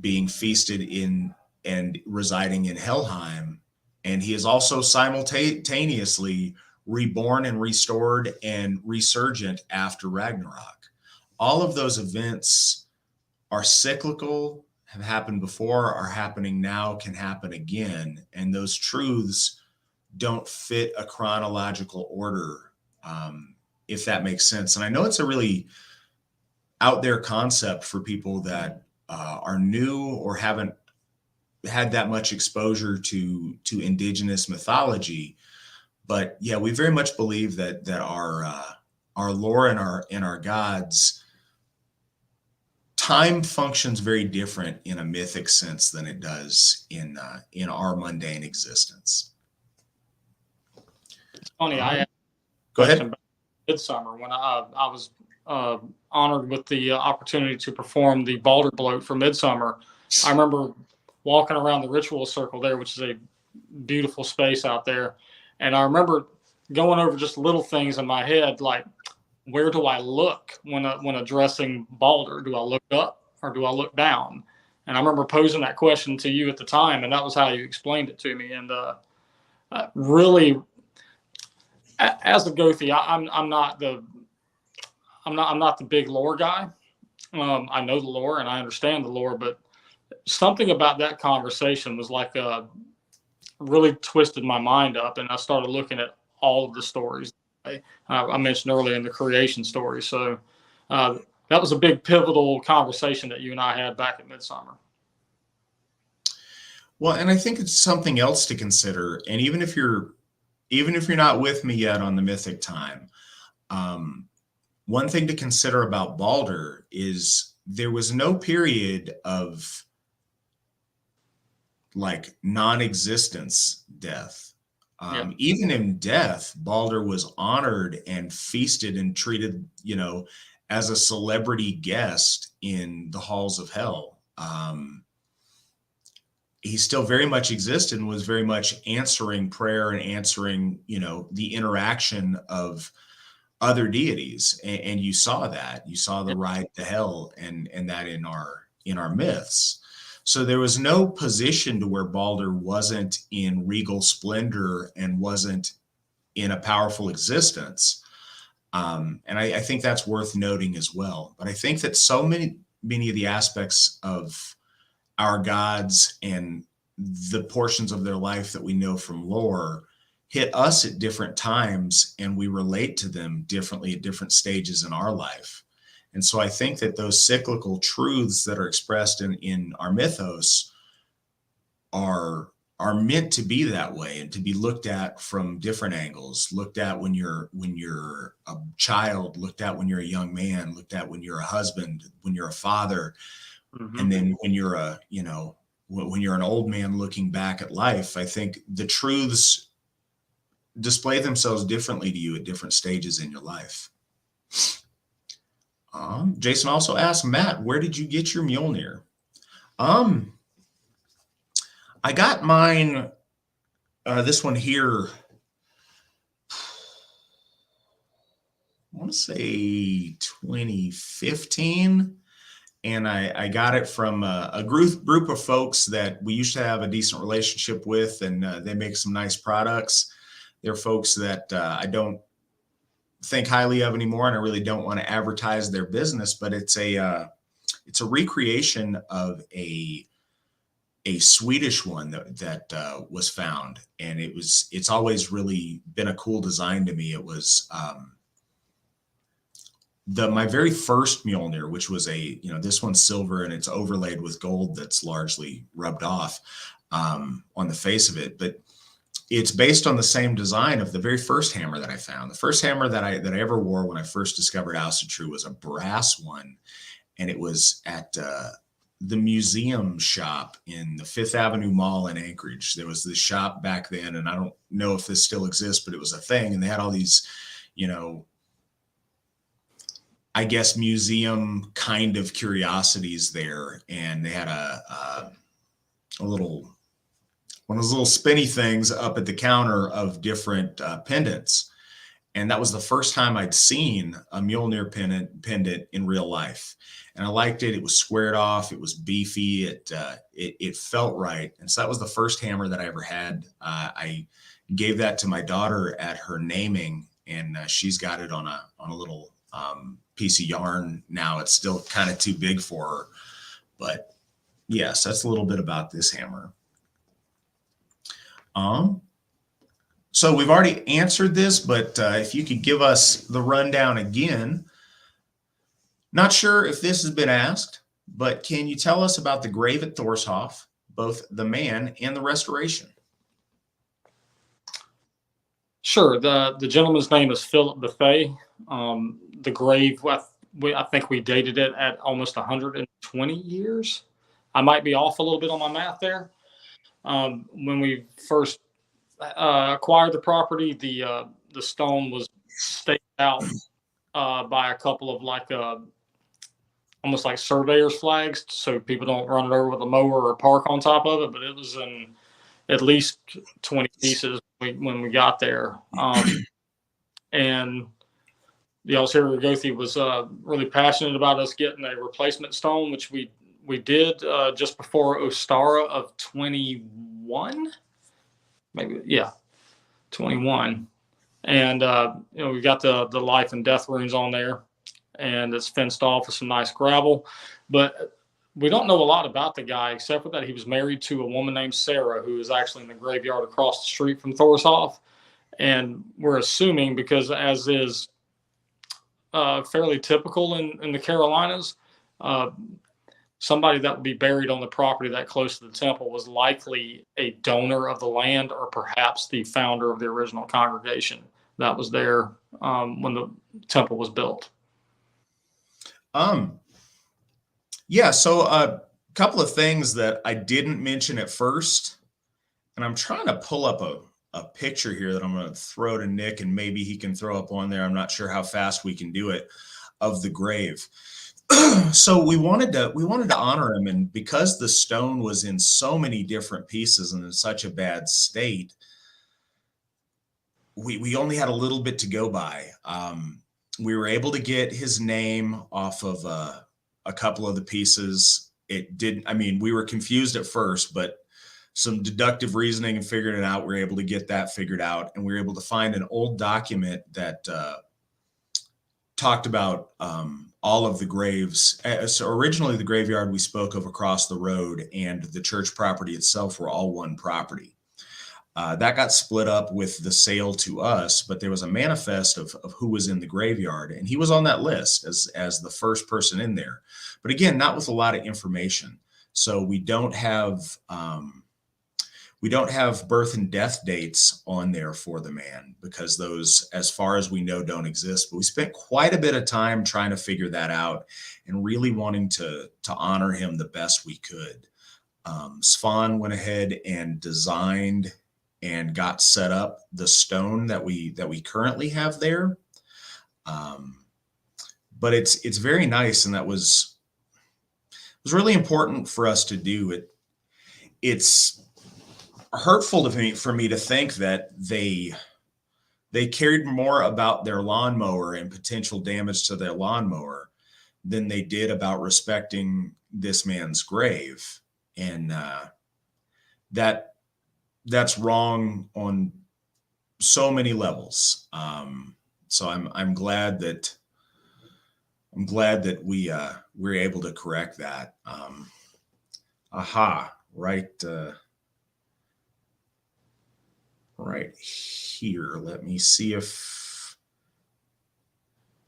being feasted in and residing in Helheim. And he is also simultaneously reborn and restored and resurgent after Ragnarok. All of those events are cyclical, have happened before, are happening now, can happen again. And those truths don't fit a chronological order, if that makes sense. And I know it's a really out there concept for people that are new or haven't had that much exposure to indigenous mythology. But yeah, we very much believe that our lore and our gods, time functions very different in a mythic sense than it does in our mundane existence. It's funny. I had Go ahead. about Midsummer when I was honored with the opportunity to perform the Balder bloat for Midsummer. I remember walking around the ritual circle there, which is a beautiful space out there. And I remember going over just little things in my head, like, where do I look when addressing Balder? Do I look up or do I look down? And I remember posing that question to you at the time, and that was how you explained it to me. And really, as a Gothi, I'm not the big lore guy. I know the lore and I understand the lore, but something about that conversation was like really twisted my mind up, and I started looking at all of the stories I mentioned earlier in the creation story. So that was a big pivotal conversation that you and I had back at Midsummer. Well, and I think it's something else to consider. And even if you're not with me yet on the mythic time, one thing to consider about Balder is there was no period of like non-existence death. Even in death, Balder was honored and feasted and treated, as a celebrity guest in the halls of hell. He still very much existed and was very much answering prayer and answering, the interaction of other deities. And you saw that. You saw the ride to hell and that in our myths. So there was no position to where Balder wasn't in regal splendor and wasn't in a powerful existence. And I think that's worth noting as well. But I think that so many of the aspects of our gods and the portions of their life that we know from lore hit us at different times, and we relate to them differently at different stages in our life. And so I think that those cyclical truths that are expressed in our mythos are meant to be that way and to be looked at from different angles, looked at when you're a child, looked at when you're a young man, looked at when you're a husband, when you're a father. Mm-hmm. And then when you're when you're an old man looking back at life. I think the truths display themselves differently to you at different stages in your life. Jason also asked, Matt, where did you get your Mjolnir? I got mine, this one here, I want to say 2015. And I got it from a group of folks that we used to have a decent relationship with, and they make some nice products. They're folks that I don't think highly of anymore, and I really don't want to advertise their business, but it's a recreation of a Swedish one that was found, and it's always really been a cool design to me. It was my very first Mjolnir, which was this one's silver and it's overlaid with gold that's largely rubbed off on the face of it, but it's based on the same design of the very first hammer that I found. The first hammer that I ever wore when I first discovered Asatru was a brass one, and it was at the museum shop in the Fifth Avenue Mall in Anchorage. There was this shop back then, and I don't know if this still exists, but it was a thing, and they had all these, I guess, museum kind of curiosities there, and they had a little one of those little spinny things up at the counter of different pendants. And that was the first time I'd seen a Mjolnir pendant in real life. And I liked it. It was squared off. It was beefy. It felt right. And so that was the first hammer that I ever had. I gave that to my daughter at her naming, and she's got it on a little piece of yarn now. It's still kind of too big for her. But yes, that's a little bit about this hammer. So we've already answered this, but if you could give us the rundown again. Not sure if this has been asked, but can you tell us about the grave at Thorshoff, both the man and the restoration? Sure. The gentleman's name is Philip Buffet. The grave, I think we dated it at almost 120 years. I might be off a little bit on my math there. When we first acquired the property, the stone was staked out by a couple of almost like surveyor's flags, so people don't run it over with a mower or park on top of it. But it was in at least 20 pieces when we got there. And the Alsherjargothi was really passionate about us getting a replacement stone, which we did just before Ostara of 21, maybe, yeah, 21. And we got the life and death runes on there, and it's fenced off with some nice gravel. But we don't know a lot about the guy, except for that he was married to a woman named Sarah, who is actually in the graveyard across the street from Thorshoff. And we're assuming, because as is fairly typical in the Carolinas, somebody that would be buried on the property that close to the temple was likely a donor of the land, or perhaps the founder of the original congregation that was there when the temple was built. Yeah, so a couple of things that I didn't mention at first, and I'm trying to pull up a picture here that I'm going to throw to Nick, and maybe he can throw up on there. I'm not sure how fast we can do it, of the grave. So we wanted to honor him, and because the stone was in so many different pieces and in such a bad state, we only had a little bit to go by. We were able to get his name off of a couple of the pieces. We were confused at first, but some deductive reasoning and figuring it out, we were able to get that figured out. And we were able to find an old document that talked about all of the graves. So originally the graveyard we spoke of across the road and the church property itself were all one property. That got split up with the sale to us, but there was a manifest of who was in the graveyard, and he was on that list as the first person in there. But again, not with a lot of information. So we don't have birth and death dates on there for the man, because those, as far as we know, don't exist. But we spent quite a bit of time trying to figure that out and really wanting to honor him the best we could. Svan went ahead and designed and got set up the stone that we currently have there. But it's very nice, and that was really important for us to do. It's hurtful for me to think that they cared more about their lawnmower and potential damage to their lawnmower than they did about respecting this man's grave. And that's wrong on so many levels. So I'm glad that we were able to correct that. Right here. Let me see if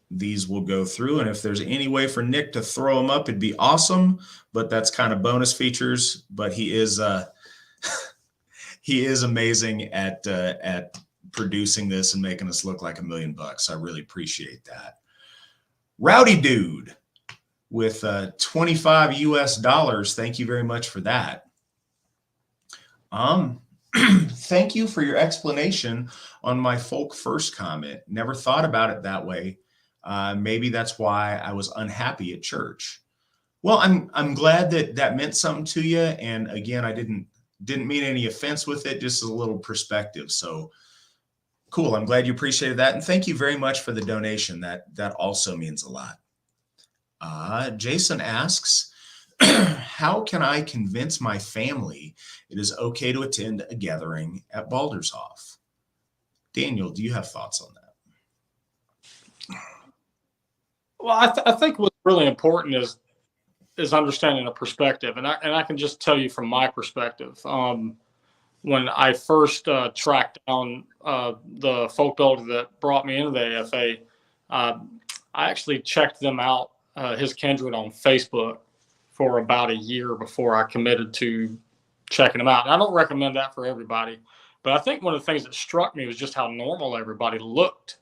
these will go through, and if there's any way for Nick to throw them up, it'd be awesome. But that's kind of bonus features. But he is amazing at producing this and making us look like $1 million. I really appreciate that. Rowdy Dude with $25 US. Thank you very much for that. Thank you for your explanation on my folk first comment. Never thought about it that way. Maybe that's why I was unhappy at church. Well, I'm glad that meant something to you. And again, I didn't mean any offense with it, just a little perspective. So Cool. I'm glad you appreciated that. And thank you very much for the donation. That also means a lot. Jason asks, how can I convince my family it is okay to attend a gathering at Baldershoff? Daniel, do you have thoughts on that? Well, I think what's really important is understanding a perspective, and I can just tell you from my perspective. When I first tracked down the folk builder that brought me into the AFA, I actually checked them out, his kindred, on Facebook for about a year before I committed to checking them out. And I don't recommend that for everybody, but I think one of the things that struck me was just how normal everybody looked.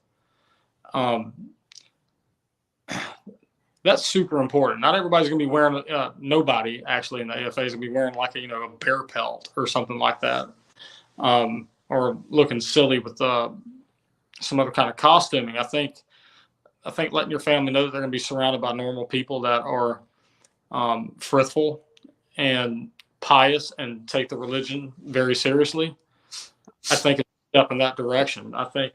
That's super important. Not everybody's going to be wearing, nobody actually in the AFA is going to be wearing like a bear pelt or something like that, or looking silly with some other kind of costuming. I think letting your family know that they're going to be surrounded by normal people that are fruitful and pious and take the religion very seriously, I think it's a step in that direction. I think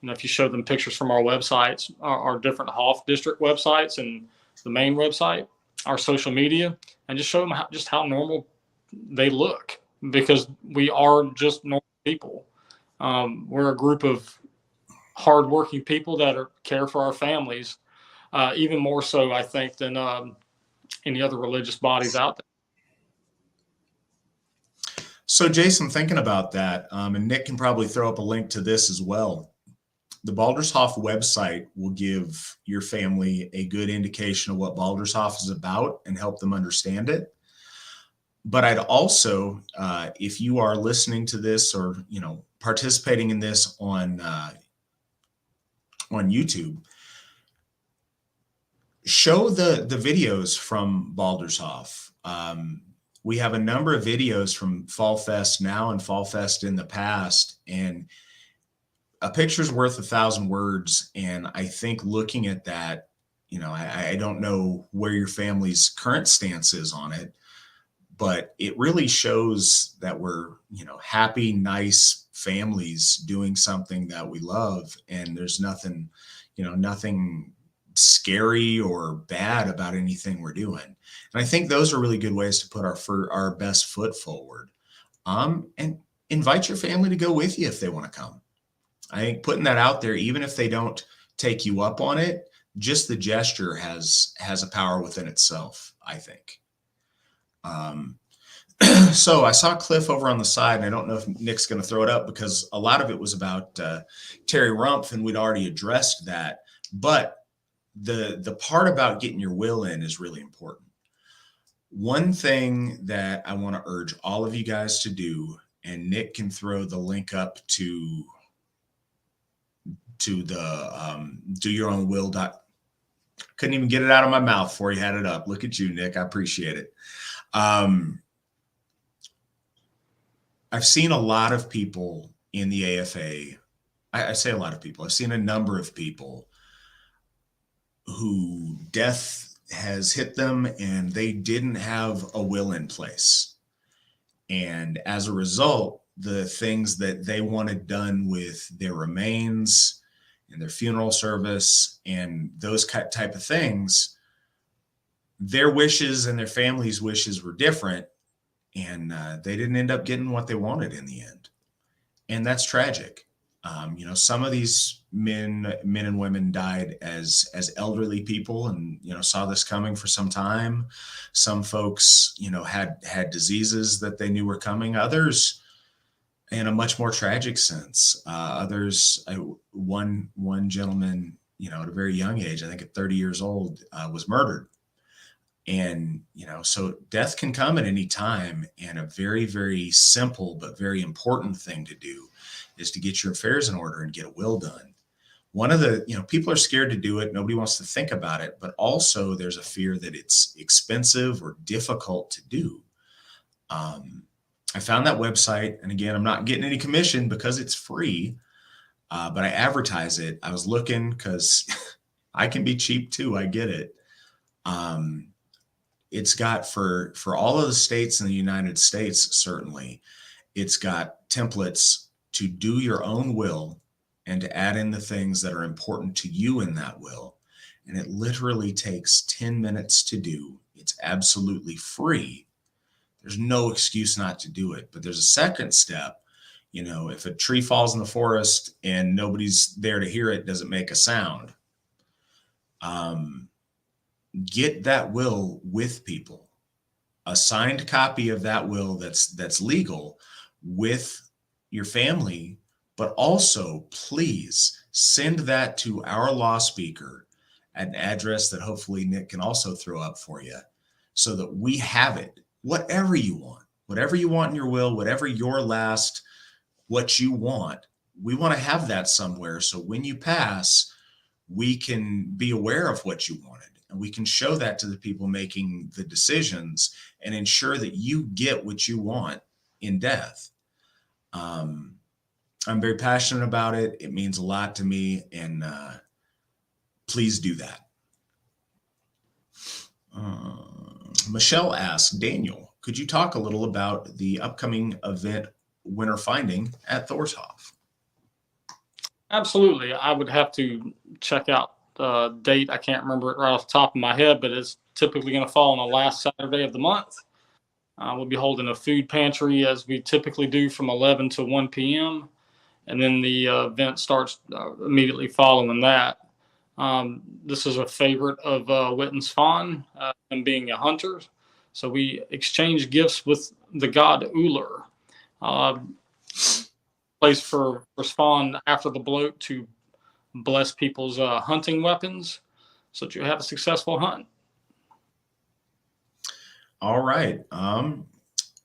if you show them pictures from our websites, our different Hoff district websites and the main website, our social media, and just show them how normal they look, because we are just normal people. We're a group of hardworking people that care for our families, even more so, I think, than any other religious bodies out there. So, Jason, thinking about that, and Nick can probably throw up a link to this as well. The Baldershoff website will give your family a good indication of what Baldershoff is about and help them understand it. But I'd also, if you are listening to this or participating in this on YouTube, show the videos from Baldershoff. We have a number of videos from Fall Fest now and Fall Fest in the past, and a picture's worth 1,000 words. And I think looking at that, I don't know where your family's current stance is on it, but it really shows that we're, happy, nice families doing something that we love. And there's nothing scary or bad about anything we're doing. And I think those are really good ways to put our best foot forward. And invite your family to go with you if they want to come. I think putting that out there, even if they don't take you up on it, just the gesture has a power within itself, I think. So I saw Cliff over on the side, and I don't know if Nick's going to throw it up because a lot of it was about Terry Rumpf, and we'd already addressed that. But the part about getting your will in is really important. One thing that I want to urge all of you guys to do, and Nick can throw the link up to the do your own will. Couldn't even get it out of my mouth before he had it up. Look at you, Nick. I appreciate it. I've seen a lot of people in the AFA. I say a lot of people. I've seen a number of people who death has hit them and they didn't have a will in place. And as a result, the things that they wanted done with their remains and their funeral service and those type of things, their wishes and their family's wishes were different. And they didn't end up getting what they wanted in the end. And that's tragic. Some of these men and women died as elderly people and, saw this coming for some time. Some folks, had diseases that they knew were coming. Others in a much more tragic sense. Others, one gentleman, at a very young age, I think at 30 years old, was murdered. And, so death can come at any time. And a very, very simple but very important thing to do is to get your affairs in order and get a will done. One of the, people are scared to do it. Nobody wants to think about it. But also there's a fear that it's expensive or difficult to do. I found that website. And again, I'm not getting any commission because it's free, but I advertise it. I was looking because I can be cheap too. I get it. It's got for all of the states in the United States, certainly, it's got templates to do your own will and to add in the things that are important to you in that will. And it literally takes 10 minutes to do. It's absolutely free. There's no excuse not to do it. But there's a second step. You know, if a tree falls in the forest and nobody's there to hear it, doesn't make a sound. Get that will with people. A signed copy of that will that's legal with your family, but also please send that to our law speaker at an address that hopefully Nick can also throw up for you, so that we have it. Whatever you want in your will, whatever your last, what you want, we want to have that somewhere. So when you pass, we can be aware of what you wanted, and we can show that to the people making the decisions and ensure that you get what you want in death. I'm very passionate about it. It means a lot to me, and please do that. Michelle asks, Daniel, could you talk a little about the upcoming event Winter Finding at Thorshoff? Absolutely. I would have to check out the date. I can't remember it right off the top of my head, but it's typically going to fall on the last Saturday of the month. We'll be holding a food pantry as we typically do from 11 to 1 p.m. And then the event starts immediately following that. This is a favorite of Witten's Fawn, and being a hunter. So we exchange gifts with the god Uller. Place for Spawn after the bloat to bless people's hunting weapons so that you have a successful hunt. All right.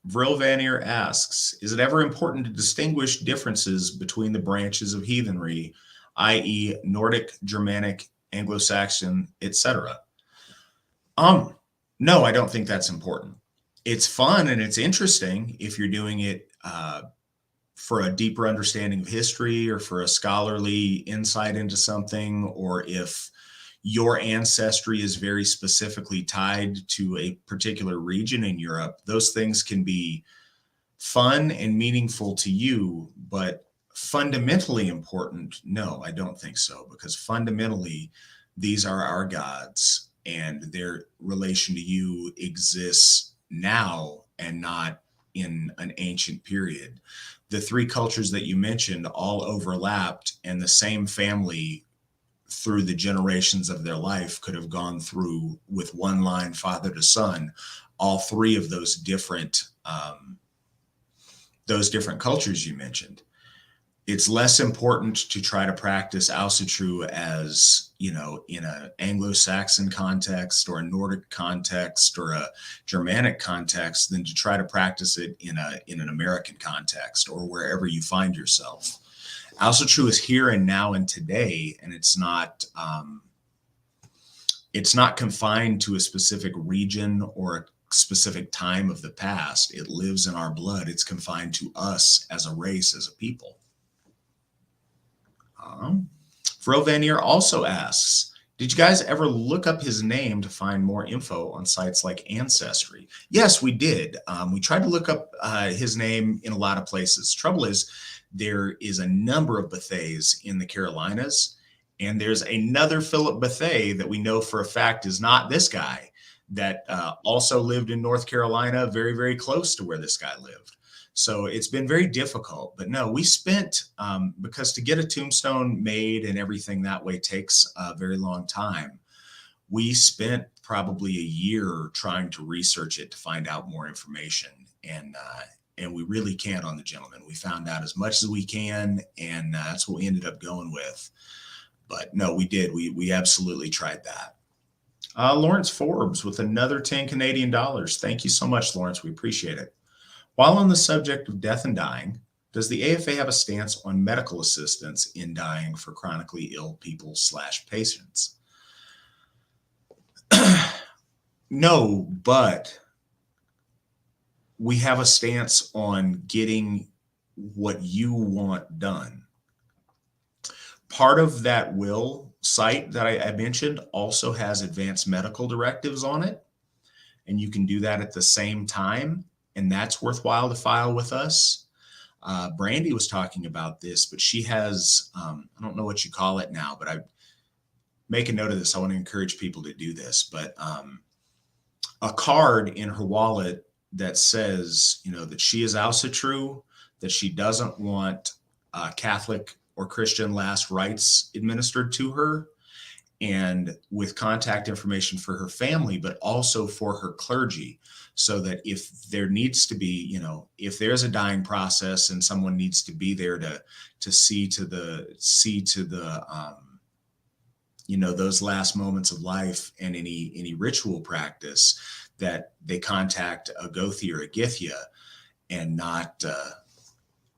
Vril Vanier asks, is it ever important to distinguish differences between the branches of heathenry, i.e. Nordic, Germanic, Anglo-Saxon, etc.? No, I don't think that's important. It's fun and it's interesting if you're doing it for a deeper understanding of history, or for a scholarly insight into something, or if your ancestry is very specifically tied to a particular region in Europe. Those things can be fun and meaningful to you, but fundamentally important, no, I don't think so, because fundamentally, these are our gods, and their relation to you exists now and not in an ancient period. The three cultures that you mentioned all overlapped, and the same family through the generations of their life could have gone through with one line, father to son, all three of those different cultures you mentioned. It's less important to try to practice Asatru as, you know, in an Anglo-Saxon context or a Nordic context or a Germanic context than to try to practice it in an American context or wherever you find yourself. Asatru is here and now and today, and it's not confined to a specific region or a specific time of the past. It lives in our blood. It's confined to us as a race, as a people. Vanier also asks, did you guys ever look up his name to find more info on sites like Ancestry? Yes, we did. We tried to look up his name in a lot of places. Trouble is, there is a number of Bethés in the Carolinas, and there's another Philip Bethé that we know for a fact is not this guy, that also lived in North Carolina, very, very close to where this guy lived. So it's been very difficult, but no, we spent, because to get a tombstone made and everything that way takes a very long time. We spent probably a year trying to research it to find out more information. And we really can't on the gentleman. We found out as much as we can, and that's what we ended up going with. But no, we did. We absolutely tried that. Lawrence Forbes with another 10 Canadian dollars. Thank you so much, Lawrence. We appreciate it. While on the subject of death and dying, does the AFA have a stance on medical assistance in dying for chronically ill people / patients? No, but we have a stance on getting what you want done. Part of that will site that I mentioned also has advanced medical directives on it, and you can do that at the same time. And that's worthwhile to file with us. Brandy was talking about this, but she has, I don't know what you call it now, but I make a note of this. I want to encourage people to do this, but a card in her wallet that says, that she is Asatru, that she doesn't want Catholic or Christian last rites administered to her, and with contact information for her family, but also for her clergy, so that if there needs to be, if there's a dying process and someone needs to be there to see to the those last moments of life and any ritual practice, that they contact a Gothi or a Githya, and not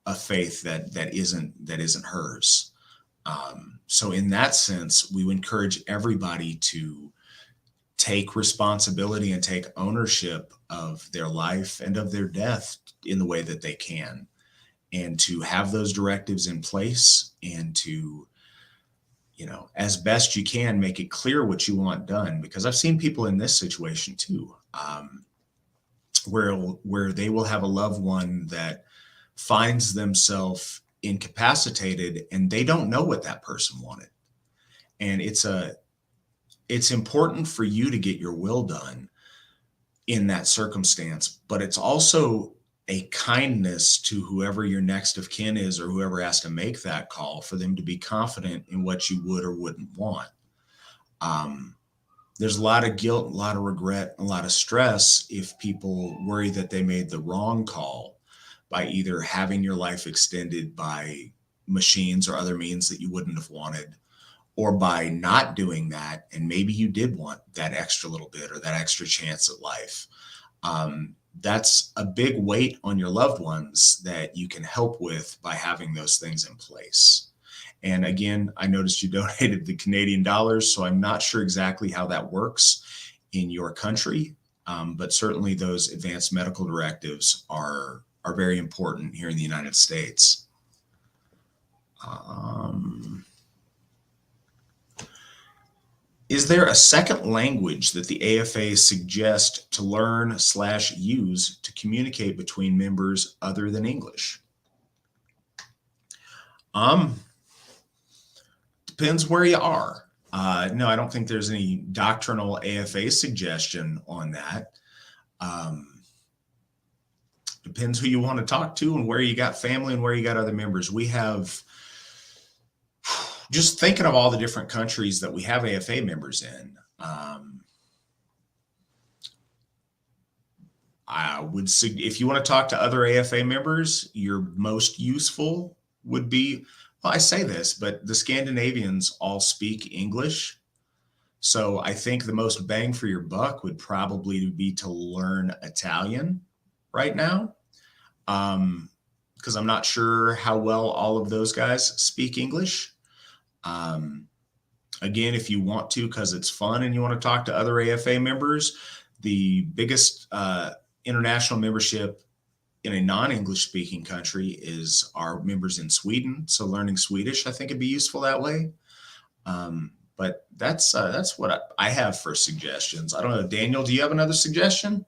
a faith that isn't hers. So in that sense, we encourage everybody to take responsibility and take ownership of their life and of their death in the way that they can, and to have those directives in place, and to, as best you can, make it clear what you want done. Because I've seen people in this situation too, where they will have a loved one that finds themselves incapacitated and they don't know what that person wanted. And it's important for you to get your will done in that circumstance, but it's also a kindness to whoever your next of kin is, or whoever has to make that call, for them to be confident in what you would or wouldn't want. There's a lot of guilt, a lot of regret, a lot of stress if people worry that they made the wrong call by either having your life extended by machines or other means that you wouldn't have wanted, or by not doing that, and maybe you did want that extra little bit or that extra chance at life. That's a big weight on your loved ones that you can help with by having those things in place. And again, I noticed you donated the Canadian dollars, so I'm not sure exactly how that works in your country, but certainly those advanced medical directives are very important here in the United States. Is there a second language that the AFA suggests to learn/use to communicate between members other than English? Depends where you are. No, I don't think there's any doctrinal AFA suggestion on that. Depends who you want to talk to and where you got family and where you got other members. We have, just thinking of all the different countries that we have AFA members in, I would say, if you want to talk to other AFA members, your most useful would be, well, I say this, but the Scandinavians all speak English. So I think the most bang for your buck would probably be to learn Italian right now. Because I'm not sure how well all of those guys speak English. Again, if you want to, because it's fun and you want to talk to other AFA members, the biggest international membership in a non-English speaking country is our members in Sweden. So learning Swedish, I think, would be useful that way. But that's what I have for suggestions. I don't know, Daniel, do you have another suggestion?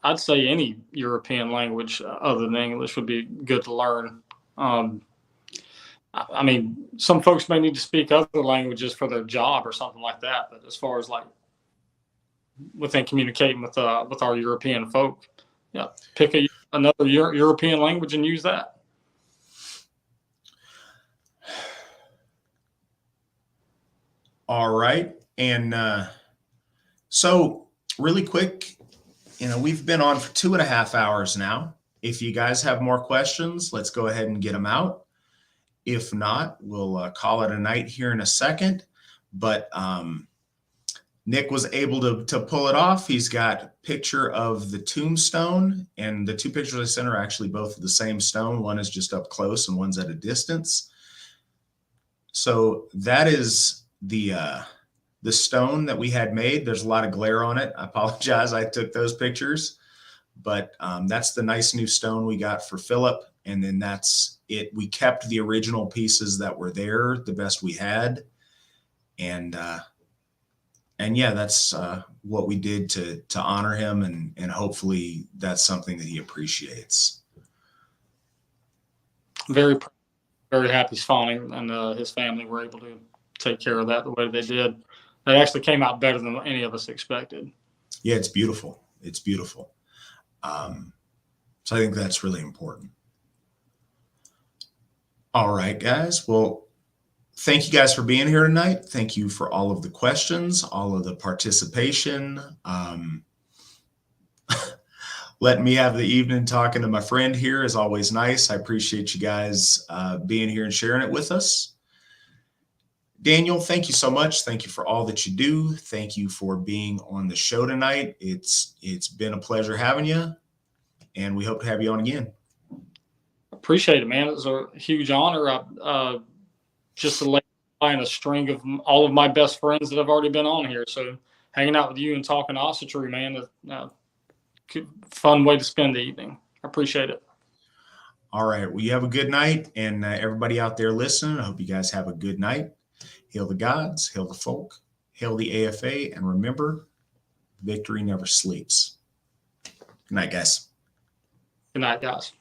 I'd say any European language other than English would be good to learn. I mean, some folks may need to speak other languages for their job or something like that. But as far as like within communicating with our European folk, yeah, pick another European language and use that. All right, and so really quick, we've been on for 2.5 hours now. If you guys have more questions, let's go ahead and get them out. If not, we'll call it a night here in a second. But Nick was able to pull it off. He's got a picture of the tombstone, and the two pictures I sent are actually both of the same stone. One is just up close and one's at a distance. So that is the stone that we had made. There's a lot of glare on it. I apologize. I took those pictures, but that's the nice new stone we got for Philip. And then that's it. We kept the original pieces that were there the best we had. And yeah, that's what we did to honor him. And hopefully that's something that he appreciates. very, very happy Swanning and his family were able to take care of that the way they did. That actually came out better than any of us expected. Yeah, it's beautiful. It's beautiful. So I think that's really important. All right, guys. Well, thank you guys for being here tonight. Thank you for all of the questions, all of the participation. Letting me have the evening talking to my friend here is always nice. I appreciate you guys being here and sharing it with us. Daniel, thank you so much. Thank you for all that you do. Thank you for being on the show tonight. It's been a pleasure having you, and we hope to have you on again. Appreciate it, man. It was a huge honor. Just to lay in a string of all of my best friends that have already been on here. So hanging out with you and talking Asatru, man, fun way to spend the evening. I appreciate it. All right. Well, you have a good night, and everybody out there listening, I hope you guys have a good night. Hail the gods, hail the folk, hail the AFA, and remember, victory never sleeps. Good night, guys. Good night, guys.